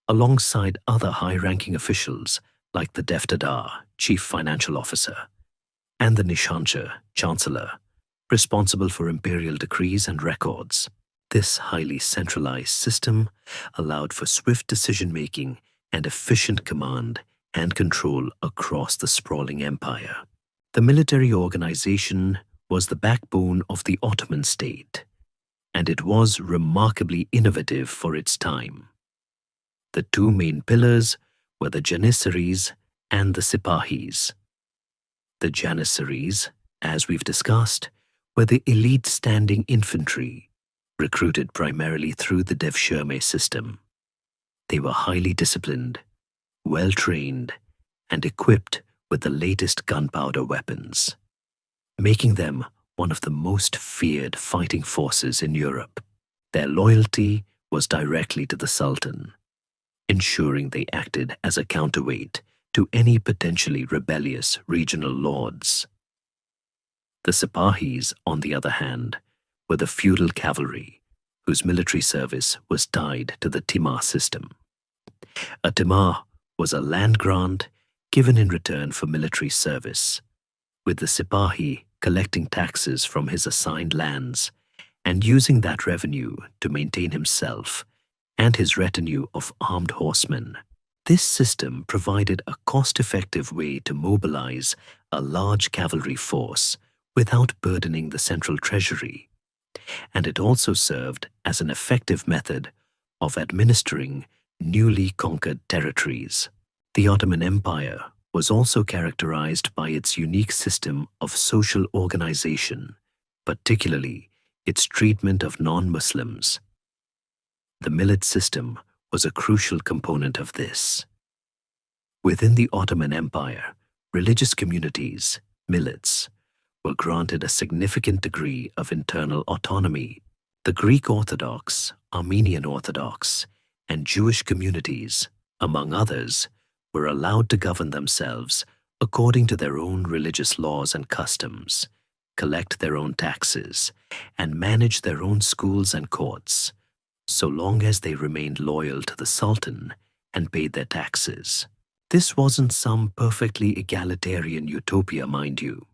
[SPEAKER 1] alongside other high-ranking officials like the Deftadar, chief financial officer, and the Nishanshah, chancellor, responsible for imperial decrees and records. This highly centralized system allowed for swift decision-making and efficient command and control across the sprawling empire. The military organization was the backbone of the Ottoman state, and it was remarkably innovative for its time. The two main pillars were the Janissaries and the Sipahis. The Janissaries, as we've discussed, were the elite standing infantry, recruited primarily through the Devshirme system. They were highly disciplined, well-trained, and equipped with the latest gunpowder weapons, making them one of the most feared fighting forces in Europe. Their loyalty was directly to the Sultan, ensuring they acted as a counterweight to any potentially rebellious regional lords. The Sipahis, on the other hand, were the feudal cavalry, whose military service was tied to the Timar system. A Timar was a land grant given in return for military service, with the Sipahi collecting taxes from his assigned lands and using that revenue to maintain himself and his retinue of armed horsemen. This system provided a cost-effective way to mobilize a large cavalry force without burdening the central treasury, and it also served as an effective method of administering newly conquered territories. The Ottoman Empire was also characterized by its unique system of social organization, particularly its treatment of non-Muslims. The millet system was a crucial component of this. Within the Ottoman Empire, religious communities, millets, were granted a significant degree of internal autonomy. The Greek Orthodox, Armenian Orthodox, and Jewish communities, among others, were allowed to govern themselves according to their own religious laws and customs, collect their own taxes, and manage their own schools and courts, so long as they remained loyal to the Sultan and paid their taxes. This wasn't some perfectly egalitarian utopia, mind you.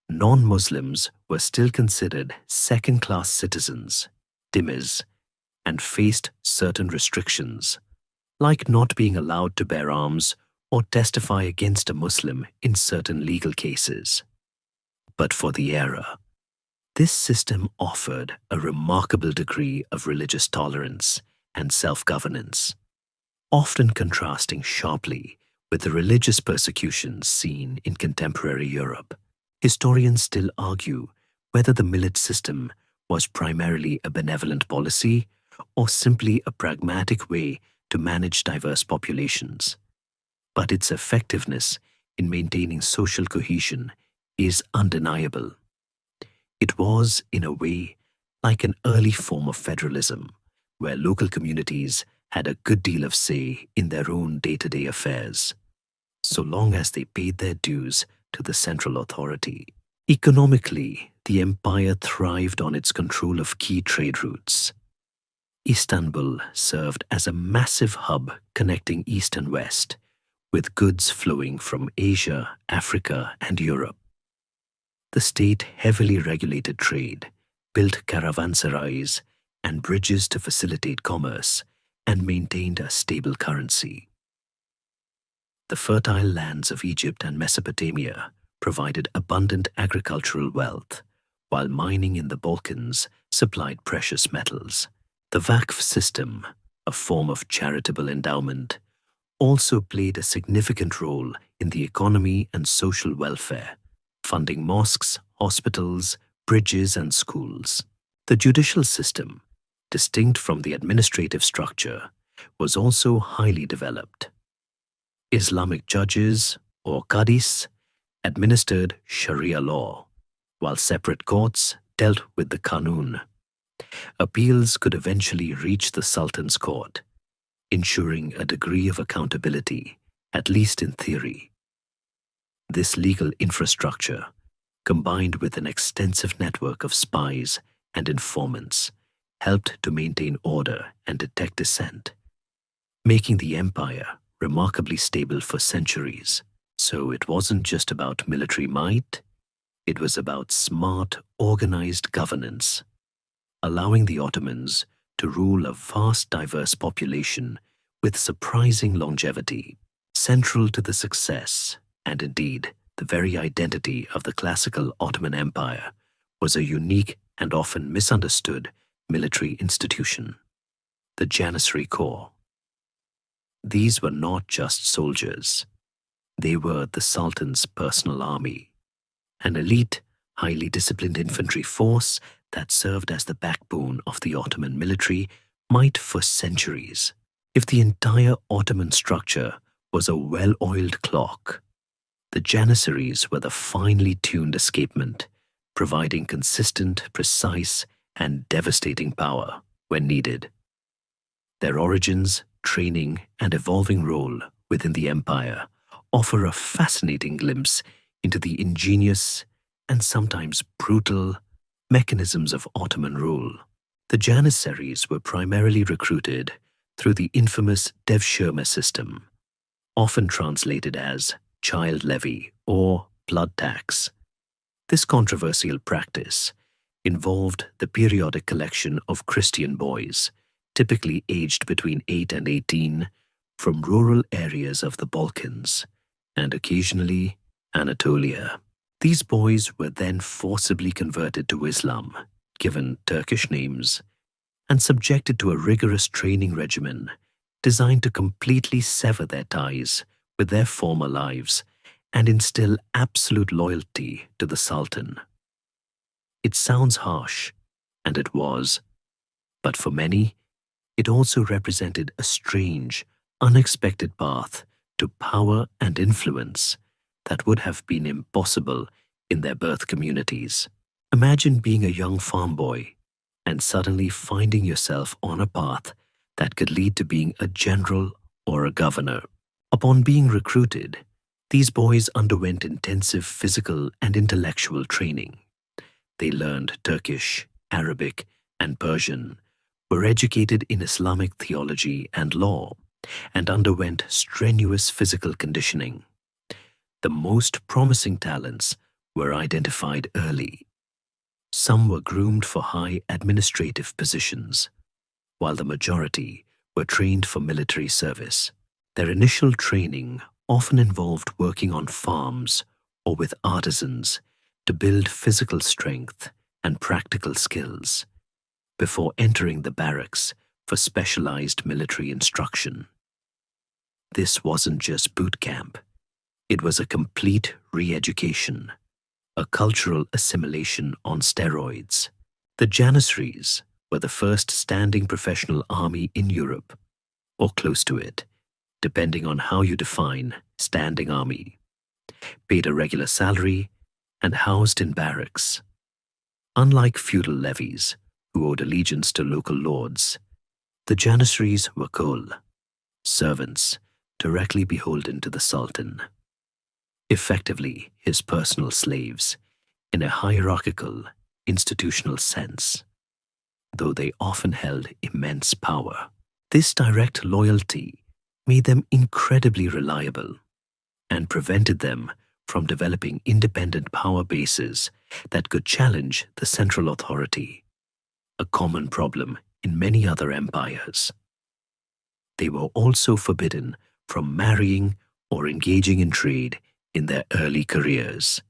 [SPEAKER 1] Non-Muslims were still considered second-class citizens, dhimmis, and faced certain restrictions, like not being allowed to bear arms or testify against a Muslim in certain legal cases. But for the era, this system offered a remarkable degree of religious tolerance and self-governance, often contrasting sharply with the religious persecutions seen in contemporary Europe. Historians still argue whether the millet system was primarily a benevolent policy or simply a pragmatic way to manage diverse populations. But its effectiveness in maintaining social cohesion is undeniable. It was, in a way, like an early form of federalism, where local communities had a good deal of say in their own day-to-day affairs, so long as they paid their dues to the central authority. Economically, the empire thrived on its control of key trade routes. Istanbul served as a massive hub connecting East and West, with goods flowing from Asia, Africa, and Europe. The state heavily regulated trade, built caravanserais and bridges to facilitate commerce, and maintained a stable currency. The fertile lands of Egypt and Mesopotamia provided abundant agricultural wealth, while mining in the Balkans supplied precious metals. The Vakf system, a form of charitable endowment, also played a significant role in the economy and social welfare, funding mosques, hospitals, bridges, and schools. The judicial system, distinct from the administrative structure, was also highly developed. Islamic judges, or qadis, administered Sharia law, while separate courts dealt with the Qanun. Appeals could eventually reach the Sultan's court, ensuring a degree of accountability, at least in theory. This legal infrastructure, combined with an extensive network of spies and informants, helped to maintain order and detect dissent, making the empire remarkably stable for centuries. So it wasn't just about military might, it was about smart, organized governance, allowing the Ottomans to rule a vast, diverse population with surprising longevity. Central to the success, and indeed the very identity of the classical Ottoman Empire, was a unique and often misunderstood military institution, the Janissary Corps. These were not just soldiers. They were the Sultan's personal army, an elite, highly disciplined infantry force that served as the backbone of the Ottoman military might for centuries. If the entire Ottoman structure was a well-oiled clock, the Janissaries were the finely tuned escapement, providing consistent, precise, and devastating power when needed. Their origins, training, and evolving role within the empire offer a fascinating glimpse into the ingenious and sometimes brutal mechanisms of Ottoman rule. The Janissaries were primarily recruited through the infamous devshirme system, often translated as child levy or blood tax. This controversial practice involved the periodic collection of Christian boys, typically aged between 8 and 18, from rural areas of the Balkans and occasionally Anatolia. These boys were then forcibly converted to Islam, given Turkish names, and subjected to a rigorous training regimen designed to completely sever their ties with their former lives and instill absolute loyalty to the Sultan. It sounds harsh, and it was, but for many, it also represented a strange, unexpected path to power and influence that would have been impossible in their birth communities. Imagine being a young farm boy and suddenly finding yourself on a path that could lead to being a general or a governor. Upon being recruited, these boys underwent intensive physical and intellectual training. They learned Turkish, Arabic, and Persian, were educated in Islamic theology and law, and underwent strenuous physical conditioning. The most promising talents were identified early. Some were groomed for high administrative positions, while the majority were trained for military service. Their initial training often involved working on farms or with artisans to build physical strength and practical skills before entering the barracks for specialized military instruction. This wasn't just boot camp. It was a complete re-education, a cultural assimilation on steroids. The Janissaries were the first standing professional army in Europe, or close to it, depending on how you define standing army, paid a regular salary, and housed in barracks. Unlike feudal levies, who owed allegiance to local lords, the Janissaries were kul, servants directly beholden to the Sultan, effectively his personal slaves in a hierarchical, institutional sense. though they often held immense power. This direct loyalty made them incredibly reliable and prevented them from developing independent power bases that could challenge the central authority, a common problem in many other empires. They were also forbidden from marrying or engaging in trade in their early careers,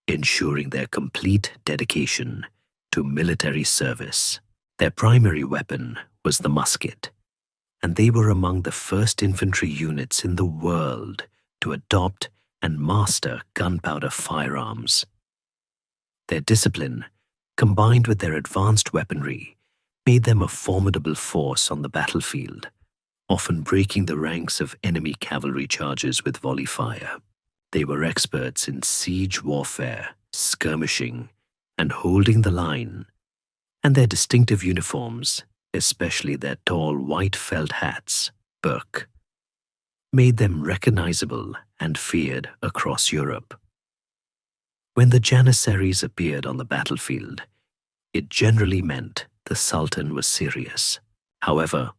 [SPEAKER 1] ensuring their complete dedication to military service. Their primary weapon was the musket, and they were among the first infantry units in the world to adopt and master gunpowder firearms. Their discipline, combined with their advanced weaponry, made them a formidable force on the battlefield, often breaking the ranks of enemy cavalry charges with volley fire. They were experts in siege warfare, skirmishing, and holding the line, and their distinctive uniforms, especially their tall white felt hats, burq, made them recognizable and feared across Europe. When the Janissaries appeared on the battlefield, it generally meant the Sultan was serious. However,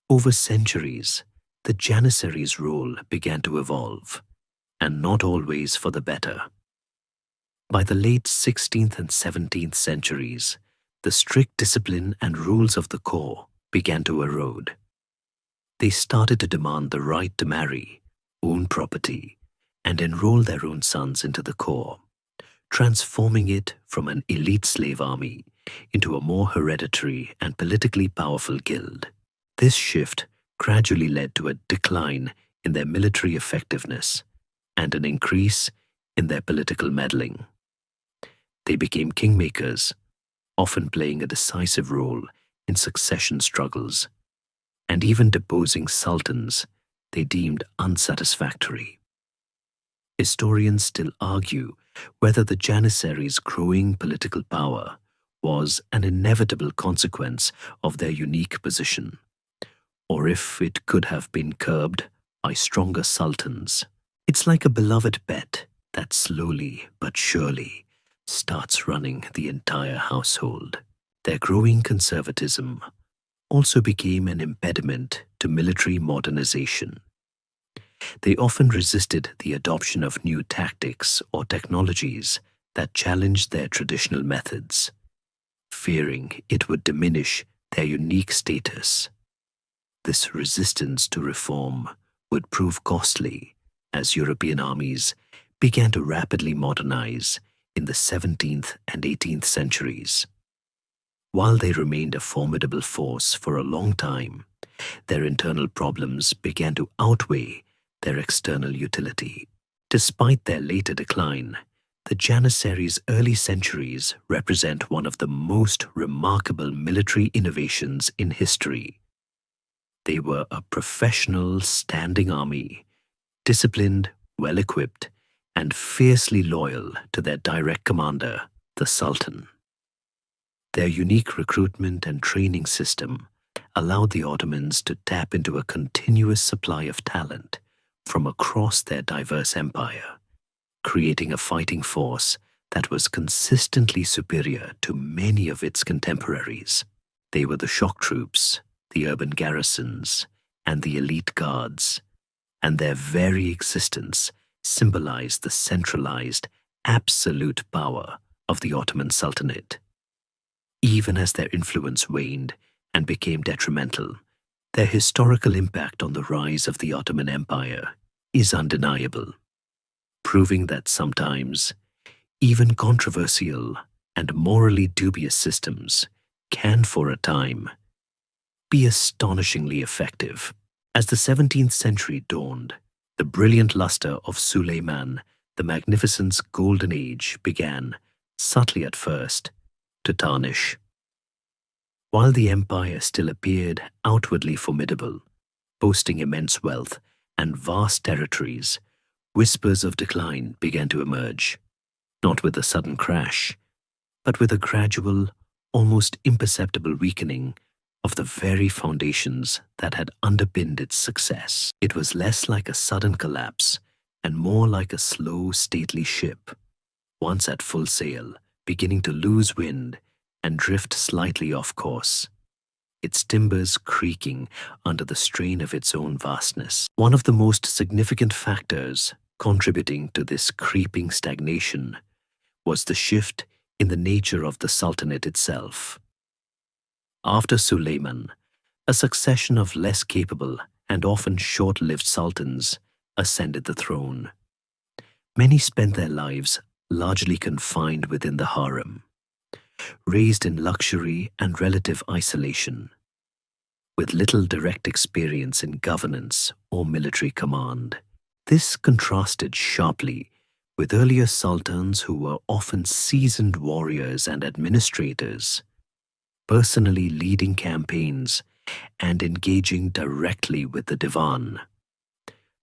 [SPEAKER 1] over centuries, the Janissaries' role began to evolve, and not always for the better. By the late 16th and 17th centuries, the strict discipline and rules of the corps began to erode. They started to demand the right to marry, own property, and enroll their own sons into the corps, transforming it from an elite slave army into a more hereditary and politically powerful guild. This shift gradually led to a decline in their military effectiveness and an increase in their political meddling. They became kingmakers, often playing a decisive role in succession struggles, and even deposing sultans they deemed unsatisfactory. Historians still argue whether the Janissaries' growing political power was an inevitable consequence of their unique position, or if it could have been curbed by stronger sultans. It's like a beloved pet that slowly but surely starts running the entire household. Their growing conservatism also became an impediment to military modernization. They often resisted the adoption of new tactics or technologies that challenged their traditional methods, fearing it would diminish their unique status. This resistance to reform would prove costly as European armies began to rapidly modernize in the 17th and 18th centuries. While they remained a formidable force for a long time, their internal problems began to outweigh their external utility. Despite their later decline, the Janissaries' early centuries represent one of the most remarkable military innovations in history. They were a professional standing army, disciplined, well-equipped, and fiercely loyal to their direct commander, the Sultan. Their unique recruitment and training system allowed the Ottomans to tap into a continuous supply of talent from across their diverse empire, creating a fighting force that was consistently superior to many of its contemporaries. They were the shock troops, the urban garrisons, and the elite guards, and their very existence symbolized the centralized, absolute power of the Ottoman Sultanate. Even as their influence waned and became detrimental, their historical impact on the rise of the Ottoman Empire is undeniable, proving that sometimes even controversial and morally dubious systems can, for a time, be astonishingly effective. As the 17th century dawned, the brilliant luster of Suleiman the Magnificent's golden age began, subtly at first, to tarnish. While the empire still appeared outwardly formidable, boasting immense wealth and vast territories, whispers of decline began to emerge, not with a sudden crash, but with a gradual, almost imperceptible weakening of the very foundations that had underpinned its success. It was less like a sudden collapse and more like a slow, stately ship, once at full sail, beginning to lose wind and drift slightly off course, its timbers creaking under the strain of its own vastness. One of the most significant factors contributing to this creeping stagnation was the shift in the nature of the Sultanate itself. After Suleiman, a succession of less capable and often short-lived sultans ascended the throne. Many spent their lives largely confined within the harem, raised in luxury and relative isolation, with little direct experience in governance or military command. This contrasted sharply with earlier sultans who were often seasoned warriors and administrators, personally leading campaigns and engaging directly with the divan,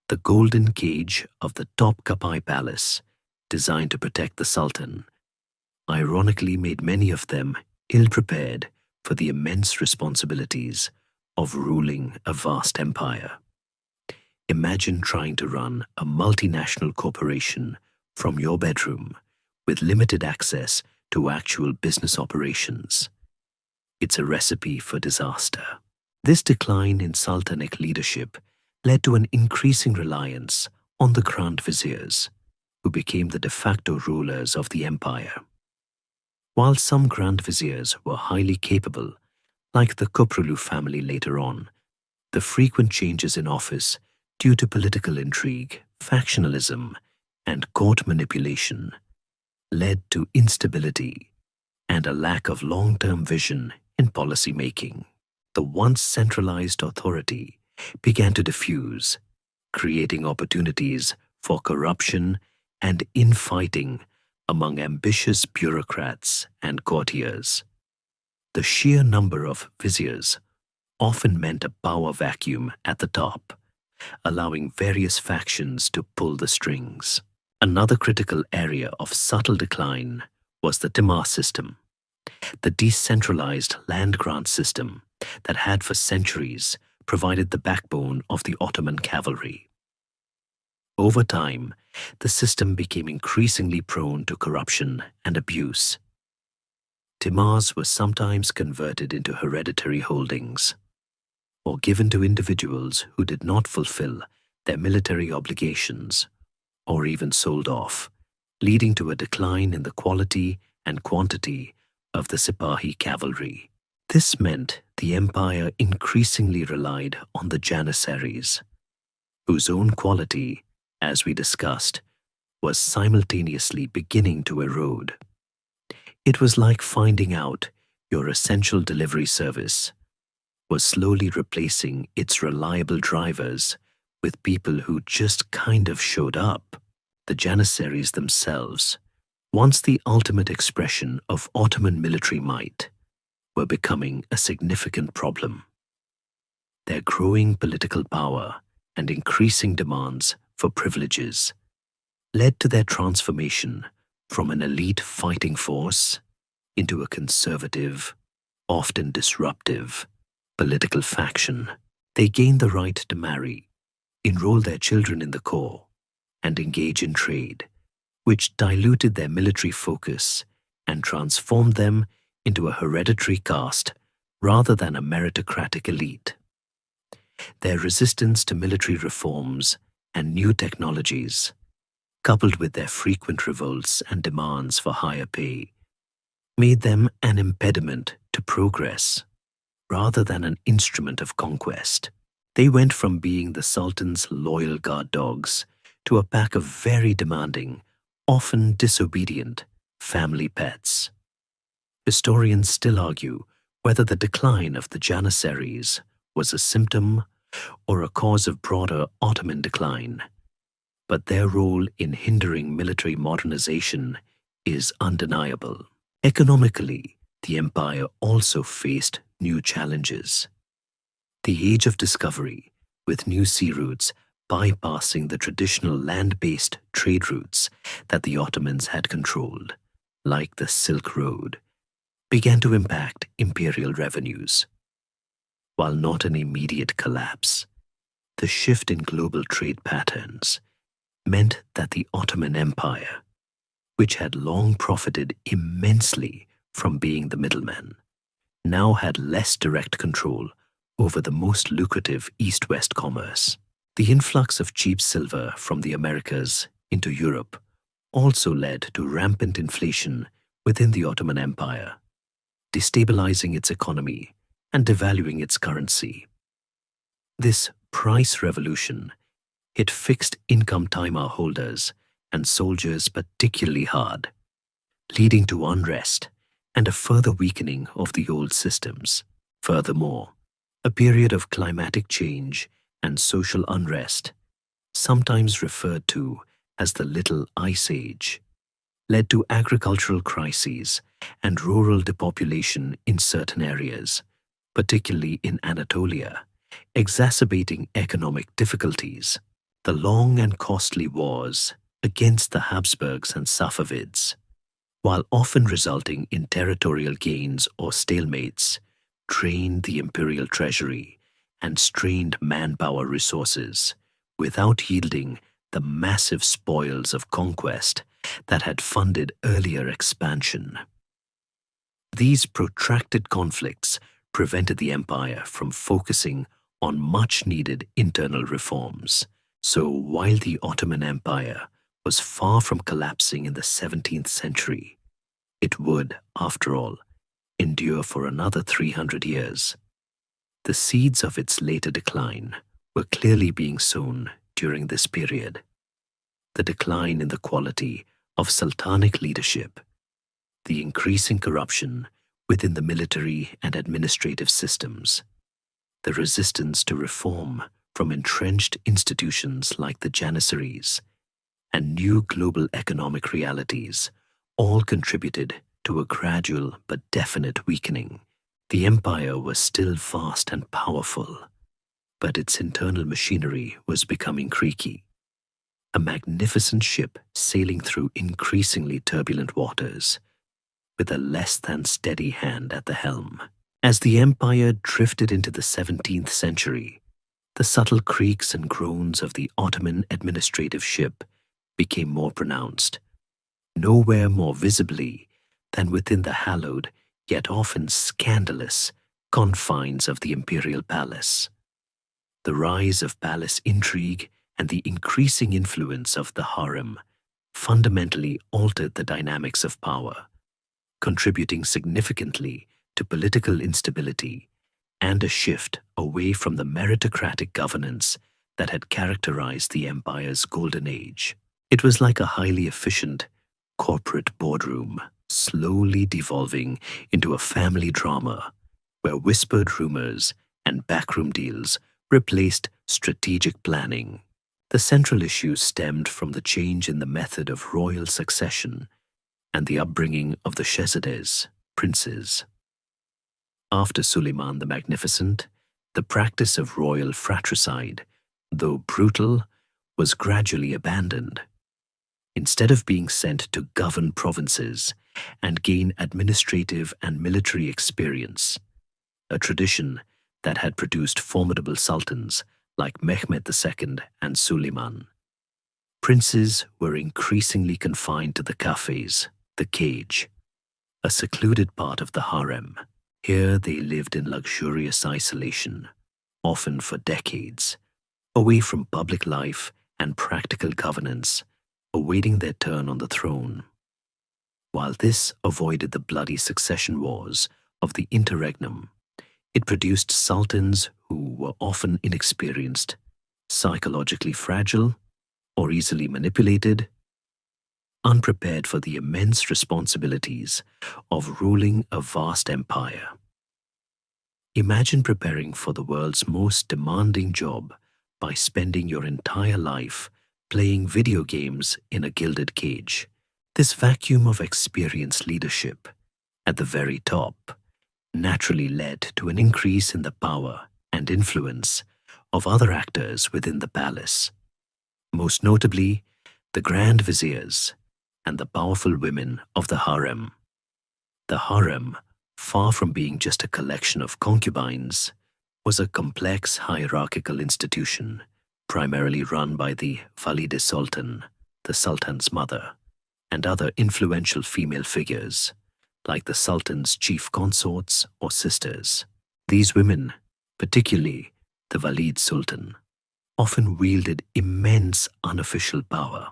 [SPEAKER 1] the golden cage of the Topkapi Palace, designed to protect the sultan, ironically made many of them ill-prepared for the immense responsibilities of ruling a vast empire. Imagine trying to run a multinational corporation from your bedroom with limited access to actual business operations. It's a recipe for disaster. This decline in sultanic leadership led to an increasing reliance on the Grand Viziers, who became the de facto rulers of the empire. While some Grand Viziers were highly capable, like the Kuprulu family later on, the frequent changes in office due to political intrigue, factionalism, and court manipulation led to instability and a lack of long-term vision in policy making. The once centralized authority began to diffuse, creating opportunities for corruption and infighting among ambitious bureaucrats and courtiers. The sheer number of viziers often meant a power vacuum at the top, allowing various factions to pull the strings. Another critical area of subtle decline was the Timar system, the decentralized land grant system that had for centuries provided the backbone of the Ottoman cavalry. Over time, the system became increasingly prone to corruption and abuse. Timars were sometimes converted into hereditary holdings, or given to individuals who did not fulfill their military obligations, or even sold off, leading to a decline in the quality and quantity of the Sipahi cavalry. This meant the empire increasingly relied on the Janissaries, whose own quality, as we discussed, was simultaneously beginning to erode. It was like finding out your essential delivery service was slowly replacing its reliable drivers with people who just kind of showed up. The Janissaries themselves, once the ultimate expression of Ottoman military might, were becoming a significant problem. Their growing political power and increasing demands for privileges led to their transformation from an elite fighting force into a conservative, often disruptive, political faction. They gained the right to marry, enroll their children in the corps, and engage in trade, which diluted their military focus and transformed them into a hereditary caste rather than a meritocratic elite. Their resistance to military reforms and new technologies, coupled with their frequent revolts and demands for higher pay, made them an impediment to progress rather than an instrument of conquest. They went from being the Sultan's loyal guard dogs to a pack of very demanding, often disobedient, family pets. Historians still argue whether the decline of the Janissaries was a symptom or a cause of broader Ottoman decline, but their role in hindering military modernization is undeniable. Economically, the empire also faced new challenges. The age of discovery, with new sea routes bypassing the traditional land-based trade routes that the Ottomans had controlled, like the Silk Road, began to impact imperial revenues. While not an immediate collapse, the shift in global trade patterns meant that the Ottoman Empire, which had long profited immensely from being the middleman, now had less direct control over the most lucrative east-west commerce. The influx of cheap silver from the Americas into Europe also led to rampant inflation within the Ottoman Empire, destabilizing its economy and devaluing its currency. This price revolution hit fixed income timer holders and soldiers particularly hard, leading to unrest and a further weakening of the old systems. Furthermore, a period of climatic change and social unrest, sometimes referred to as the Little Ice Age, led to agricultural crises and rural depopulation in certain areas, particularly in Anatolia, exacerbating economic difficulties. The long and costly wars against the Habsburgs and Safavids, while often resulting in territorial gains or stalemates, drained the imperial treasury and strained manpower resources without yielding the massive spoils of conquest that had funded earlier expansion. These protracted conflicts prevented the empire from focusing on much-needed internal reforms. So while the Ottoman Empire was far from collapsing in the 17th century, it would, after all, endure for another 300 years. The seeds of its later decline were clearly being sown during this period. The decline in the quality of sultanic leadership, the increasing corruption within the military and administrative systems, the resistance to reform from entrenched institutions like the Janissaries, and new global economic realities all contributed to a gradual but definite weakening. The empire was still vast and powerful, but its internal machinery was becoming creaky. A magnificent ship sailing through increasingly turbulent waters, with a less than steady hand at the helm. As the empire drifted into the 17th century, the subtle creaks and groans of the Ottoman administrative ship became more pronounced, nowhere more visibly than within the hallowed, yet often scandalous, confines of the imperial palace. The rise of palace intrigue and the increasing influence of the harem fundamentally altered the dynamics of power, contributing significantly to political instability and a shift away from the meritocratic governance that had characterized the empire's golden age. It was like a highly efficient corporate boardroom slowly devolving into a family drama where whispered rumors and backroom deals replaced strategic planning. The central issue stemmed from the change in the method of royal succession and the upbringing of the Shehzades, princes. After Suleiman the Magnificent, the practice of royal fratricide, though brutal, was gradually abandoned. Instead of being sent to govern provinces and gain administrative and military experience, a tradition that had produced formidable sultans like Mehmed II and Suleiman, princes were increasingly confined to the cafes, the cage, a secluded part of the harem. Here they lived in luxurious isolation, often for decades, away from public life and practical governance, awaiting their turn on the throne. While this avoided the bloody succession wars of the interregnum, it produced sultans who were often inexperienced, psychologically fragile, or easily manipulated, unprepared for the immense responsibilities of ruling a vast empire. Imagine preparing for the world's most demanding job by spending your entire life playing video games in a gilded cage. This vacuum of experienced leadership at the very top naturally led to an increase in the power and influence of other actors within the palace, most notably the Grand Viziers and the powerful women of the harem. The harem, far from being just a collection of concubines, was a complex hierarchical institution primarily run by the Valide Sultan, the Sultan's mother, and other influential female figures. like the sultan's chief consorts or sisters. These women, particularly the Walid Sultan, often wielded immense unofficial power,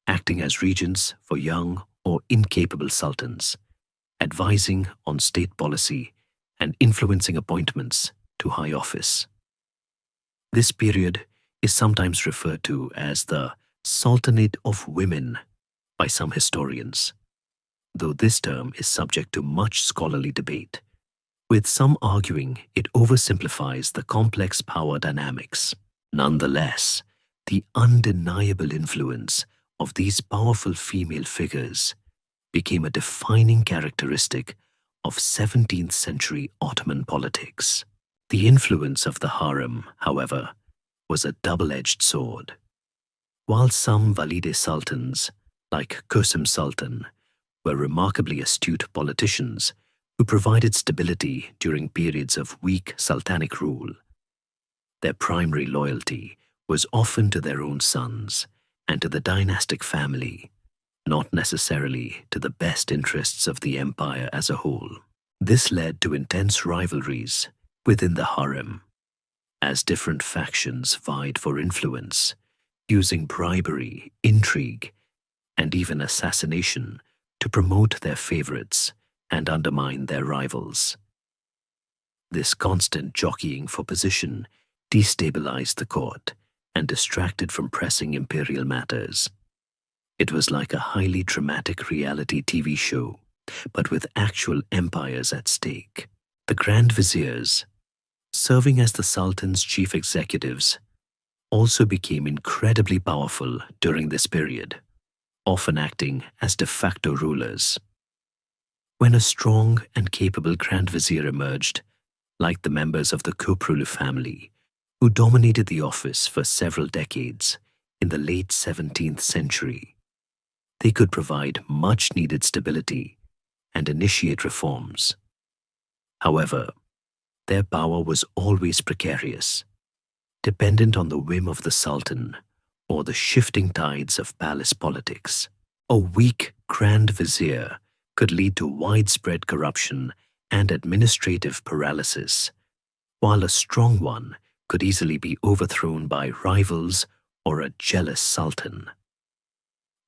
[SPEAKER 1] acting as regents for young or incapable sultans, advising on state policy and influencing appointments to high office. This period is sometimes referred to as the Sultanate of Women by some historians, though this term is subject to much scholarly debate, with some arguing it oversimplifies the complex power dynamics. Nonetheless, the undeniable influence of these powerful female figures became a defining characteristic of 17th century Ottoman politics. The influence of the harem, however, was a double-edged sword. While some Walide sultans, like Kösem Sultan, were remarkably astute politicians who provided stability during periods of weak sultanic rule, their primary loyalty was often to their own sons and to the dynastic family, not necessarily to the best interests of the empire as a whole. This led to intense rivalries within the harem, as different factions vied for influence, using bribery, intrigue, and even assassination to promote their favorites and undermine their rivals. This constant jockeying for position destabilized the court and distracted from pressing imperial matters. It was like a highly dramatic reality TV show, but with actual empires at stake. The Grand Viziers, serving as the Sultan's chief executives, also became incredibly powerful during this period, often acting as de facto rulers. When a strong and capable Grand Vizier emerged, like the members of the Köprülü family, who dominated the office for several decades in the late 17th century, they could provide much-needed stability and initiate reforms. However, their power was always precarious, dependent on the whim of the Sultan or the shifting tides of palace politics. A weak Grand Vizier could lead to widespread corruption and administrative paralysis, while a strong one could easily be overthrown by rivals or a jealous Sultan.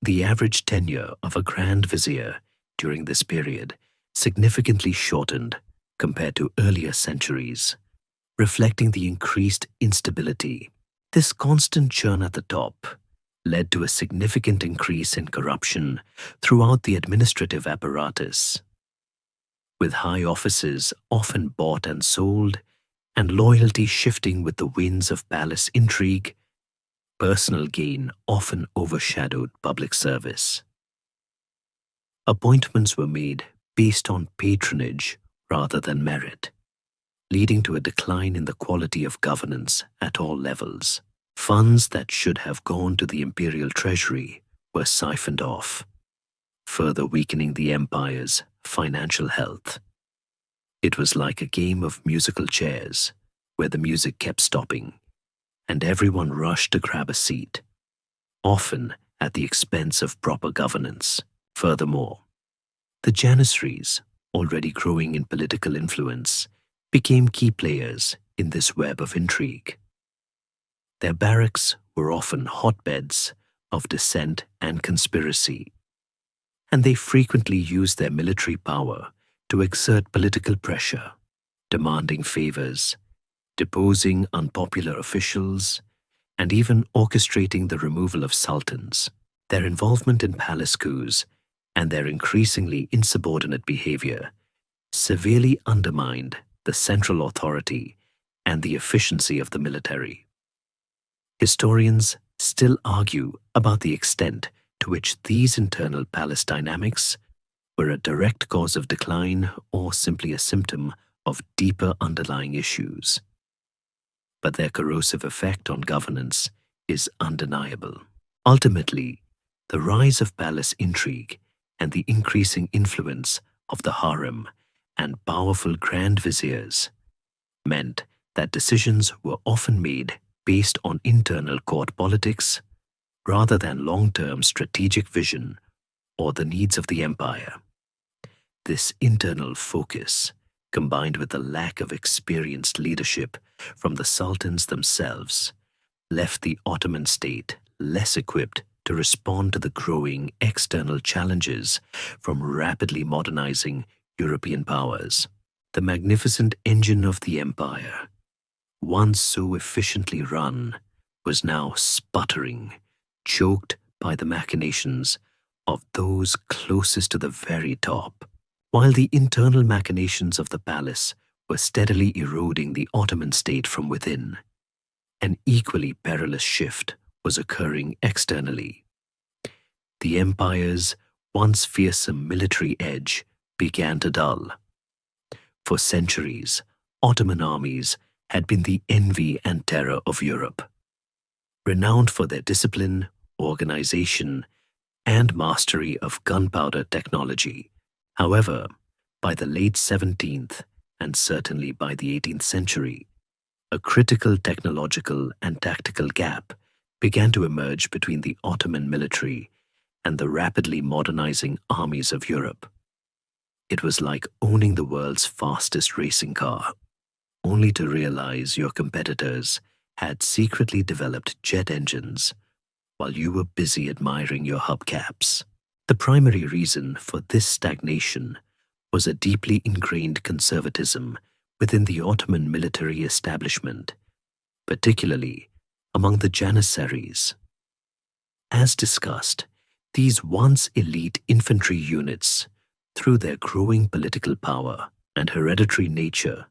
[SPEAKER 1] The average tenure of a Grand Vizier during this period significantly shortened compared to earlier centuries, reflecting the increased instability. This constant churn at the top led to a significant increase in corruption throughout the administrative apparatus, with high offices often bought and sold, and loyalty shifting with the winds of palace intrigue. Personal gain often overshadowed public service. Appointments were made based on patronage rather than merit, leading to a decline in the quality of governance at all levels. Funds that should have gone to the imperial treasury were siphoned off, further weakening the empire's financial health. It was like a game of musical chairs, where the music kept stopping, and everyone rushed to grab a seat, often at the expense of proper governance. Furthermore, the Janissaries, already growing in political influence, became key players in this web of intrigue. Their barracks were often hotbeds of dissent and conspiracy, and they frequently used their military power to exert political pressure, demanding favors, deposing unpopular officials, and even orchestrating the removal of sultans. Their involvement in palace coups and their increasingly insubordinate behavior severely undermined the central authority and the efficiency of the military. Historians still argue about the extent to which these internal palace dynamics were a direct cause of decline or simply a symptom of deeper underlying issues. But their corrosive effect on governance is undeniable. Ultimately, the rise of palace intrigue and the increasing influence of the harem and powerful Grand Viziers meant that decisions were often made based on internal court politics rather than long-term strategic vision or the needs of the empire. This internal focus, combined with the lack of experienced leadership from the sultans themselves, left the Ottoman state less equipped to respond to the growing external challenges from rapidly modernizing European powers. The magnificent engine of the empire, once so efficiently run, was now sputtering, choked by the machinations of those closest to the very top. While the internal machinations of the palace were steadily eroding the Ottoman state from within, an equally perilous shift was occurring externally. The empire's once fearsome military edge began to dull. For centuries, Ottoman armies had been the envy and terror of Europe, renowned for their discipline, organization, and mastery of gunpowder technology. However, by the late 17th and certainly by the 18th century, a critical technological and tactical gap began to emerge between the Ottoman military and the rapidly modernizing armies of Europe. It was like owning the world's fastest racing car, only to realize your competitors had secretly developed jet engines while you were busy admiring your hubcaps. The primary reason for this stagnation was a deeply ingrained conservatism within the Ottoman military establishment, particularly among the Janissaries. As discussed, these once elite infantry units, through their growing political power and hereditary nature,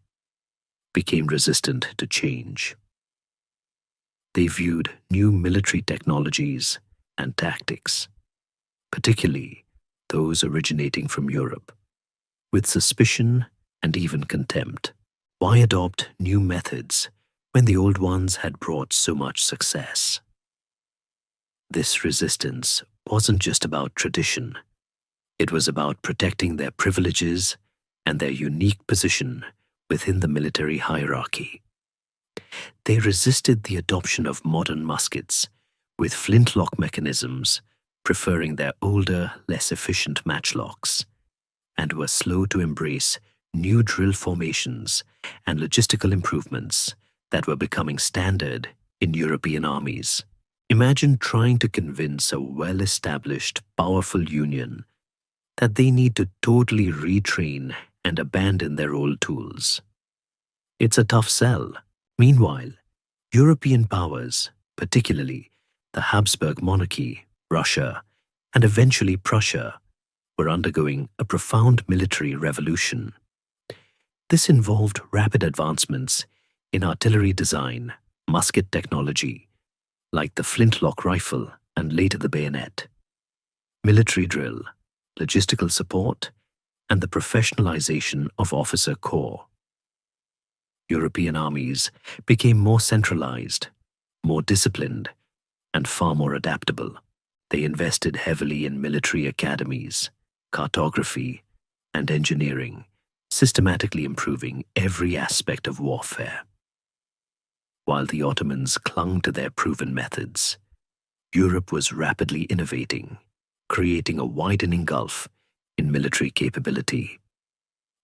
[SPEAKER 1] became resistant to change. They viewed new military technologies and tactics, particularly those originating from Europe, with suspicion and even contempt. Why adopt new methods when the old ones had brought so much success? This resistance wasn't just about tradition. It was about protecting their privileges and their unique position within the military hierarchy. They resisted the adoption of modern muskets with flintlock mechanisms, preferring their older, less efficient matchlocks, and were slow to embrace new drill formations and logistical improvements that were becoming standard in European armies. Imagine trying to convince a well-established, powerful union that they need to totally retrain and abandon their old tools. It's a tough sell. Meanwhile, European powers, particularly the Habsburg monarchy, Russia, and eventually Prussia, were undergoing a profound military revolution. This involved rapid advancements in artillery design, musket technology, like the flintlock rifle and later the bayonet, military drill, logistical support, and the professionalization of officer corps. European armies became more centralized, more disciplined, and far more adaptable. They invested heavily in military academies, cartography, and engineering, systematically improving every aspect of warfare. While the Ottomans clung to their proven methods, Europe was rapidly innovating, creating a widening gulf in military capability.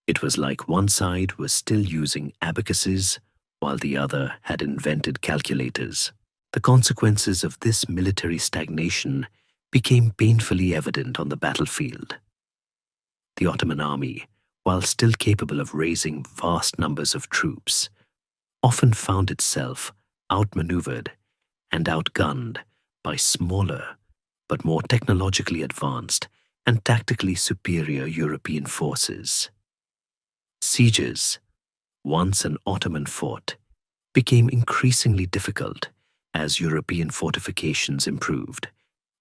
[SPEAKER 1] It was like one side was still using abacuses while the other had invented calculators. The consequences of this military stagnation became painfully evident on the battlefield. The Ottoman army, while still capable of raising vast numbers of troops, often found itself outmaneuvered and outgunned by smaller but more technologically advanced and tactically superior European forces. Sieges, once an Ottoman fort, became increasingly difficult as European fortifications improved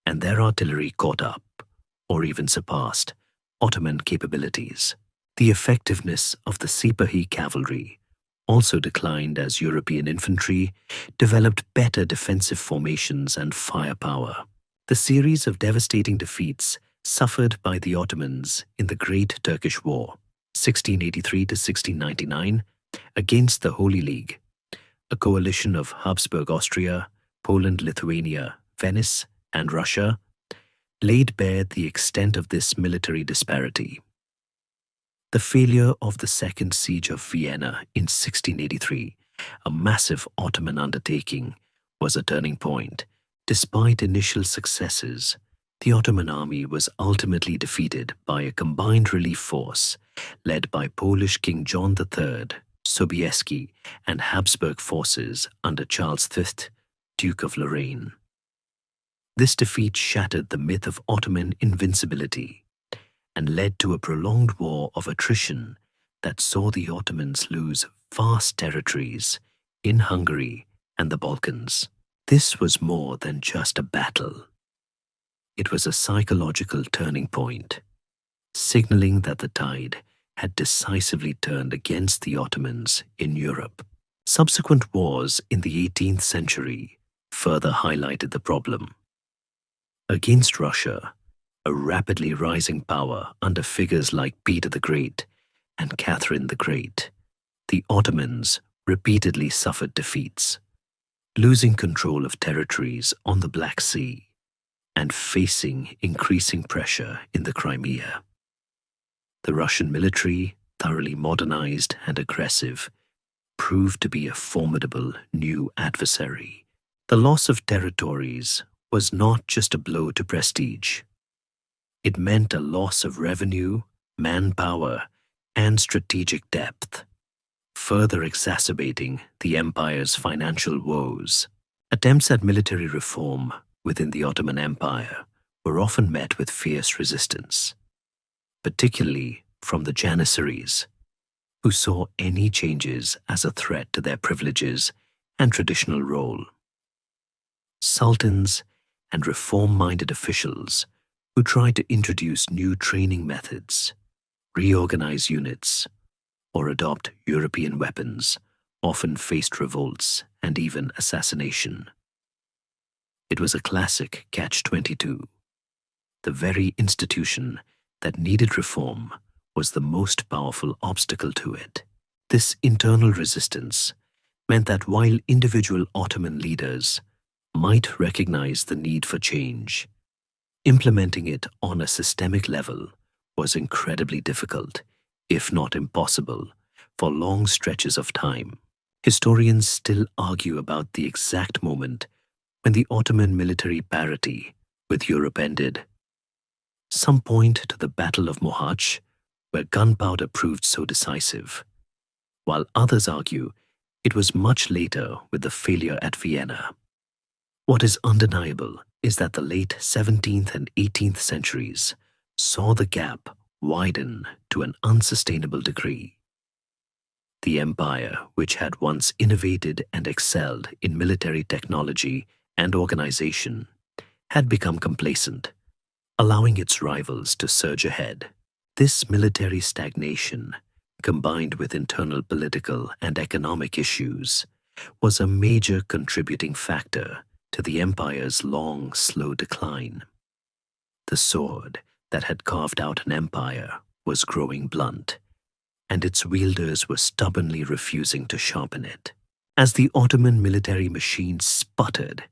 [SPEAKER 1] and their artillery caught up, or even surpassed, Ottoman capabilities. The effectiveness of the Sipahi cavalry also declined as European infantry developed better defensive formations and firepower. The series of devastating defeats suffered by the Ottomans in the Great Turkish War, 1683 to 1699, against the Holy League, a coalition of Habsburg Austria, Poland, Lithuania, Venice, and Russia, laid bare the extent of this military disparity. The failure of the Second Siege of Vienna in 1683, a massive Ottoman undertaking, was a turning point. Despite initial successes, the Ottoman army was ultimately defeated by a combined relief force led by Polish King John III, Sobieski, and Habsburg forces under Charles V, Duke of Lorraine. This defeat shattered the myth of Ottoman invincibility and led to a prolonged war of attrition that saw the Ottomans lose vast territories in Hungary and the Balkans. This was more than just a battle. It was a psychological turning point, signaling that the tide had decisively turned against the Ottomans in Europe. Subsequent wars in the 18th century further highlighted the problem. Against Russia, a rapidly rising power under figures like Peter the Great and Catherine the Great, the Ottomans repeatedly suffered defeats, losing control of territories on the Black Sea and facing increasing pressure in the Crimea. The Russian military, thoroughly modernized and aggressive, proved to be a formidable new adversary. The loss of territories was not just a blow to prestige. It meant a loss of revenue, manpower, and strategic depth, further exacerbating the empire's financial woes. Attempts at military reform within the Ottoman Empire were often met with fierce resistance, particularly from the Janissaries, who saw any changes as a threat to their privileges and traditional role. Sultans and reform-minded officials who tried to introduce new training methods, reorganize units, or adopt European weapons often faced revolts and even assassination. It was a classic catch-22. The very institution that needed reform was the most powerful obstacle to it. This internal resistance meant that while individual Ottoman leaders might recognize the need for change, implementing it on a systemic level was incredibly difficult, if not impossible, for long stretches of time. Historians still argue about the exact moment when the Ottoman military parity with Europe ended. Some point to the Battle of Mohács, where gunpowder proved so decisive, while others argue it was much later with the failure at Vienna. What is undeniable is that the late 17th and 18th centuries saw the gap widen to an unsustainable degree. The empire, which had once innovated and excelled in military technology and organization, had become complacent, allowing its rivals to surge ahead. This military stagnation, combined with internal political and economic issues, was a major contributing factor to the empire's long, slow decline. The sword that had carved out an empire was growing blunt, and its wielders were stubbornly refusing to sharpen it. As the Ottoman military machine sputtered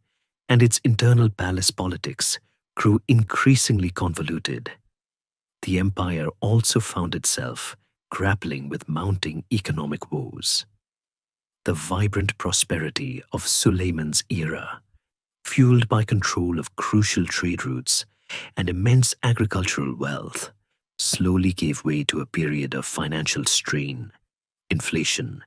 [SPEAKER 1] and its internal palace politics grew increasingly convoluted, the empire also found itself grappling with mounting economic woes. The vibrant prosperity of Suleiman's era, fueled by control of crucial trade routes and immense agricultural wealth, slowly gave way to a period of financial strain, inflation,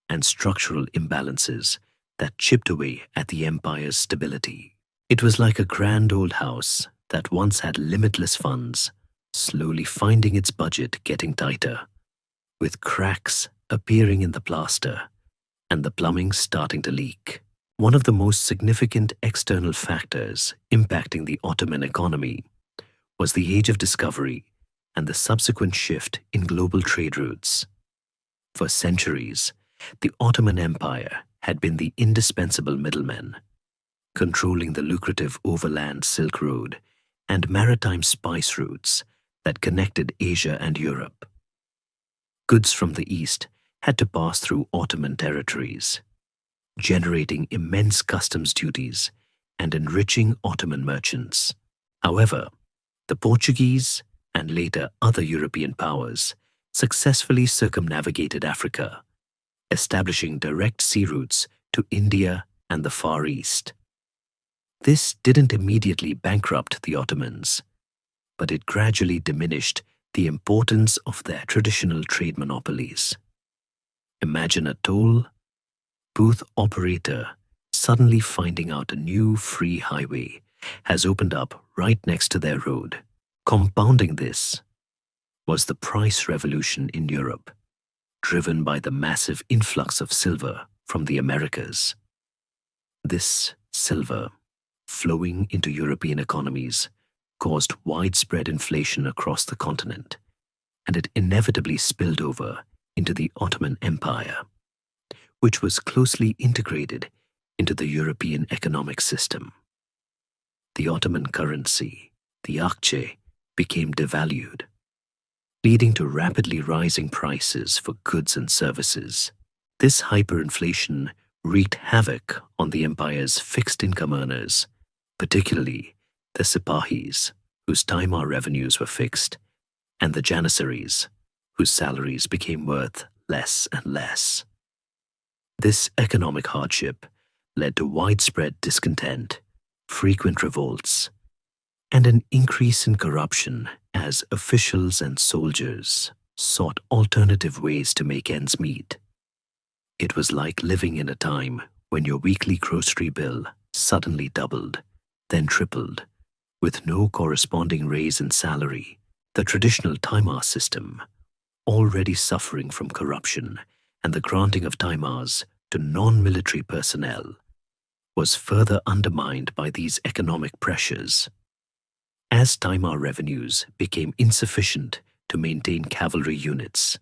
[SPEAKER 1] and structural imbalances that chipped away at the empire's stability. It was like a grand old house that once had limitless funds, slowly finding its budget getting tighter, with cracks appearing in the plaster and the plumbing starting to leak. One of the most significant external factors impacting the Ottoman economy was the Age of Discovery and the subsequent shift in global trade routes. For centuries, the Ottoman Empire had been the indispensable middleman, controlling the lucrative overland Silk Road and maritime spice routes that connected Asia and Europe. Goods from the East had to pass through Ottoman territories, generating immense customs duties and enriching Ottoman merchants. However, the Portuguese and later other European powers successfully circumnavigated Africa, establishing direct sea routes to India and the Far East. This didn't immediately bankrupt the Ottomans, but it gradually diminished the importance of their traditional trade monopolies. Imagine a toll booth operator suddenly finding out a new free highway has opened up right next to their road. Compounding this was the price revolution in Europe, driven by the massive influx of silver from the Americas. This silver, flowing into European economies, caused widespread inflation across the continent, and it inevitably spilled over into the Ottoman Empire, which was closely integrated into the European economic system. The Ottoman currency, the akçe, became devalued, leading to rapidly rising prices for goods and services. This hyperinflation wreaked havoc on the empire's fixed-income earners, particularly the Sipahis, whose Taimar revenues were fixed, and the Janissaries, whose salaries became worth less and less. This economic hardship led to widespread discontent, frequent revolts, and an increase in corruption as officials and soldiers sought alternative ways to make ends meet. It was like living in a time when your weekly grocery bill suddenly doubled, then tripled, with no corresponding raise in salary. The traditional Taimar system, already suffering from corruption and the granting of Taimars to non-military personnel, was further undermined by these economic pressures. As Taimar revenues became insufficient to maintain cavalry units,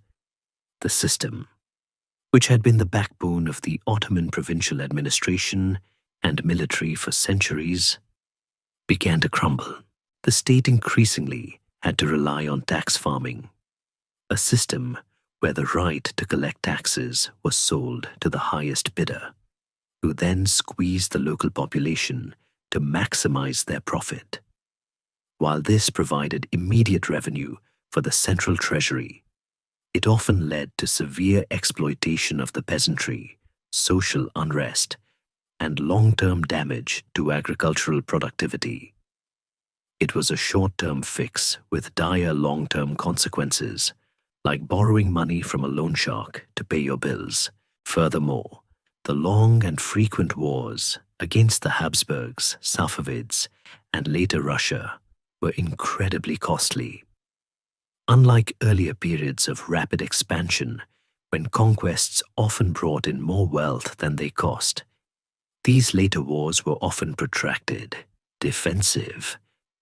[SPEAKER 1] the system, which had been the backbone of the Ottoman provincial administration and military for centuries, began to crumble. The state increasingly had to rely on tax farming, a system where the right to collect taxes was sold to the highest bidder, who then squeezed the local population to maximize their profit. While this provided immediate revenue for the central treasury, it often led to severe exploitation of the peasantry, social unrest, and long-term damage to agricultural productivity. It was a short-term fix with dire long-term consequences, like borrowing money from a loan shark to pay your bills. Furthermore, the long and frequent wars against the Habsburgs, Safavids, and later Russia were incredibly costly. Unlike earlier periods of rapid expansion, when conquests often brought in more wealth than they cost, these later wars were often protracted, defensive,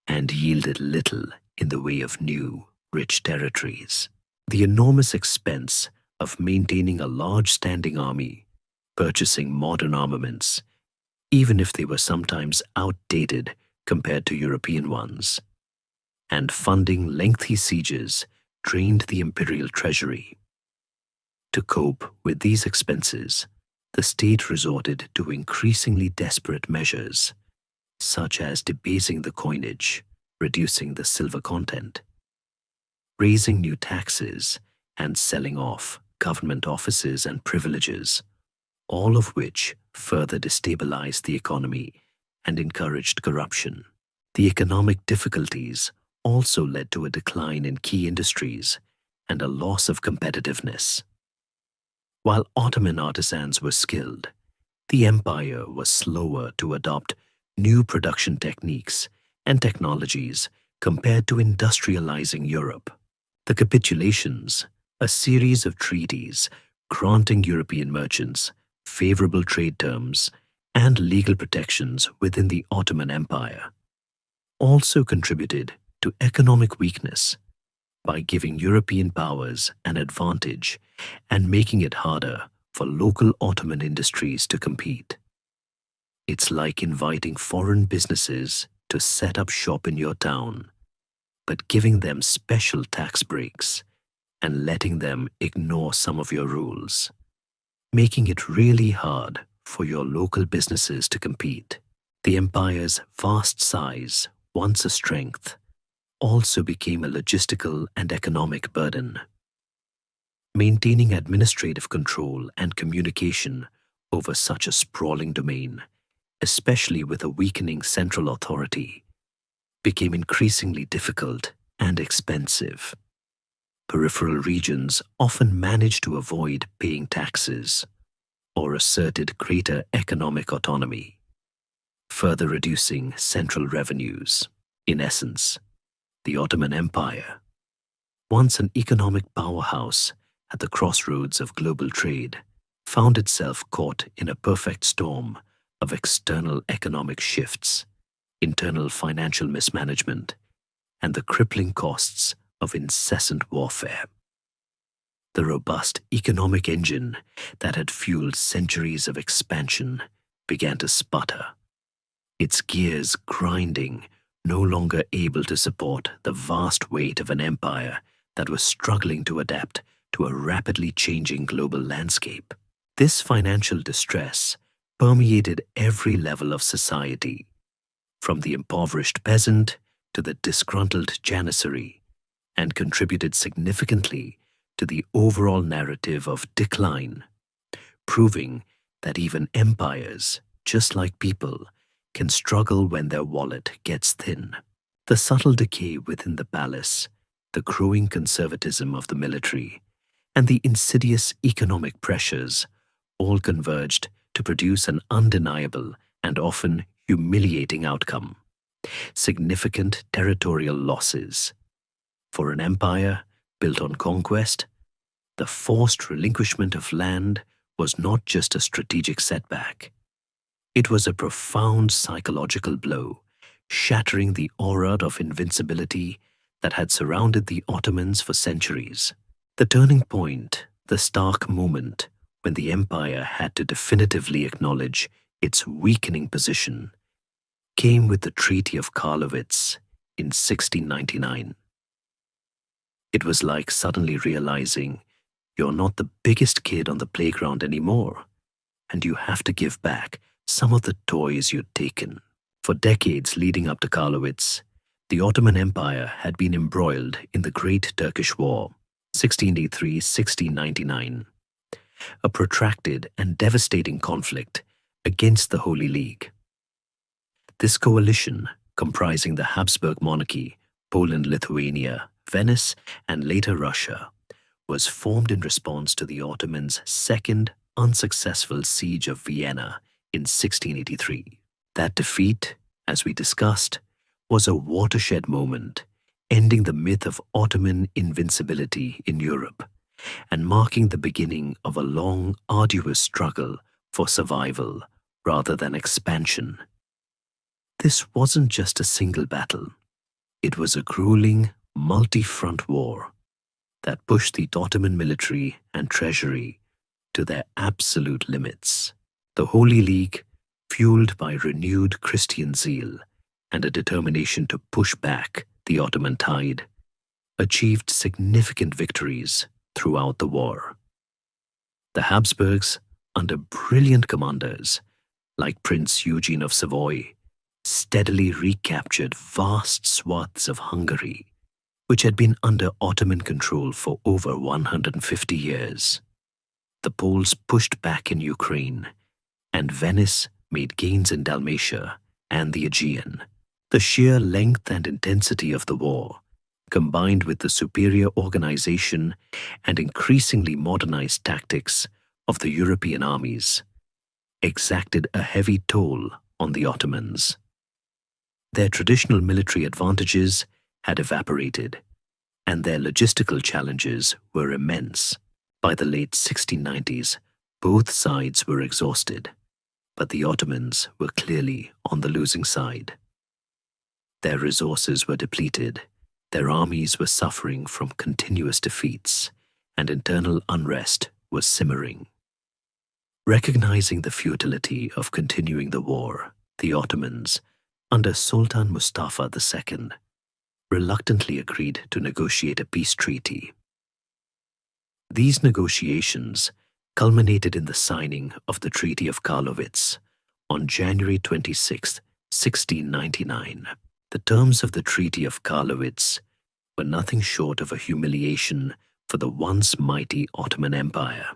[SPEAKER 1] and yielded little in the way of new, rich territories. The enormous expense of maintaining a large standing army, purchasing modern armaments, even if they were sometimes outdated compared to European ones, and funding lengthy sieges drained the imperial treasury. To cope with these expenses, the state resorted to increasingly desperate measures, such as debasing the coinage, reducing the silver content, raising new taxes, and selling off government offices and privileges, all of which further destabilized the economy and encouraged corruption. The economic difficulties also led to a decline in key industries and a loss of competitiveness. While Ottoman artisans were skilled, the empire was slower to adopt new production techniques and technologies compared to industrializing Europe. The capitulations, a series of treaties granting European merchants favorable trade terms and legal protections within the Ottoman Empire, also contributed to economic weakness by giving European powers an advantage and making it harder for local Ottoman industries to compete. It's like inviting foreign businesses to set up shop in your town, but giving them special tax breaks and letting them ignore some of your rules, making it really hard for your local businesses to compete. The empire's vast size, once a strength, also became a logistical and economic burden. Maintaining administrative control and communication over such a sprawling domain, especially with a weakening central authority, became increasingly difficult and expensive. Peripheral regions often managed to avoid paying taxes or asserted greater economic autonomy, further reducing central revenues. In essence, the Ottoman Empire, once an economic powerhouse at the crossroads of global trade, found itself caught in a perfect storm of external economic shifts, internal financial mismanagement, and the crippling costs of incessant warfare. The robust economic engine that had fueled centuries of expansion began to sputter, its gears grinding, no longer able to support the vast weight of an empire that was struggling to adapt to a rapidly changing global landscape. This financial distress permeated every level of society, from the impoverished peasant to the disgruntled Janissary, and contributed significantly to the overall narrative of decline, proving that even empires, just like people, can struggle when their wallet gets thin. The subtle decay within the palace, the growing conservatism of the military, and the insidious economic pressures all converged to produce an undeniable and often humiliating outcome: significant territorial losses. For an empire built on conquest, the forced relinquishment of land was not just a strategic setback. It was a profound psychological blow, shattering the aura of invincibility that had surrounded the Ottomans for centuries. The turning point, the stark moment when the empire had to definitively acknowledge its weakening position, came with the Treaty of Karlowitz in 1699. It was like suddenly realizing you're not the biggest kid on the playground anymore, and you have to give back some of the toys you'd taken. For decades leading up to Karlowitz, the Ottoman Empire had been embroiled in the Great Turkish War, 1683–1699, a protracted and devastating conflict against the Holy League. This coalition, comprising the Habsburg monarchy, Poland, Lithuania, Venice, and later Russia, was formed in response to the Ottomans' second unsuccessful siege of Vienna in 1683. That defeat, as we discussed, was a watershed moment, ending the myth of Ottoman invincibility in Europe and marking the beginning of a long, arduous struggle for survival rather than expansion. This wasn't just a single battle. It was a grueling, multi-front war that pushed the Ottoman military and treasury to their absolute limits. The Holy League, fueled by renewed Christian zeal and a determination to push back the Ottoman tide, achieved significant victories throughout the war. The Habsburgs, under brilliant commanders like Prince Eugene of Savoy, steadily recaptured vast swaths of Hungary, which had been under Ottoman control for over 150 years. The Poles pushed back in Ukraine, and Venice made gains in Dalmatia and the Aegean. The sheer length and intensity of the war, combined with the superior organization and increasingly modernized tactics of the European armies, exacted a heavy toll on the Ottomans. Their traditional military advantages had evaporated, and their logistical challenges were immense. By the late 1690s, both sides were exhausted, but the Ottomans were clearly on the losing side. Their resources were depleted, their armies were suffering from continuous defeats, and internal unrest was simmering. Recognizing the futility of continuing the war, the Ottomans, under Sultan Mustafa II, reluctantly agreed to negotiate a peace treaty. These negotiations culminated in the signing of the Treaty of Karlowitz on January 26, 1699. The terms of the Treaty of Karlowitz were nothing short of a humiliation for the once mighty Ottoman Empire.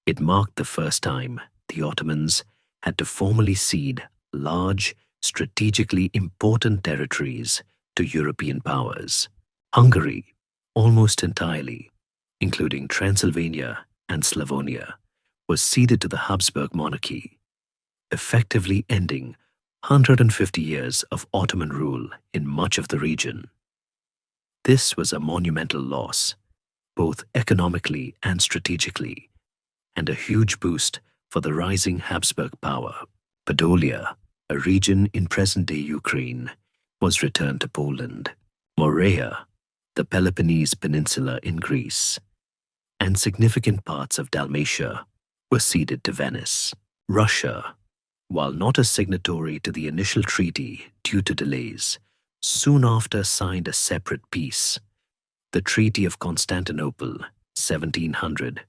[SPEAKER 1] It marked the first time the Ottomans had to formally cede large, strategically important territories to European powers. Hungary, almost entirely, including Transylvania and Slavonia, was ceded to the Habsburg monarchy, effectively ending 150 years of Ottoman rule in much of the region. This was a monumental loss, both economically and strategically, and a huge boost for the rising Habsburg power. Podolia, a region in present-day Ukraine, was returned to Poland. Morea, the Peloponnese Peninsula in Greece, and significant parts of Dalmatia were ceded to Venice. Russia, while not a signatory to the initial treaty due to delays, soon after signed a separate peace, the Treaty of Constantinople, 1700,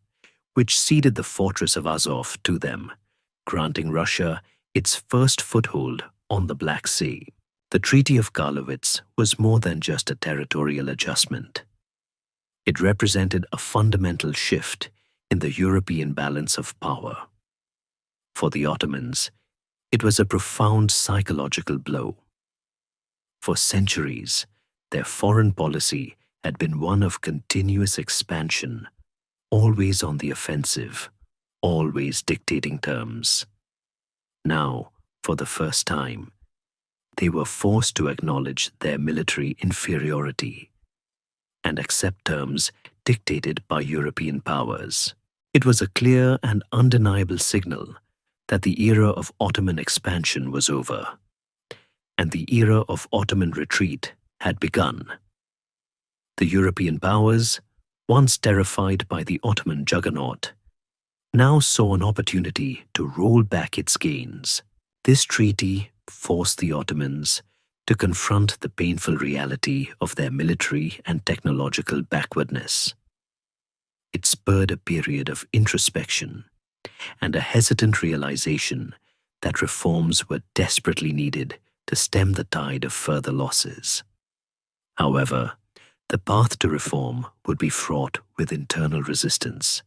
[SPEAKER 1] which ceded the fortress of Azov to them, granting Russia its first foothold on the Black Sea. The Treaty of Karlowitz was more than just a territorial adjustment. It represented a fundamental shift in the European balance of power. For the Ottomans, it was a profound psychological blow. For centuries, their foreign policy had been one of continuous expansion, always on the offensive, always dictating terms. Now, for the first time, they were forced to acknowledge their military inferiority and accept terms dictated by European powers. It was a clear and undeniable signal that the era of Ottoman expansion was over, and the era of Ottoman retreat had begun. The European powers, once terrified by the Ottoman juggernaut, now saw an opportunity to roll back its gains. This treaty forced the Ottomans to confront the painful reality of their military and technological backwardness. It spurred a period of introspection and a hesitant realization that reforms were desperately needed to stem the tide of further losses. However, the path to reform would be fraught with internal resistance,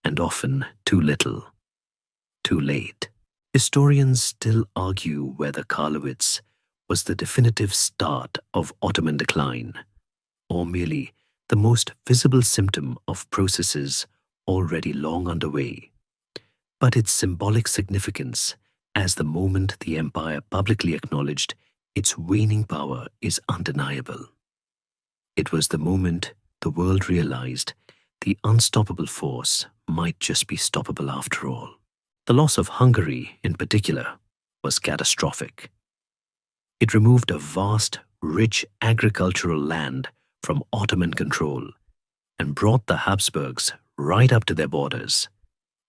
[SPEAKER 1] and often too little, too late. Historians still argue whether Karlowitz was the definitive start of Ottoman decline, or merely the most visible symptom of processes already long underway. But its symbolic significance as the moment the empire publicly acknowledged its waning power is undeniable. It was the moment the world realized the unstoppable force might just be stoppable after all. The loss of Hungary, in particular, was catastrophic. It removed a vast, rich agricultural land from Ottoman control and brought the Habsburgs right up to their borders,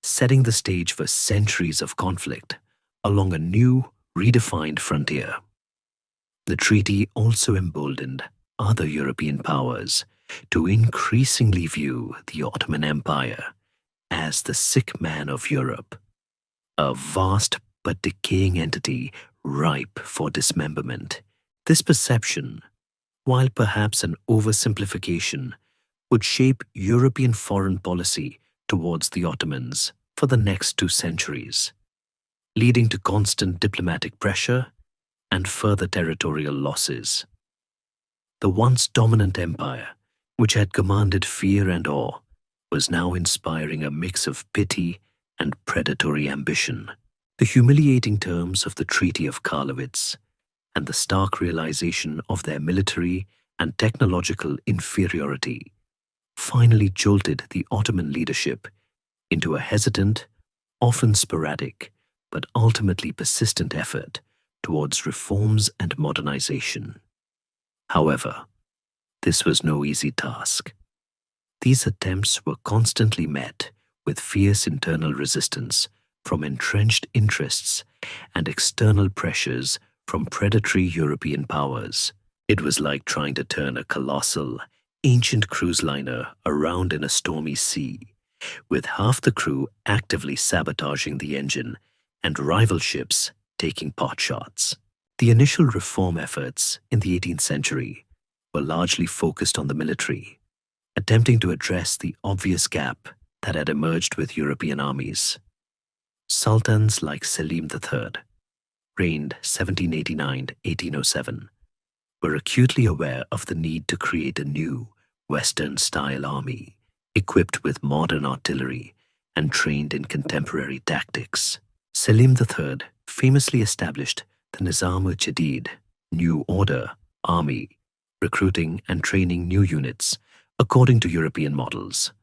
[SPEAKER 1] setting the stage for centuries of conflict along a new, redefined frontier. The treaty also emboldened other European powers to increasingly view the Ottoman Empire as the sick man of Europe, a vast but decaying entity ripe for dismemberment. This perception, while perhaps an oversimplification, would shape European foreign policy towards the Ottomans for the next 2 centuries, leading to constant diplomatic pressure and further territorial losses. The once dominant empire, which had commanded fear and awe, was now inspiring a mix of pity and predatory ambition. The humiliating terms of the Treaty of Karlowitz and the stark realization of their military and technological inferiority finally jolted the Ottoman leadership into a hesitant, often sporadic, but ultimately persistent effort towards reforms and modernization. However, this was no easy task. These attempts were constantly met with fierce internal resistance from entrenched interests and external pressures from predatory European powers. It was like trying to turn a colossal, ancient cruise liner around in a stormy sea, with half the crew actively sabotaging the engine and rival ships taking pot shots. The initial reform efforts in the 18th century were largely focused on the military, attempting to address the obvious gap that had emerged with European armies. Sultans like Selim III, reigned 1789–1807, were acutely aware of the need to create a new, Western-style army, equipped with modern artillery and trained in contemporary tactics. Selim III famously established the Nizam-ul-Jadid, New Order, army, recruiting and training new units according to European models,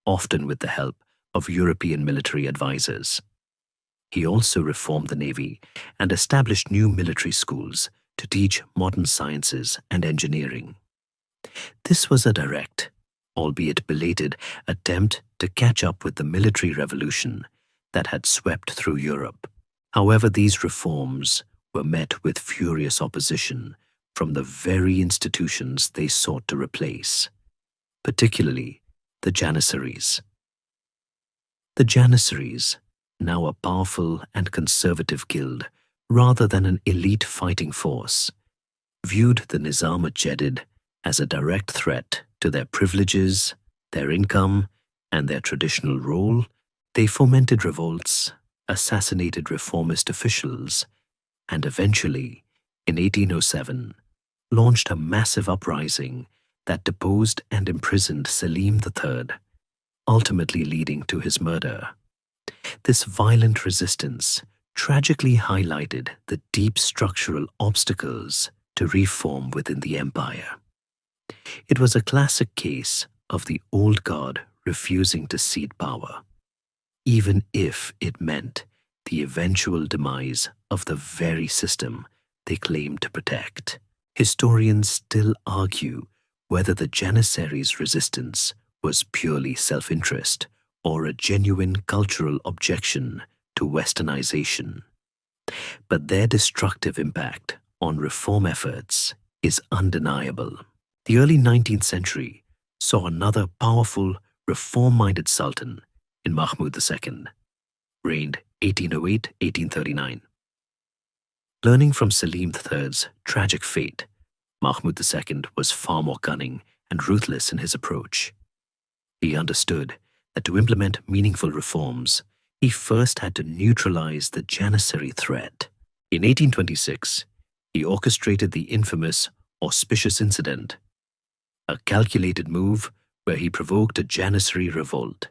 [SPEAKER 1] often with the help of European military advisors. He also reformed the navy and established new military schools to teach modern sciences and engineering. This was a direct, albeit belated, attempt to catch up with the military revolution that had swept through Europe. However, these reforms were met with furious opposition from the very institutions they sought to replace, particularly the Janissaries. The Janissaries, now a powerful and conservative guild rather than an elite fighting force, viewed the Nizam-ul-Jadid as a direct threat to their privileges, their income, and their traditional role. They fomented revolts, assassinated reformist officials, and eventually, in 1807, launched a massive uprising that deposed and imprisoned Selim III, ultimately leading to his murder. This violent resistance tragically highlighted the deep structural obstacles to reform within the empire. It was a classic case of the old guard refusing to cede power, even if it meant the eventual demise of the very system they claimed to protect. Historians still argue whether the Janissaries' resistance was purely self-interest or a genuine cultural objection to westernization. But their destructive impact on reform efforts is undeniable. The early 19th century saw another powerful, reform-minded sultan in Mahmud II, reigned 1808–1839. Learning from Selim III's tragic fate, Mahmud II was far more cunning and ruthless in his approach. He understood that to implement meaningful reforms, he first had to neutralize the Janissary threat. In 1826, he orchestrated the infamous Auspicious Incident, a calculated move where he provoked a Janissary revolt,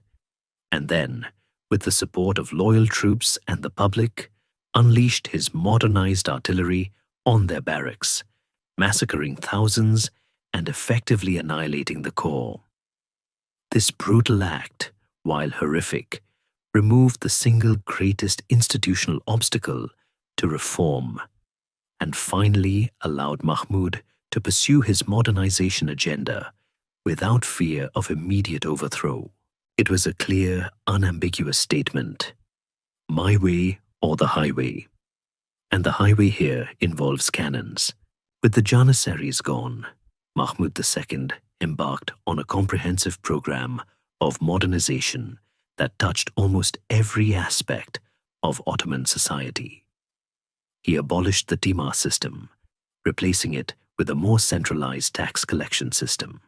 [SPEAKER 1] and then, with the support of loyal troops and the public, unleashed his modernized artillery on their barracks, massacring thousands and effectively annihilating the core. This brutal act, while horrific, removed the single greatest institutional obstacle to reform, and finally allowed Mahmud to pursue his modernization agenda without fear of immediate overthrow. It was a clear, unambiguous statement: my way or the highway. And the highway here involves cannons. With the Janissaries gone, Mahmud II embarked on a comprehensive program of modernization that touched almost every aspect of Ottoman society. He abolished the timar system, replacing it with a more centralized tax collection system.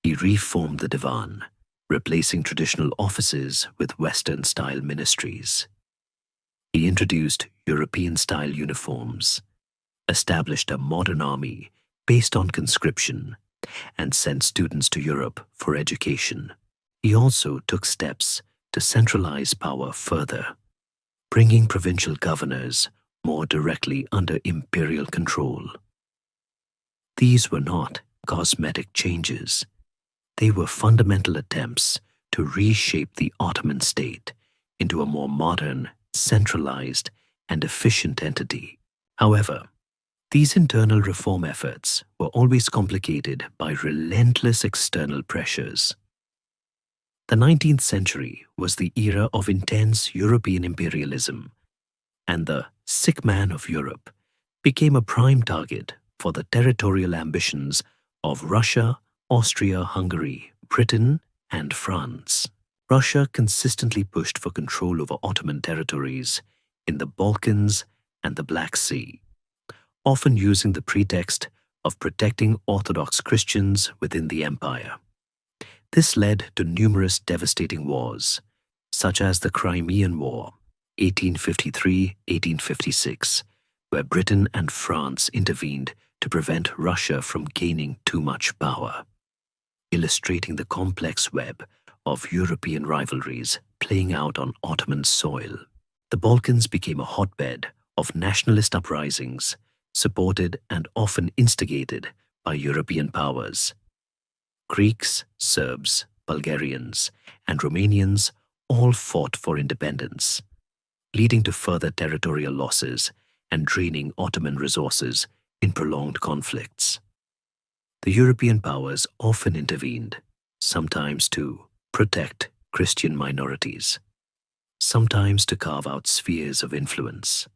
[SPEAKER 1] He reformed the divan, replacing traditional offices with Western-style ministries. He introduced European-style uniforms, established a modern army based on conscription, and sent students to Europe for education. He also took steps to centralize power further, bringing provincial governors more directly under imperial control. These were not cosmetic changes. They were fundamental attempts to reshape the Ottoman state into a more modern, centralized, and efficient entity. However, these internal reform efforts were always complicated by relentless external pressures. The 19th century was the era of intense European imperialism, and the sick man of Europe became a prime target for the territorial ambitions of Russia, Austria-Hungary, Britain, and France. Russia consistently pushed for control over Ottoman territories in the Balkans and the Black Sea, often using the pretext of protecting Orthodox Christians within the empire. This led to numerous devastating wars, such as the Crimean War, 1853-1856, where Britain and France intervened to prevent Russia from gaining too much power, illustrating the complex web of European rivalries playing out on Ottoman soil. The Balkans became a hotbed of nationalist uprisings, supported and often instigated by European powers. Greeks, Serbs, Bulgarians, and Romanians all fought for independence, leading to further territorial losses and draining Ottoman resources in prolonged conflicts. The European powers often intervened, sometimes to protect Christian minorities, sometimes to carve out spheres of influence,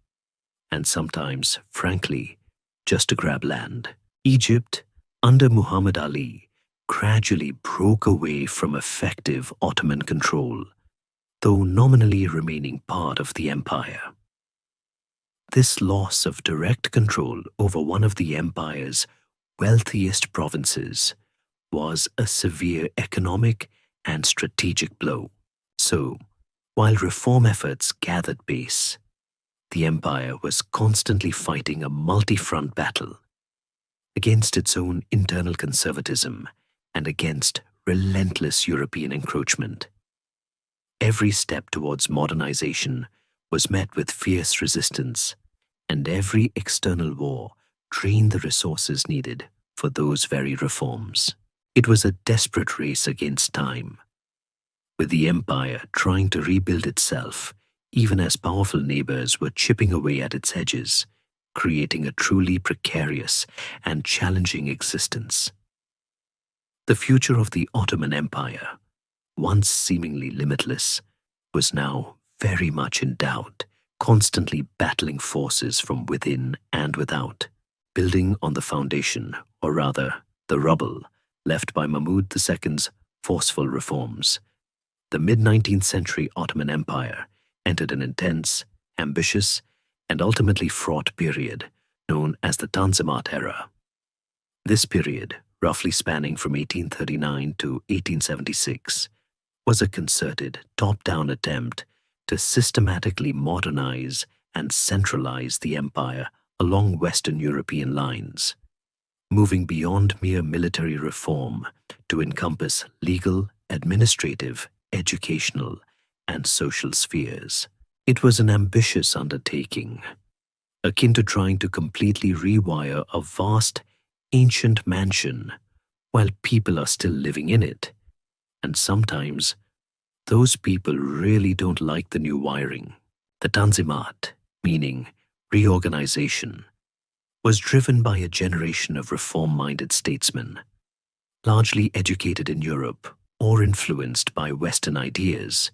[SPEAKER 1] and sometimes, frankly, just to grab land. Egypt, under Muhammad Ali, gradually broke away from effective Ottoman control, though nominally remaining part of the empire. This loss of direct control over one of the empire's wealthiest provinces was a severe economic and strategic blow. So, while reform efforts gathered pace, the empire was constantly fighting a multi-front battle against its own internal conservatism and against relentless European encroachment. Every step towards modernization was met with fierce resistance, and every external war drained the resources needed for those very reforms. It was a desperate race against time, with the empire trying to rebuild itself even as powerful neighbors were chipping away at its edges, creating a truly precarious and challenging existence. The future of the Ottoman Empire, once seemingly limitless, was now very much in doubt, constantly battling forces from within and without, building on the foundation, or rather, the rubble, left by Mahmud II's forceful reforms. The mid-19th century Ottoman Empire entered an intense, ambitious, and ultimately fraught period known as the Tanzimat era. This period, roughly spanning from 1839 to 1876, was a concerted, top-down attempt to systematically modernize and centralize the empire along Western European lines, moving beyond mere military reform to encompass legal, administrative, educational, and social spheres. It was an ambitious undertaking, akin to trying to completely rewire a vast, ancient mansion while people are still living in it. And sometimes, those people really don't like the new wiring. The Tanzimat, meaning reorganization, was driven by a generation of reform-minded statesmen, largely educated in Europe or influenced by Western ideas,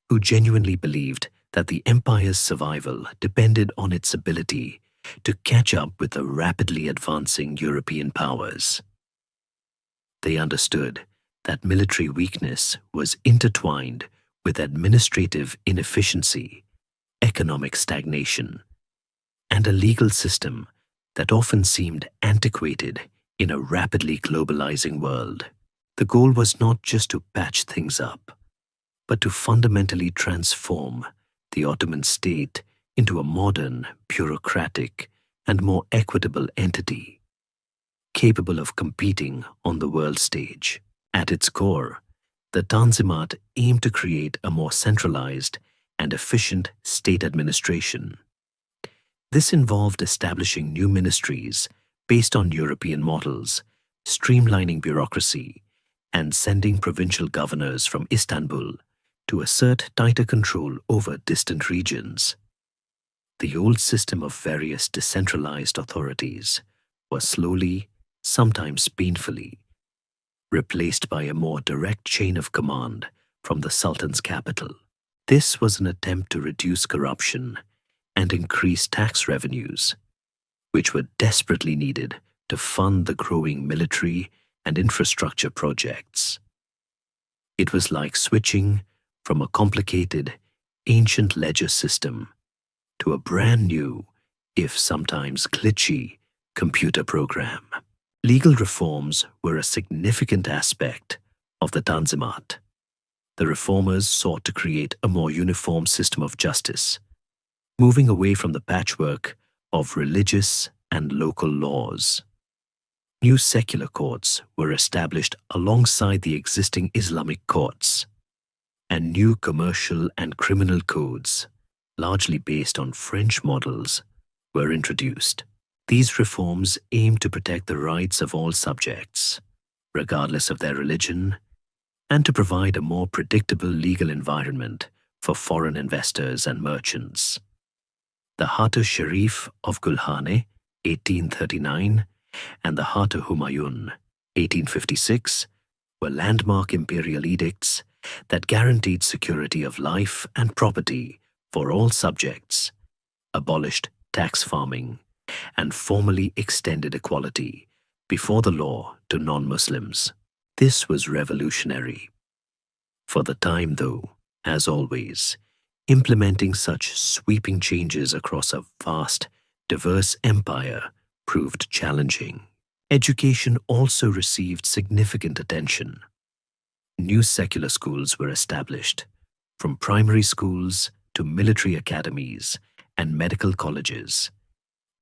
[SPEAKER 1] who genuinely believed that the empire's survival depended on its ability to catch up with the rapidly advancing European powers. They understood that military weakness was intertwined with administrative inefficiency, economic stagnation, and a legal system that often seemed antiquated in a rapidly globalizing world. The goal was not just to patch things up, but to fundamentally transform the Ottoman state into a modern, bureaucratic, and more equitable entity, capable of competing on the world stage. At its core, the Tanzimat aimed to create a more centralized and efficient state administration. This involved establishing new ministries based on European models, streamlining bureaucracy, and sending provincial governors from Istanbul to assert tighter control over distant regions. The old system of various decentralized authorities was slowly, sometimes painfully, replaced by a more direct chain of command from the Sultan's capital. This was an attempt to reduce corruption and increase tax revenues, which were desperately needed to fund the growing military and infrastructure projects. It was like switching from a complicated, ancient ledger system to a brand new, if sometimes glitchy, computer program. Legal reforms were a significant aspect of the Tanzimat. The reformers sought to create a more uniform system of justice, moving away from the patchwork of religious and local laws. New secular courts were established alongside the existing Islamic courts, and new commercial and criminal codes, largely based on French models, were introduced. These reforms aimed to protect the rights of all subjects, regardless of their religion, and to provide a more predictable legal environment for foreign investors and merchants. The Hatu Sharif of Gulhane, 1839, and the Hatu Humayun, 1856, were landmark imperial edicts that guaranteed security of life and property for all subjects, abolished tax farming, and formally extended equality before the law to non-Muslims. This was revolutionary. For the time, though, as always, implementing such sweeping changes across a vast, diverse empire proved challenging. Education also received significant attention. New secular schools were established, from primary schools to military academies and medical colleges,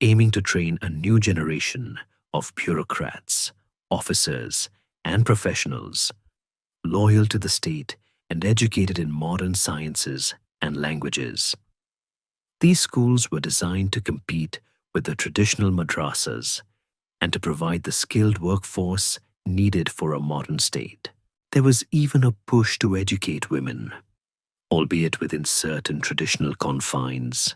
[SPEAKER 1] aiming to train a new generation of bureaucrats, officers, and professionals loyal to the state and educated in modern sciences and languages. These schools were designed to compete with the traditional madrasas and to provide the skilled workforce needed for a modern state. There was even a push to educate women, albeit within certain traditional confines,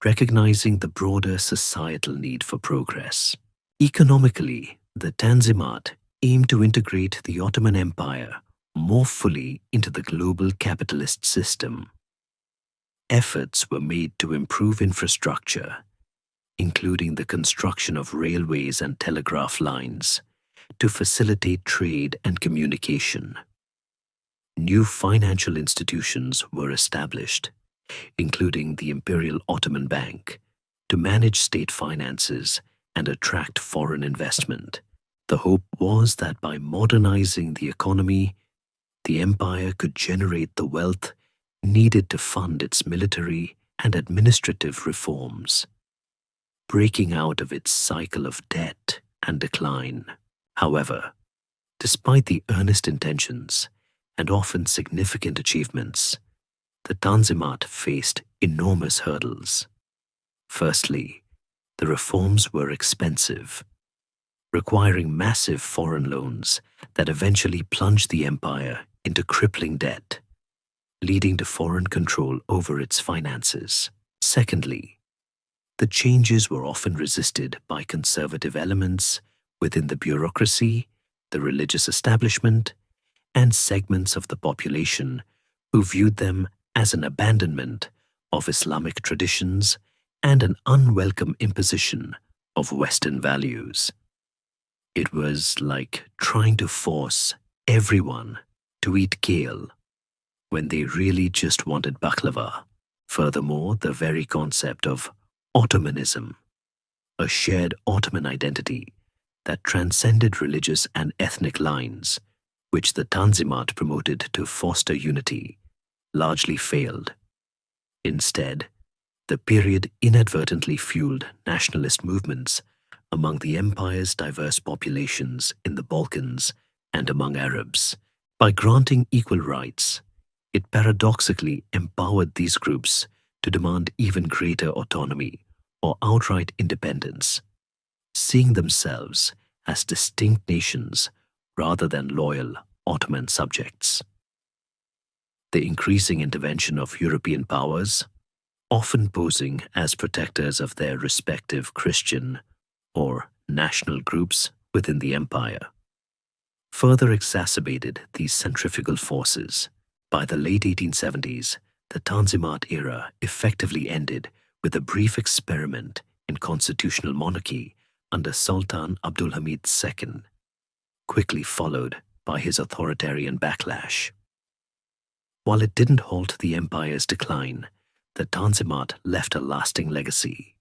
[SPEAKER 1] recognizing the broader societal need for progress. Economically, the Tanzimat aimed to integrate the Ottoman Empire more fully into the global capitalist system. Efforts were made to improve infrastructure, including the construction of railways and telegraph lines, to facilitate trade and communication. New financial institutions were established, including the Imperial Ottoman Bank, to manage state finances and attract foreign investment. The hope was that by modernizing the economy, the empire could generate the wealth needed to fund its military and administrative reforms, breaking out of its cycle of debt and decline. However, despite the earnest intentions and often significant achievements, the Tanzimat faced enormous hurdles. Firstly, the reforms were expensive, requiring massive foreign loans that eventually plunged the empire into crippling debt, leading to foreign control over its finances. Secondly, the changes were often resisted by conservative elements within the bureaucracy, the religious establishment, and segments of the population who viewed them as an abandonment of Islamic traditions and an unwelcome imposition of Western values. It was like trying to force everyone to eat kale when they really just wanted baklava. Furthermore, the very concept of Ottomanism, a shared Ottoman identity that transcended religious and ethnic lines, which the Tanzimat promoted to foster unity, largely failed. Instead, the period inadvertently fueled nationalist movements among the empire's diverse populations in the Balkans and among Arabs. By granting equal rights, it paradoxically empowered these groups to demand even greater autonomy or outright independence, seeing themselves as distinct nations rather than loyal Ottoman subjects. The increasing intervention of European powers, often posing as protectors of their respective Christian or national groups within the empire, further exacerbated these centrifugal forces. By the late 1870s, the Tanzimat era effectively ended with a brief experiment in constitutional monarchy under Sultan Abdulhamid II, quickly followed by his authoritarian backlash. While it didn't halt the empire's decline, the Tanzimat left a lasting legacy.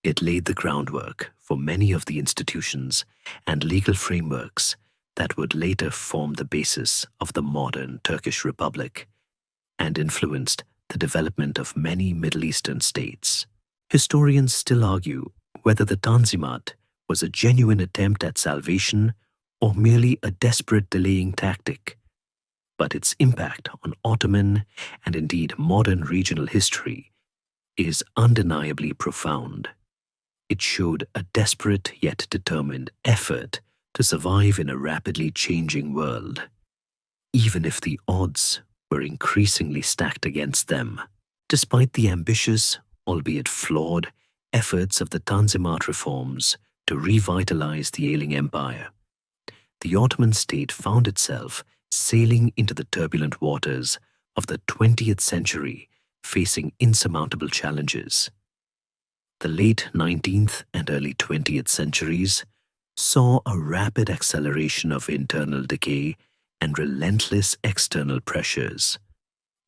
[SPEAKER 1] It laid the groundwork for many of the institutions and legal frameworks that would later form the basis of the modern Turkish Republic and influenced the development of many Middle Eastern states. Historians still argue whether the Tanzimat was a genuine attempt at salvation or merely a desperate delaying tactic, but its impact on Ottoman and indeed modern regional history is undeniably profound. It showed a desperate yet determined effort to survive in a rapidly changing world, even if the odds were increasingly stacked against them. Despite the ambitious, albeit flawed, efforts of the Tanzimat reforms to revitalize the ailing empire, the Ottoman state found itself sailing into the turbulent waters of the 20th century, facing insurmountable challenges. The late 19th and early 20th centuries saw a rapid acceleration of internal decay and relentless external pressures,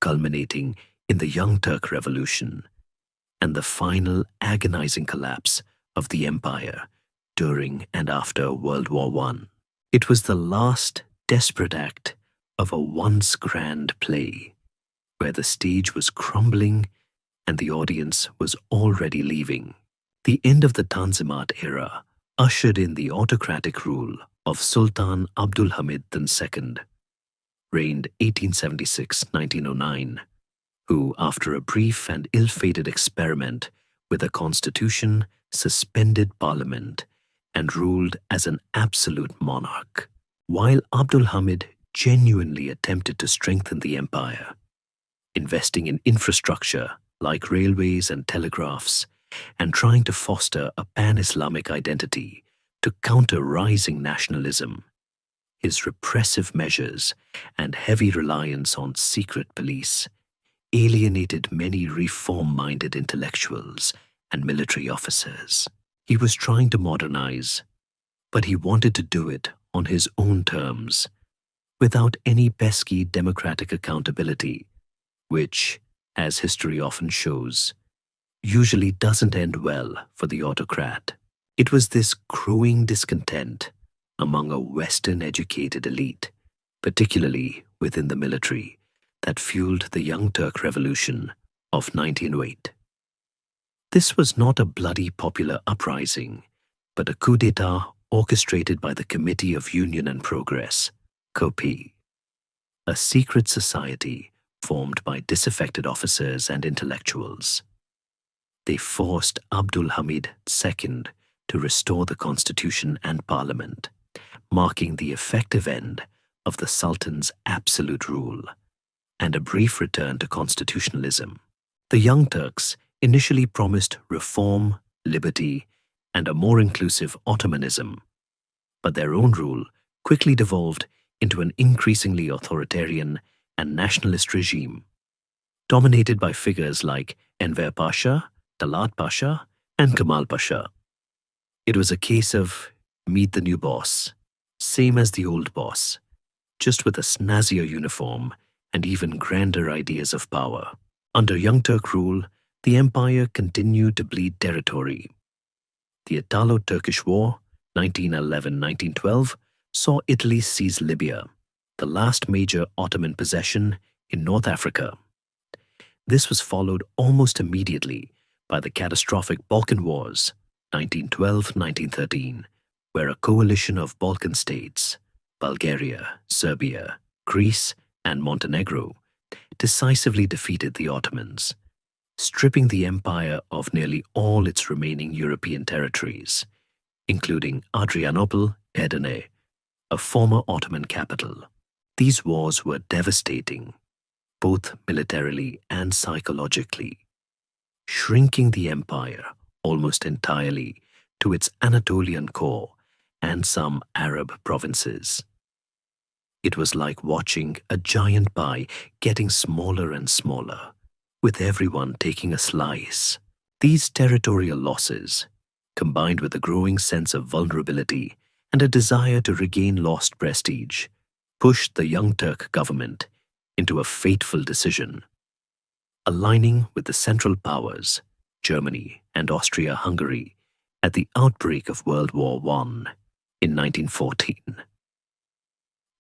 [SPEAKER 1] culminating in the Young Turk Revolution and the final agonizing collapse of the empire during and after World War I. It was the last desperate act of a once grand play, where the stage was crumbling and the audience was already leaving. The end of the Tanzimat era ushered in the autocratic rule of Sultan Abdul Hamid II, reigned 1876–1909, who, after a brief and ill-fated experiment with a constitution, suspended parliament and ruled as an absolute monarch. While Abdul Hamid genuinely attempted to strengthen the empire, investing in infrastructure like railways and telegraphs, and trying to foster a pan-Islamic identity to counter rising nationalism, his repressive measures and heavy reliance on secret police alienated many reform-minded intellectuals and military officers. He was trying to modernize, but he wanted to do it on his own terms, without any pesky democratic accountability, which, as history often shows, usually doesn't end well for the autocrat. It was this growing discontent among a Western-educated elite, particularly within the military, that fueled the Young Turk Revolution of 1908. This was not a bloody popular uprising, but a coup d'etat orchestrated by the Committee of Union and Progress, COPI, a secret society formed by disaffected officers and intellectuals. They forced Abdul Hamid II to restore the constitution and parliament, marking the effective end of the Sultan's absolute rule and a brief return to constitutionalism. The Young Turks initially promised reform, liberty, and a more inclusive Ottomanism, but their own rule quickly devolved into an increasingly authoritarian and nationalist regime, dominated by figures like Enver Pasha, Talat Pasha, and Kemal Pasha. It was a case of meet the new boss, same as the old boss, just with a snazzier uniform and even grander ideas of power. Under Young Turk rule, the empire continued to bleed territory. The Italo-Turkish War, 1911–1912, saw Italy seize Libya, the last major Ottoman possession in North Africa. This was followed almost immediately by the catastrophic Balkan Wars, 1912–1913, where a coalition of Balkan states, Bulgaria, Serbia, Greece, and Montenegro, decisively defeated the Ottomans, stripping the empire of nearly all its remaining European territories, including Adrianople, Edirne, a former Ottoman capital. These wars were devastating, both militarily and psychologically, shrinking the empire almost entirely to its Anatolian core and some Arab provinces. It was like watching a giant pie getting smaller and smaller, with everyone taking a slice. These territorial losses, combined with a growing sense of vulnerability and a desire to regain lost prestige, pushed the Young Turk government into a fateful decision. Aligning with the Central Powers, Germany and Austria-Hungary, at the outbreak of World War I in 1914.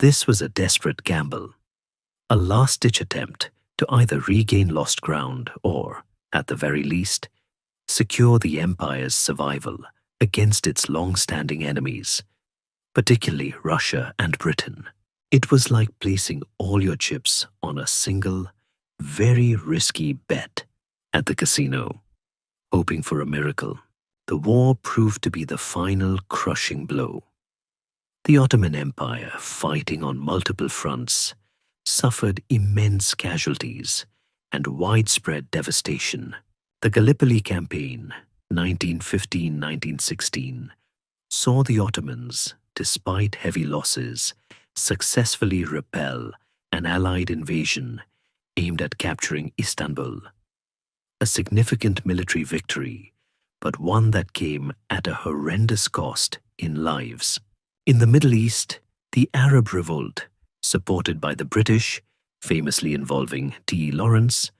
[SPEAKER 1] This was a desperate gamble, a last-ditch attempt to either regain lost ground or, at the very least, secure the empire's survival against its long-standing enemies, particularly Russia and Britain. It was like placing all your chips on a single, very risky bet at the casino, hoping for a miracle. The war proved to be the final crushing blow. The Ottoman Empire, fighting on multiple fronts, suffered immense casualties and widespread devastation. The Gallipoli campaign, 1915-1916, saw the Ottomans, despite heavy losses, successfully repel an Allied invasion aimed at capturing Istanbul. A significant military victory, but one that came at a horrendous cost in lives. In the Middle East, the Arab Revolt, supported by the British, famously involving T. Lawrence,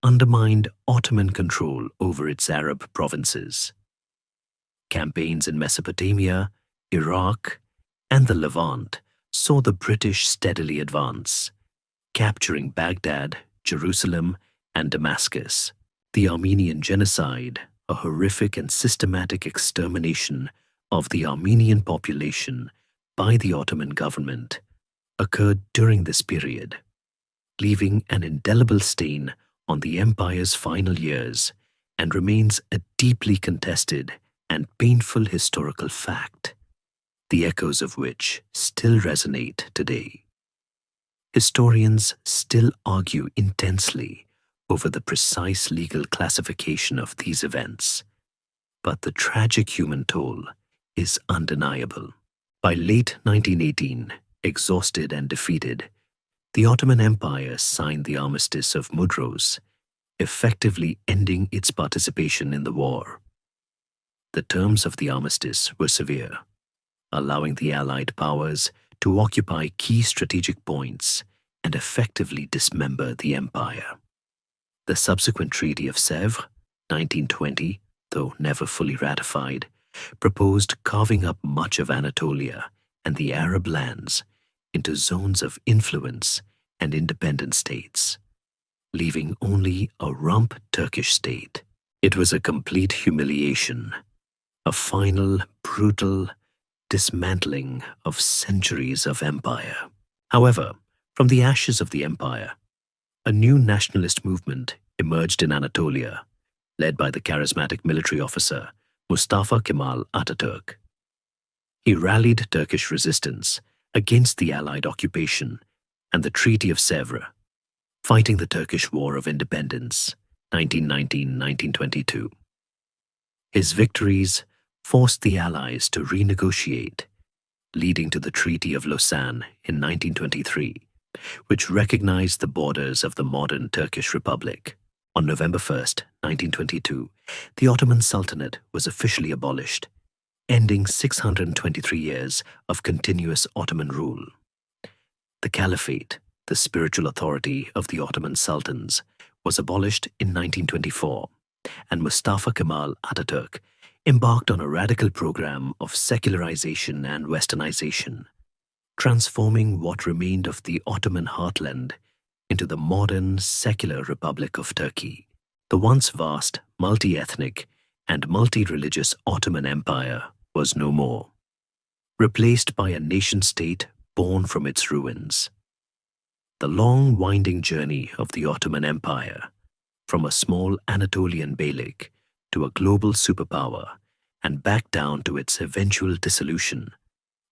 [SPEAKER 1] undermined Ottoman control over its Arab provinces. Campaigns in Mesopotamia, Iraq, and the Levant saw the British steadily advance, capturing Baghdad, Jerusalem, and Damascus. The Armenian Genocide, a horrific and systematic extermination of the Armenian population by the Ottoman government, occurred during this period, leaving an indelible stain on the empire's final years and remains a deeply contested and painful historical fact, the echoes of which still resonate today. Historians still argue intensely over the precise legal classification of these events, but the tragic human toll is undeniable. By late 1918, exhausted and defeated, the Ottoman Empire signed the Armistice of Mudros, effectively ending its participation in the war. The terms of the armistice were severe, allowing the Allied powers to occupy key strategic points and effectively dismember the empire. The subsequent Treaty of Sèvres, 1920, though never fully ratified, proposed carving up much of Anatolia and the Arab lands into zones of influence and independent states, leaving only a rump Turkish state. It was a complete humiliation, a final, brutal dismantling of centuries of empire. However, from the ashes of the empire, a new nationalist movement emerged in Anatolia, led by the charismatic military officer Mustafa Kemal Atatürk. He rallied Turkish resistance against the Allied occupation and the Treaty of Sèvres, fighting the Turkish War of Independence, 1919-1922. His victories forced the Allies to renegotiate, leading to the Treaty of Lausanne in 1923, which recognized the borders of the modern Turkish Republic. On November 1st, 1922, the Ottoman Sultanate was officially abolished, ending 623 years of continuous Ottoman rule. The Caliphate, the spiritual authority of the Ottoman sultans, was abolished in 1924, and Mustafa Kemal Atatürk embarked on a radical program of secularization and westernization, transforming what remained of the Ottoman heartland into the modern secular Republic of Turkey. The once vast, multi-ethnic, and multi-religious Ottoman Empire was no more, replaced by a nation-state born from its ruins. The long, winding journey of the Ottoman Empire, from a small Anatolian beylik to a global superpower and back down to its eventual dissolution,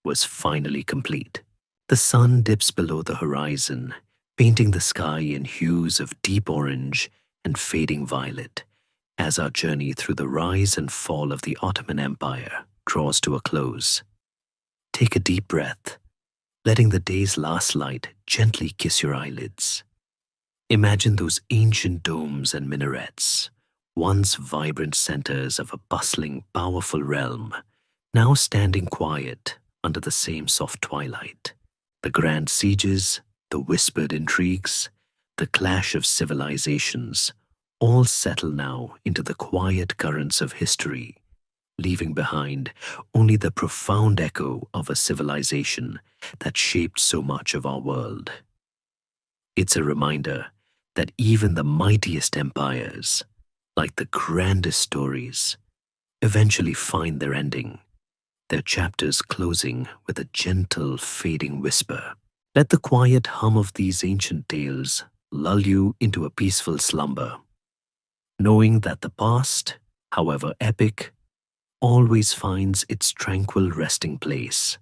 [SPEAKER 1] was finally complete. The sun dips below the horizon, painting the sky in hues of deep orange and fading violet, as our journey through the rise and fall of the Ottoman Empire draws to a close. Take a deep breath, letting the day's last light gently kiss your eyelids. Imagine those ancient domes and minarets, once vibrant centers of a bustling, powerful realm, now standing quiet under the same soft twilight. The grand sieges, the whispered intrigues, the clash of civilizations, all settle now into the quiet currents of history, leaving behind only the profound echo of a civilization that shaped so much of our world. It's a reminder that even the mightiest empires, like the grandest stories, eventually find their ending, their chapters closing with a gentle, fading whisper. Let the quiet hum of these ancient tales lull you into a peaceful slumber, knowing that the past, however epic, always finds its tranquil resting place